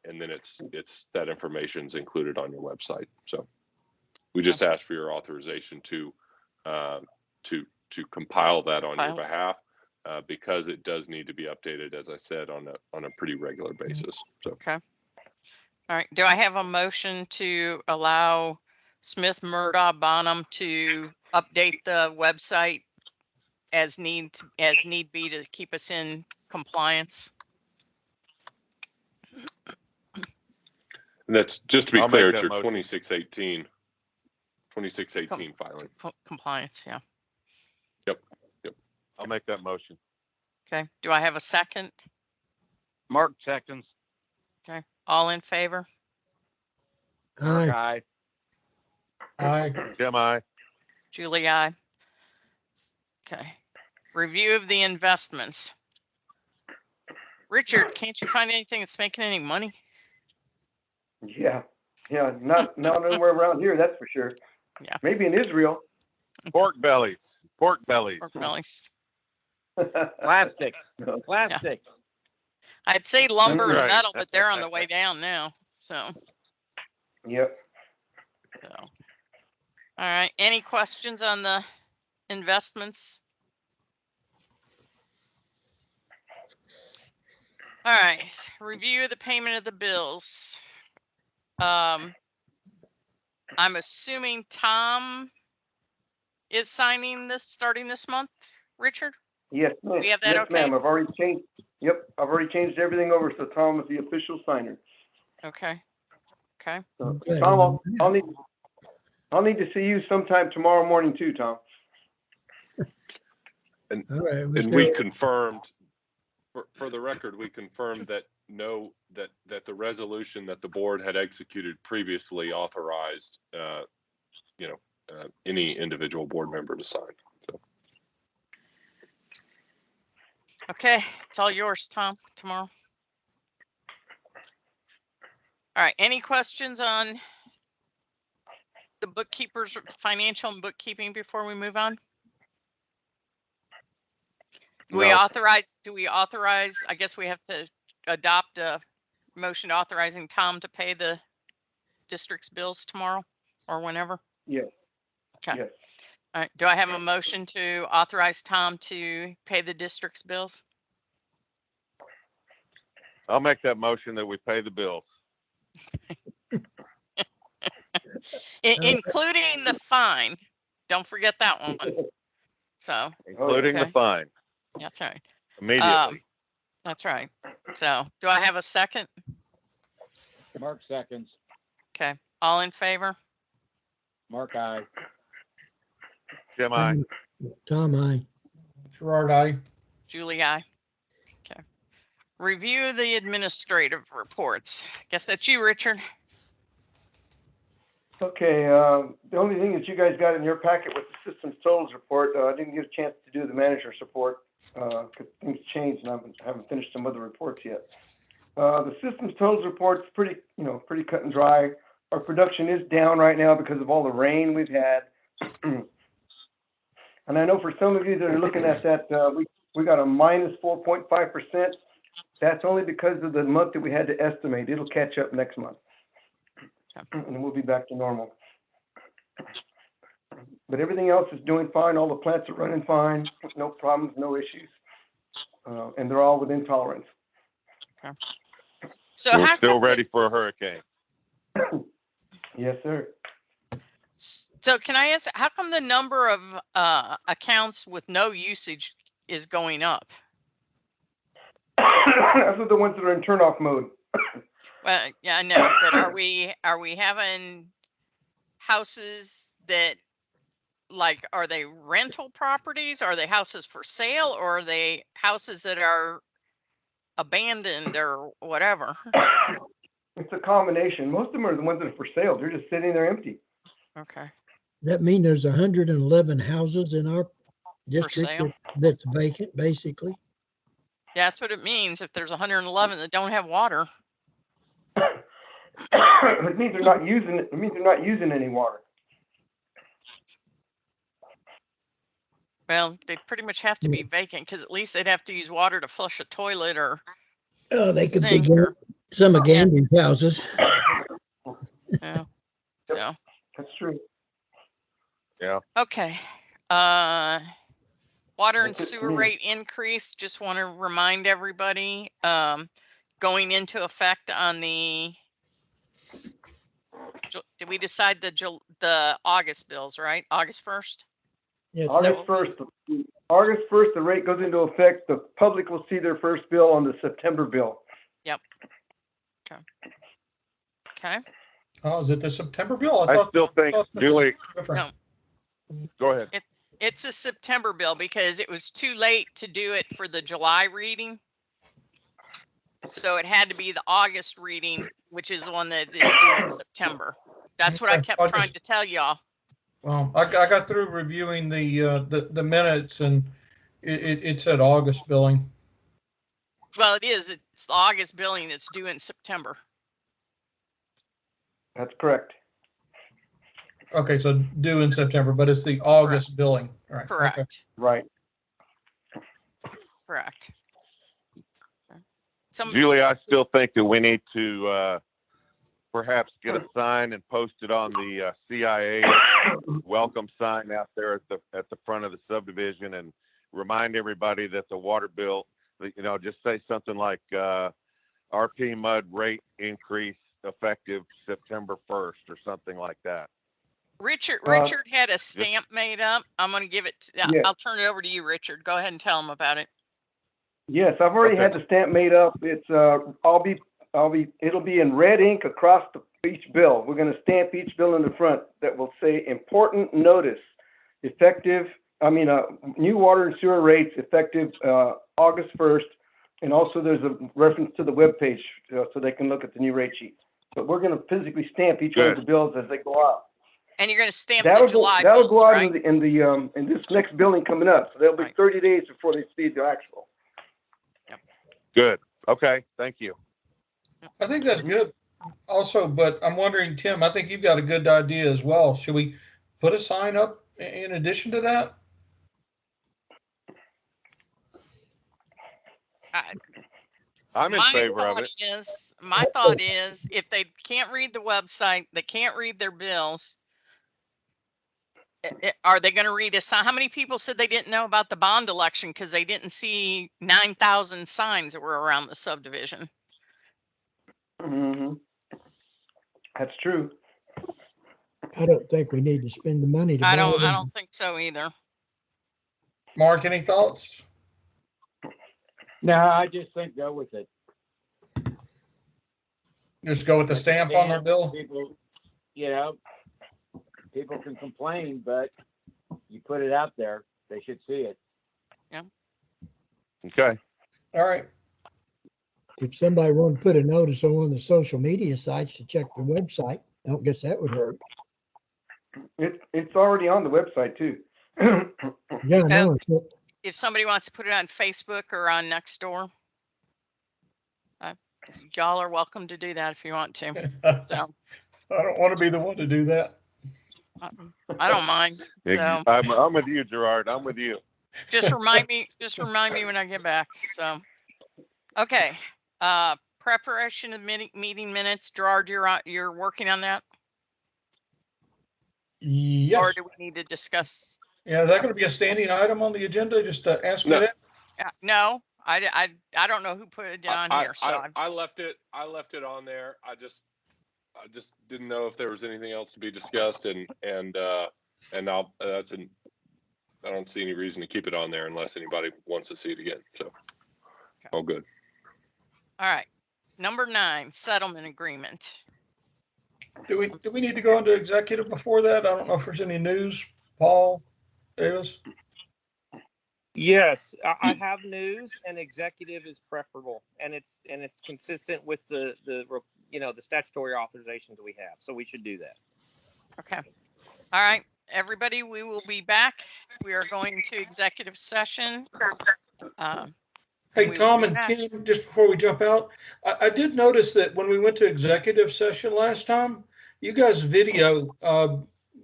And then it's that information is included on your website. So we just ask for your authorization to compile that on your behalf because it does need to be updated, as I said, on a pretty regular basis. So Okay. All right. Do I have a motion to allow Smith Murdaugh Bonham to update the website as need be to keep us in compliance? and that's just to be I'll clear, make it's that your motion. 2618 filing. Compliance. Yeah. Yep. I'll make that motion. Okay. Do I have a second? Mark seconds. Okay. All in favor? Aye. Aye. Aye. Jim, I. Julie, aye. Okay. Review of the investments. Richard, can't you find anything that's making any money? Yeah, not anywhere around here, that's for sure. Yeah. Maybe in Israel. Pork bellies. Pork bellies. Pork bellies. Plastic. No. Plastic. I'd say lumber and Right. metal, but they're on the way down now. So. Yep. All right. Any questions on the investments? All right. Review of the payment of the bills. I'm assuming Tom is signing this starting this month, Richard? Yes, ma'am. We have that Yes, okay? ma'am. I've already changed everything over, so Tom is the official signer. Okay. Okay. So, Okay. Tom, I'll need to see you sometime tomorrow morning too, Tom. All right. And we confirmed, for the record, we confirmed that that the resolution that the board had executed previously authorized, any individual board member to sign. So. Okay. It's all yours, Tom, tomorrow. All right. Any questions on the bookkeepers, financial and bookkeeping before we move on? Do we authorize, I guess we have to adopt a motion authorizing Tom to pay the district's bills tomorrow or whenever? Yes. Okay. Yes. All right. Do I have a motion to authorize Tom to pay the district's bills? I'll make that motion that we pay the bills. Including the fine. Don't forget that one. So. Including okay. the fine. That's right. Immediately. That's right. So do I have a second? Mark seconds. Okay. All in favor? Mark, aye. Jim, I. Tom, aye. Gerard, aye. Julie, aye. Okay. Review the administrative reports. Guess that's you, Richard. Okay, the only thing that you guys got in your packet was the systems totals report. I didn't get a chance to do the manager's report because things changed and I haven't finished some other reports yet. The systems totals report's pretty cut and dry. Our production is down right now because of all the rain we've had. And I know for some of you that are looking at that, we got a minus 4.5%. That's only because of the month that we had to estimate. It'll catch up next month. And then we'll be back to normal. But everything else is doing fine. All the plants are running fine. No problems, no issues. And they're all within tolerance. Okay. So We're how still come ready for a hurricane. Yes, sir. So can I ask, how come the number of accounts with no usage is going up? Those are the ones that are in turn-off mode. Well, yeah, I know, but are we having houses that, like, are they rental properties? Are they houses for sale, or are they houses that are abandoned or whatever? It's a combination. Most of them are the ones that are for sale. They're just sitting there empty. Okay. That mean there's 111 houses in our district sale? that's vacant, basically. Yeah, that's what it means. If there's 111 that don't have water. It means they're not using it. It means they're not using any water. Well, they pretty much have to be vacant because at least they'd have to use water to flush a toilet or Oh, they could be sink or, some of Gandhi's houses. yeah. So, That's true. Yeah. okay. Water and That's it for sewer me. rate increase. Just want to remind everybody, going into effect on the, did we decide the August bills, right? August 1st? Yeah, August 1st, the rate goes into effect. The public will see their first bill on the September bill. Yep. Okay. Okay. Oh, is it the September bill? I still think, Julie, different. No, go ahead. it's a September bill because it was too late to do it for the July reading. So it had to be the August reading, which is the one that is due in September. That's what I kept trying to tell y'all. Well, I got through reviewing the minutes, and it said August billing. Well, it is. It's the August billing that's due in September. That's correct. Okay, so due in September, but it's the August billing. All right. Correct. Okay. Right. Correct. Julie, I still think that we need to perhaps get a sign and post it on the CIA welcome sign out there at the front of the subdivision, and remind everybody that the water bill, just say something like RPMUD rate increase effective September 1st or something like that. Richard had a stamp made up. I'm going to give it. Yes. I'll turn it over to you, Richard. Go ahead and tell them about it. Yes, I've already had the stamp made up. It's it'll be in red ink across each bill. We're going to stamp each bill in the front that will say important notice, effective. New water and sewer rates effective August 1st, and also there's a reference to the webpage so they can look at the new rate sheet. But we're going to physically stamp each one of the bills as they go out. And you're going to stamp the July That'll bills, go out right? in this next billing coming up. So there'll be 30 days before they see the actual. Good. Okay. Thank you. I think that's good. Also, but I'm wondering, Tim, I think you've got a good idea as well. Should we put a sign up in addition to that? I'm in favor of it. My thought is, if they can't read the website, they can't read their bills, are they going to read a sign? How many people said they didn't know about the bond election because they didn't see 9,000 signs that were around the subdivision? Mm-hmm. That's true. I don't think we need to spend the money to buy I them. don't think so either. Mark, any thoughts? No, I just think go with it. Just go with the stamp on the bill? People can complain, but you put it out there, they should see it. Yeah. Okay. All right. If somebody wanted to put a notice on one of the social media sites to check the website, I don't guess that would hurt. It's already on the website too. Yeah, I know. If somebody wants to put it on Facebook or on Nextdoor, y'all are welcome to do that if you want to. So I don't want to be the one to do that. I don't mind. So I'm with you, Gerard. I'm with you. just remind me when I get back. So Okay, preparation of meeting minutes. Gerard, you're working on that? Or Yes. do we need to discuss? Yeah, is that going to be a standing item on the agenda? Just ask me No. that. No, I don't know who put it on here, so I left it on there. I just didn't know if there was anything else to be discussed, and I'll I don't see any reason to keep it on there unless anybody wants to see it again. So all good. All right. Number 9, settlement agreement. Do we need to go into executive before that? I don't know if there's any news. Paul, Davis? Yes, I have news, and executive is preferable, and it's consistent with the statutory authorizations we have. So we should do that. Okay. All right, everybody, we will be back. We are going to executive session. Hey, Tom and Tim, just before we jump out, I did notice that when we went to executive session last time, you guys' video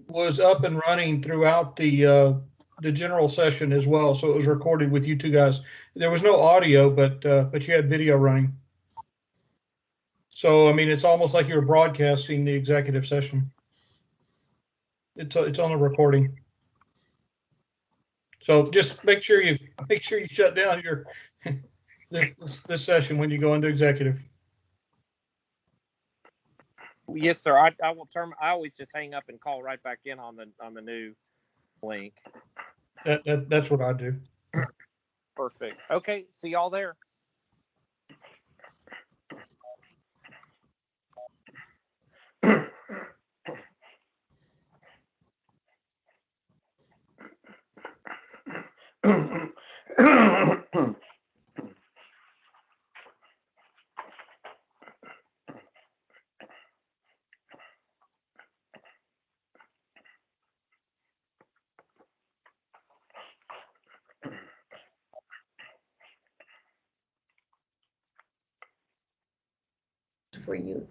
was up and running throughout the general session as well. So it was recorded with you two guys. There was no audio, but you had video running. So, I mean, it's almost like you were broadcasting the executive session. It's on a recording. So just make sure you shut down your this session when you go into executive. Yes, sir. I will I always just hang up and call right back in on the new link. That's what I do. Perfect. Okay. See y'all there. For you.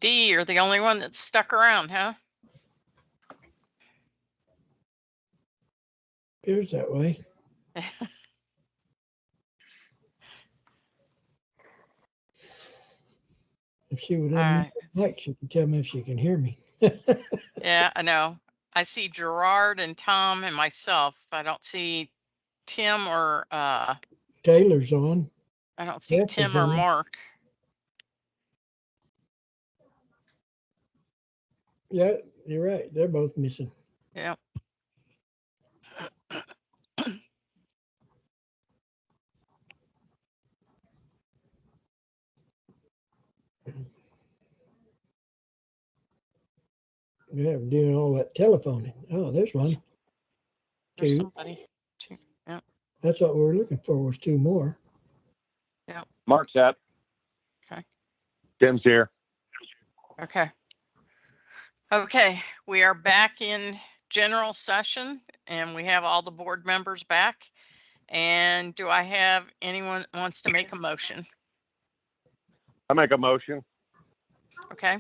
D, you're the only one that's stuck around, huh? Appears that way. If she would All unmute right. the mic, she can tell me if she can hear me. Yeah, I know. I see Gerard and Tom and myself. I don't see Tim or Taylor's on. I don't see Jeff is Tim or on. Mark. Yeah, you're right. They're both missing. Yeah. Yeah, doing all that telephoning. Oh, there's one. There's Two. somebody. Two. Yeah. That's what we were looking for, was two more. Yeah. Mark's up. Okay. Tim's here. Okay. Okay. We are back in general session and we have all the board members back. And do I have anyone that wants to make a motion? I make a motion. Okay.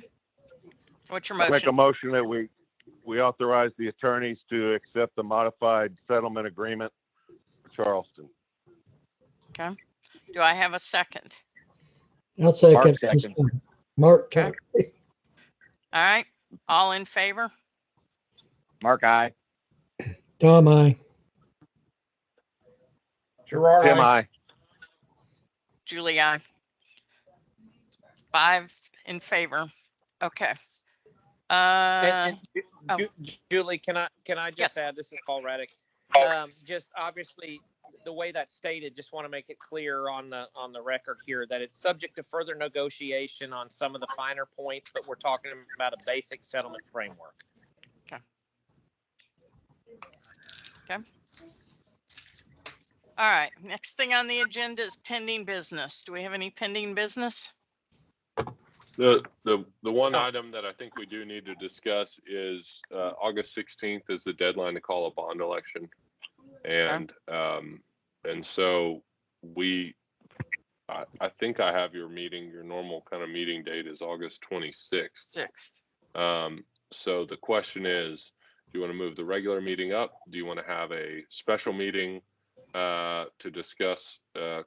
What's your I make a motion? motion that we authorize the attorneys to accept the modified settlement agreement for Charleston. Okay. Do I have a second? I'll second. Mark this second. one. Mark. Okay. All right. All in favor? Mark, aye. Tom, I. Gerard, Tim, aye. I. Julie, aye. 5 in favor. Okay. And oh. Julie, can I just Yes. add? This is Paul Raddick. Just obviously the way that's stated, just want to make it clear on the record here that it's subject to further negotiation on some of the finer points, but we're talking about a basic settlement framework. Okay. Okay. All right. Next thing on the agenda is pending business. Do we have any pending business? The one Oh. item that I think we do need to discuss is August 16th is the deadline to call a bond election. And so I think I have your meeting, your normal kind of meeting date is August 26th. 6th. So the question is, do you want to move the regular meeting up? Do you want to have a special meeting to discuss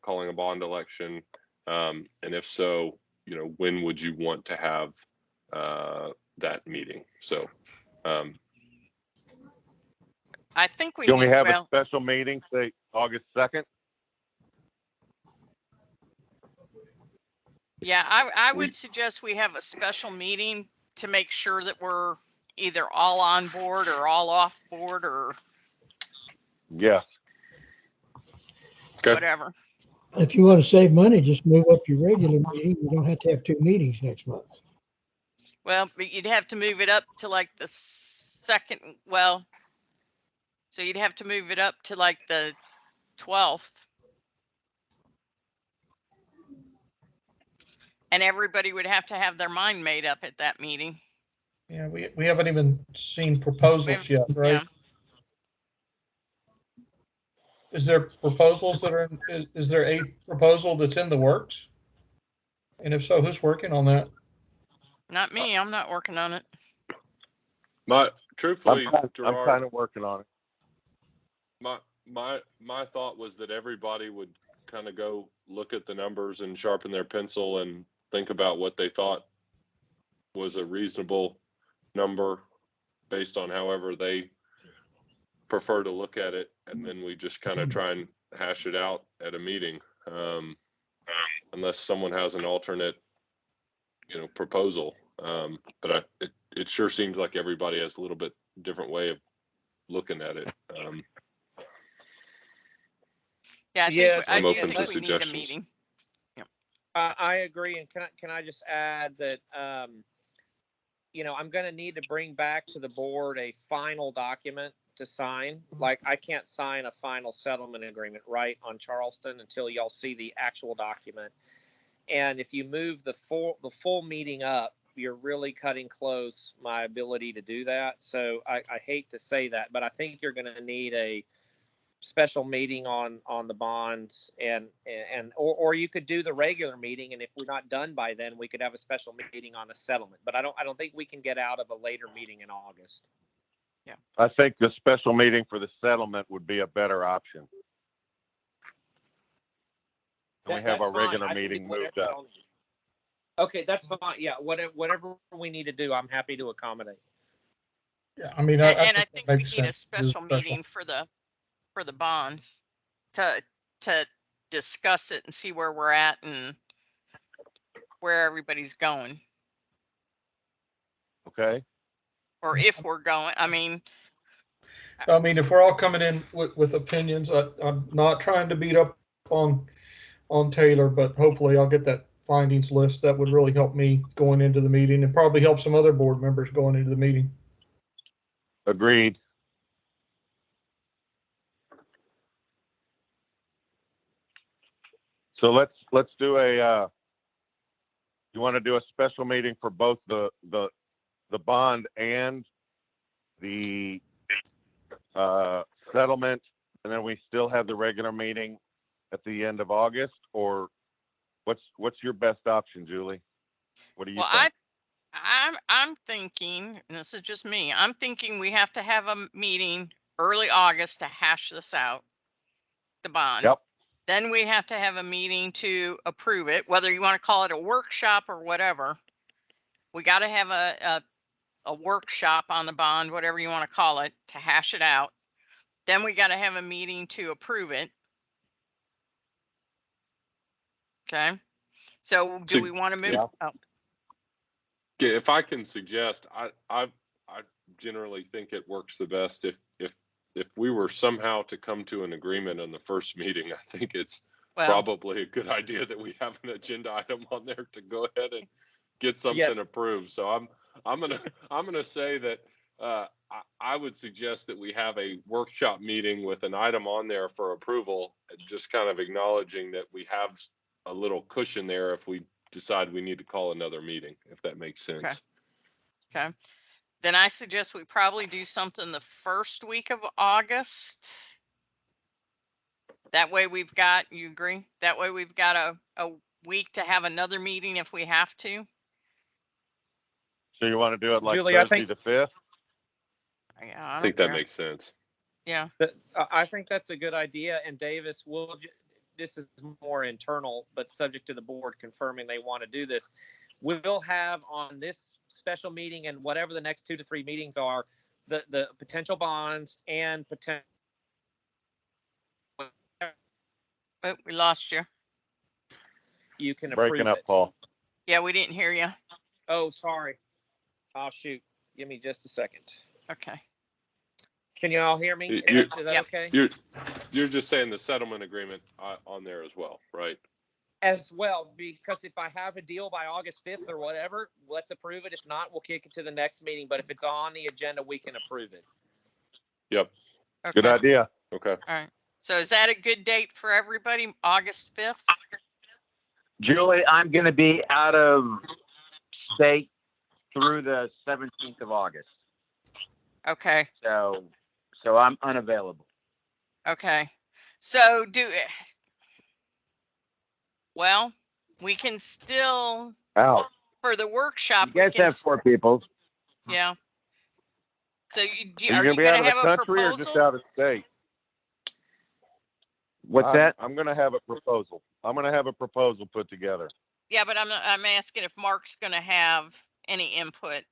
calling a bond election? And if so, when would you want to have that meeting? So I think we Can we need, have a well, special meeting, say August 2nd? yeah, I would suggest we have a special meeting to make sure that we're either all on board or all off board or Yes. Okay. whatever. If you want to save money, just move up your regular meeting. You don't have to have two meetings next month. Well, but you'd have to move it up to like the second, well, so you'd have to move it up to like the 12th. And everybody would have to have their mind made up at that meeting. Yeah, we haven't even seen proposals yet, right? Yeah. Is there proposals that are, is there a proposal that's in the works? And if so, who's working on that? Not me. I'm not working on it. Truthfully, I'm Gerard, kind of working on it. my thought was that everybody would kind of go look at the numbers and sharpen their pencil and think about what they thought was a reasonable number based on however they prefer to look at it, and then we just kind of try and hash it out at a meeting, unless someone has an alternate proposal. But it sure seems like everybody has a little bit different way of looking at it. Yeah, I'm I open do to think we need a suggestions. meeting. I agree, and can I just add that I'm going to need to bring back to the board a final document to sign. Like, I can't sign a final settlement agreement right on Charleston until y'all see the actual document. And if you move the full meeting up, you're really cutting close my ability to do that. So I hate to say that, but I think you're going to need a special meeting on the bonds or you could do the regular meeting, and if we're not done by then, we could have a special meeting on the settlement. But I don't think we can get out of a later meeting in August. Yeah. I think the special meeting for the settlement would be a better option. And we have That's our regular fine. meeting moved up. Okay, that's fine. Yeah, whatever we need to do, I'm happy to accommodate. Yeah, I mean, And I that think we makes need a sense. special meeting for the bonds to discuss it and see where we're at and where everybody's going, Okay. or if we're going. I mean, if we're all coming in with opinions, I'm not trying to beat up on Taylor, but hopefully I'll get that findings list. That would really help me going into the meeting, and probably help some other board members going into the meeting. Agreed. So let's do a, you want to do a special meeting for both the bond and the settlement, and then we still have the regular meeting at the end of August, or what's your best option, Julie? What do you think? I'm thinking, and this is just me, I'm thinking we have to have a meeting early August to hash this out, the bond. Yep. Then we have to have a meeting to approve it, whether you want to call it a workshop or whatever. We got to have a workshop on the bond, whatever you want to call it, to hash it out. Then we got to have a meeting to approve it. Okay. So do we want to move? Yeah. Oh. If I can suggest, I generally think it works the best if we were somehow to come to an agreement on the first meeting. I think it's probably a good idea that we have an agenda item on there to go ahead and get something approved. So I'm gonna say that I would suggest that we have a workshop meeting with an item on there for approval, just kind of acknowledging that we have a little cushion there if we decide we need to call another meeting, if that makes sense. Okay. Then I suggest we probably do something the first week of August. That way we've got, you agree? That way we've got a week to have another meeting if we have to. So you want to do it like Julie, Thursday the 5th? Yeah, I think that makes sense. Yeah. I think that's a good idea. And Davis, this is more internal, but subject to the board confirming they want to do this. We'll have on this special meeting and whatever the next 2 to 3 meetings are, the potential bonds and potential. Oh, we lost you. You can approve Breaking up, it. Paul. Yeah, we didn't hear you. Oh, sorry. Oh, shoot. Give me just a second. Okay. Can you all hear me? Is that okay? You're just saying the settlement agreement on there as well, right? As well, because if I have a deal by August 5th or whatever, let's approve it. If not, we'll kick it to the next meeting. But if it's on the agenda, we can approve it. Yep. Okay. Good idea. Okay. All right. So is that a good date for everybody? August 5th? Julie, I'm going to be out of state through the 17th of August. Okay. So I'm unavailable. Okay. So well, we can still, for the workshop, You guys have 4 people. Yeah. So Are you going to have a country proposal? or just out of state? What's that? I'm going to have a proposal. I'm going to have a proposal put together. Yeah, but I'm asking if Mark's going to have any input,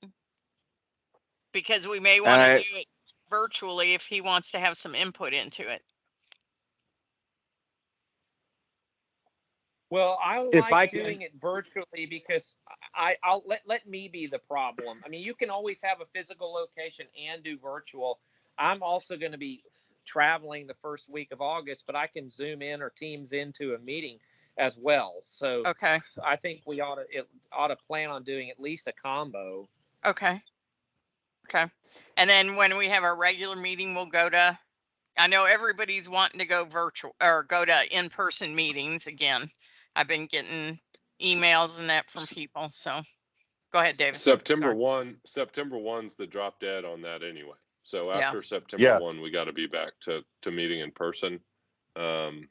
because we may want to do it virtually if he wants to have some input into it. Well, I doing it virtually because I'll let me be the problem. I mean, you can always have a physical location and do virtual. I'm also going to be traveling the first week of August, but I can Zoom in or Teams into a meeting as well. So okay, I think we ought to plan on doing at least a combo. Okay. And then when we have our regular meeting, we'll go to, I know everybody's wanting to go virtual or go to in-person meetings again. I've been getting emails and that from people. So go ahead, David. September 1's the drop dead on that anyway. So Yeah. after September Yeah. 1, we got to be back to meeting in person.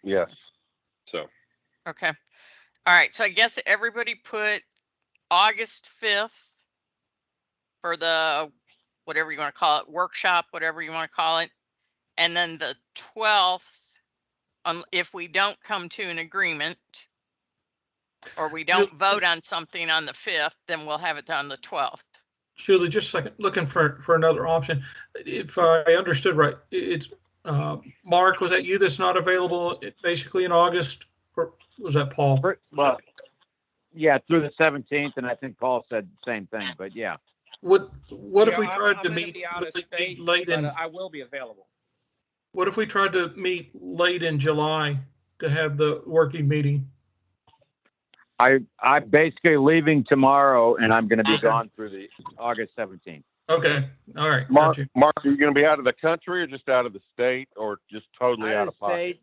Yes. So Okay. All right. So I guess everybody put August 5th for the, whatever you want to call it, workshop, whatever you want to call it. And then the 12th, if we don't come to an agreement or we don't vote on something on the 5th, then we'll have it on the 12th. Julie, just a second, looking for another option. If I understood right, it's, Mark, was that you that's not available basically in August? Or was that Paul? Well, yeah, through the 17th, and I think Paul said the same thing, but yeah. What if Yeah, we tried I'm to gonna meet be out of state, late but in, I will be available. what if we tried to meet late in July to have the working meeting? I'm basically leaving tomorrow, and I'm going to be Okay. gone through the August 17th. Okay, all right. Mark, got you. Mark, are you going to be out of the country or just out of the state or just totally out of pocket? State.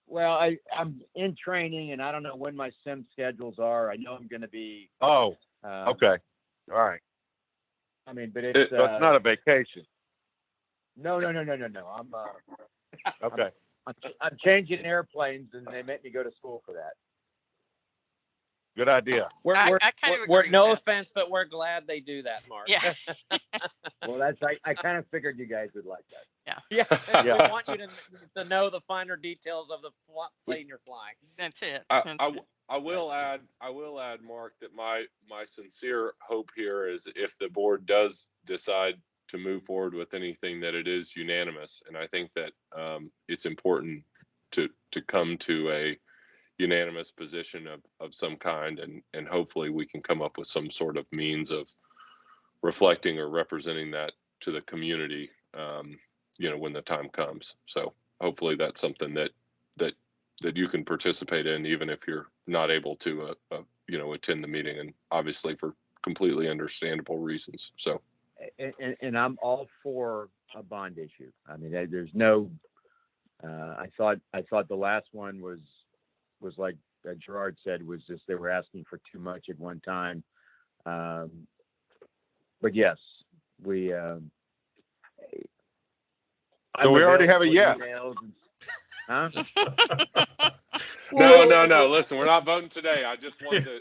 Well, I'm in training, and I don't know when my sim schedules are. I know I'm going to be. Oh, okay. All right. I mean, but it's So it's not a vacation. No. I'm Okay. I'm changing airplanes, and they make me go to school for that. Good idea. I kind of we're agree no with that. offense, but we're glad they do that, Mark. Yeah. Well, I kind of figured you guys would like that. Yeah. Yeah. We want you to know the finer details of the plane you're flying. That's it. I will add, Mark, that my sincere hope here is if the board does decide to move forward with anything, that it is unanimous. And I think that it's important to come to a unanimous position of some kind, and hopefully we can come up with some sort of means of reflecting or representing that to the community, when the time comes. So hopefully that's something that you can participate in, even if you're not able to, attend the meeting, and obviously for completely understandable reasons. So, and I'm all for a bond issue. I mean, there's no. I thought the last one was like Gerard said, was just they were asking for too much at one time. But yes, we. So we already have a yes. Huh? No. Listen, we're not voting today. I just wanted to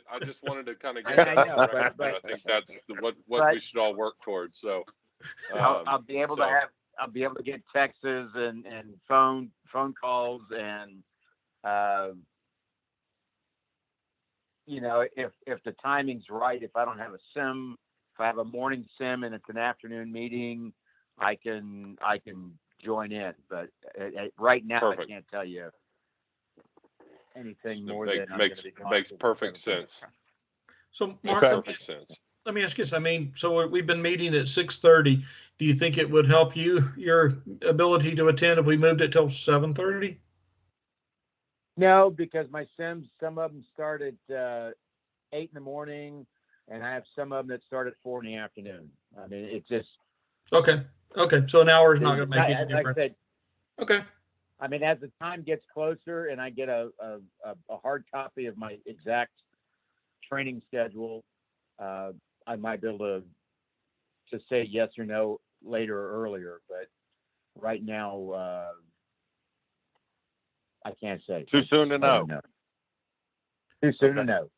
kind of get that on the record. But I think that's what we should all work towards. So I'll be able to get texts and phone calls, and if the timing's right, if I don't have a sim, if I have a morning sim and it's an afternoon meeting, I can join in. But right now, Perfect. I can't tell you anything more It than makes perfect sense. So Mark, Makes perfect sense. let me ask you this. I mean, so we've been meeting at 6:30. Do you think it would help your ability to attend if we moved it till 7:30? No, because my sims, some of them start at 8 in the morning, and I have some of them that start at 4 in the afternoon. I mean, it's just Okay. So an hour is not going to make any like difference. I said, Okay. I mean, as the time gets closer and I get a hard copy of my exact training schedule, I might be able to say yes or no later or earlier. But right now, I can't say. Too soon to know. Too soon to know.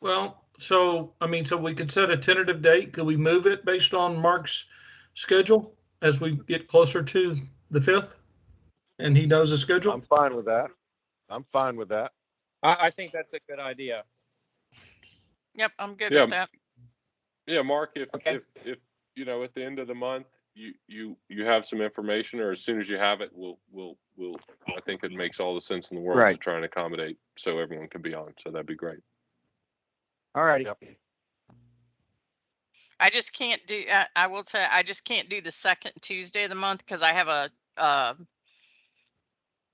Well, so we could set a tentative date. Could we move it based on Mark's schedule as we get closer to the 5th? And he knows the schedule? I'm fine with that. I think that's a good idea. Yep, I'm good with that. Yeah, Mark, if Okay. if at the end of the month you have some information, or as soon as you have it, we'll I think it makes all the sense in the world to try and accommodate so everyone can be on. So that'd be great. All righty. Yep. I just can't do, I will tell you, I just can't do the second Tuesday of the month because I have a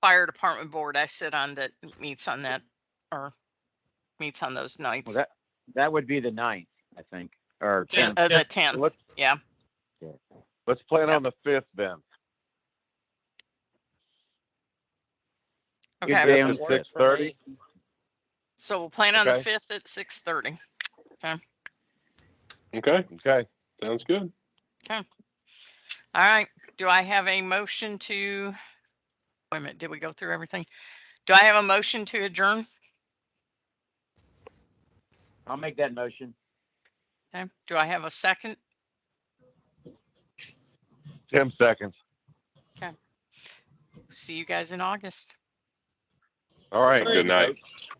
fire department board I sit on that meets on those nights. Well, that would be the 9th, I think, or 10th. The 10th. Yeah. Let's plan on the 5th then. Okay. Good day on At the 6:30. So we'll plan on the Okay. 5th at 6:30. Okay. Okay. Sounds good. Okay. All right. Do I have a motion to, wait a minute, did we go through everything? Do I have a motion to adjourn? I'll make that motion. Okay. Do I have a second? 10 seconds. See you guys in August. All right. Good night.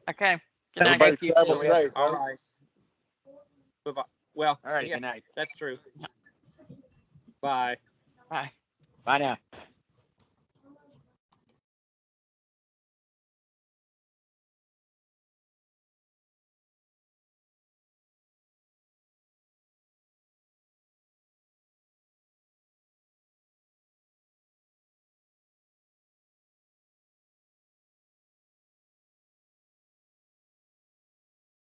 Okay. Good night. Thank you. travel safe, All folks. right. Bye-bye. Well, All right, yeah, good night. that's true. Bye. Bye. Bye now.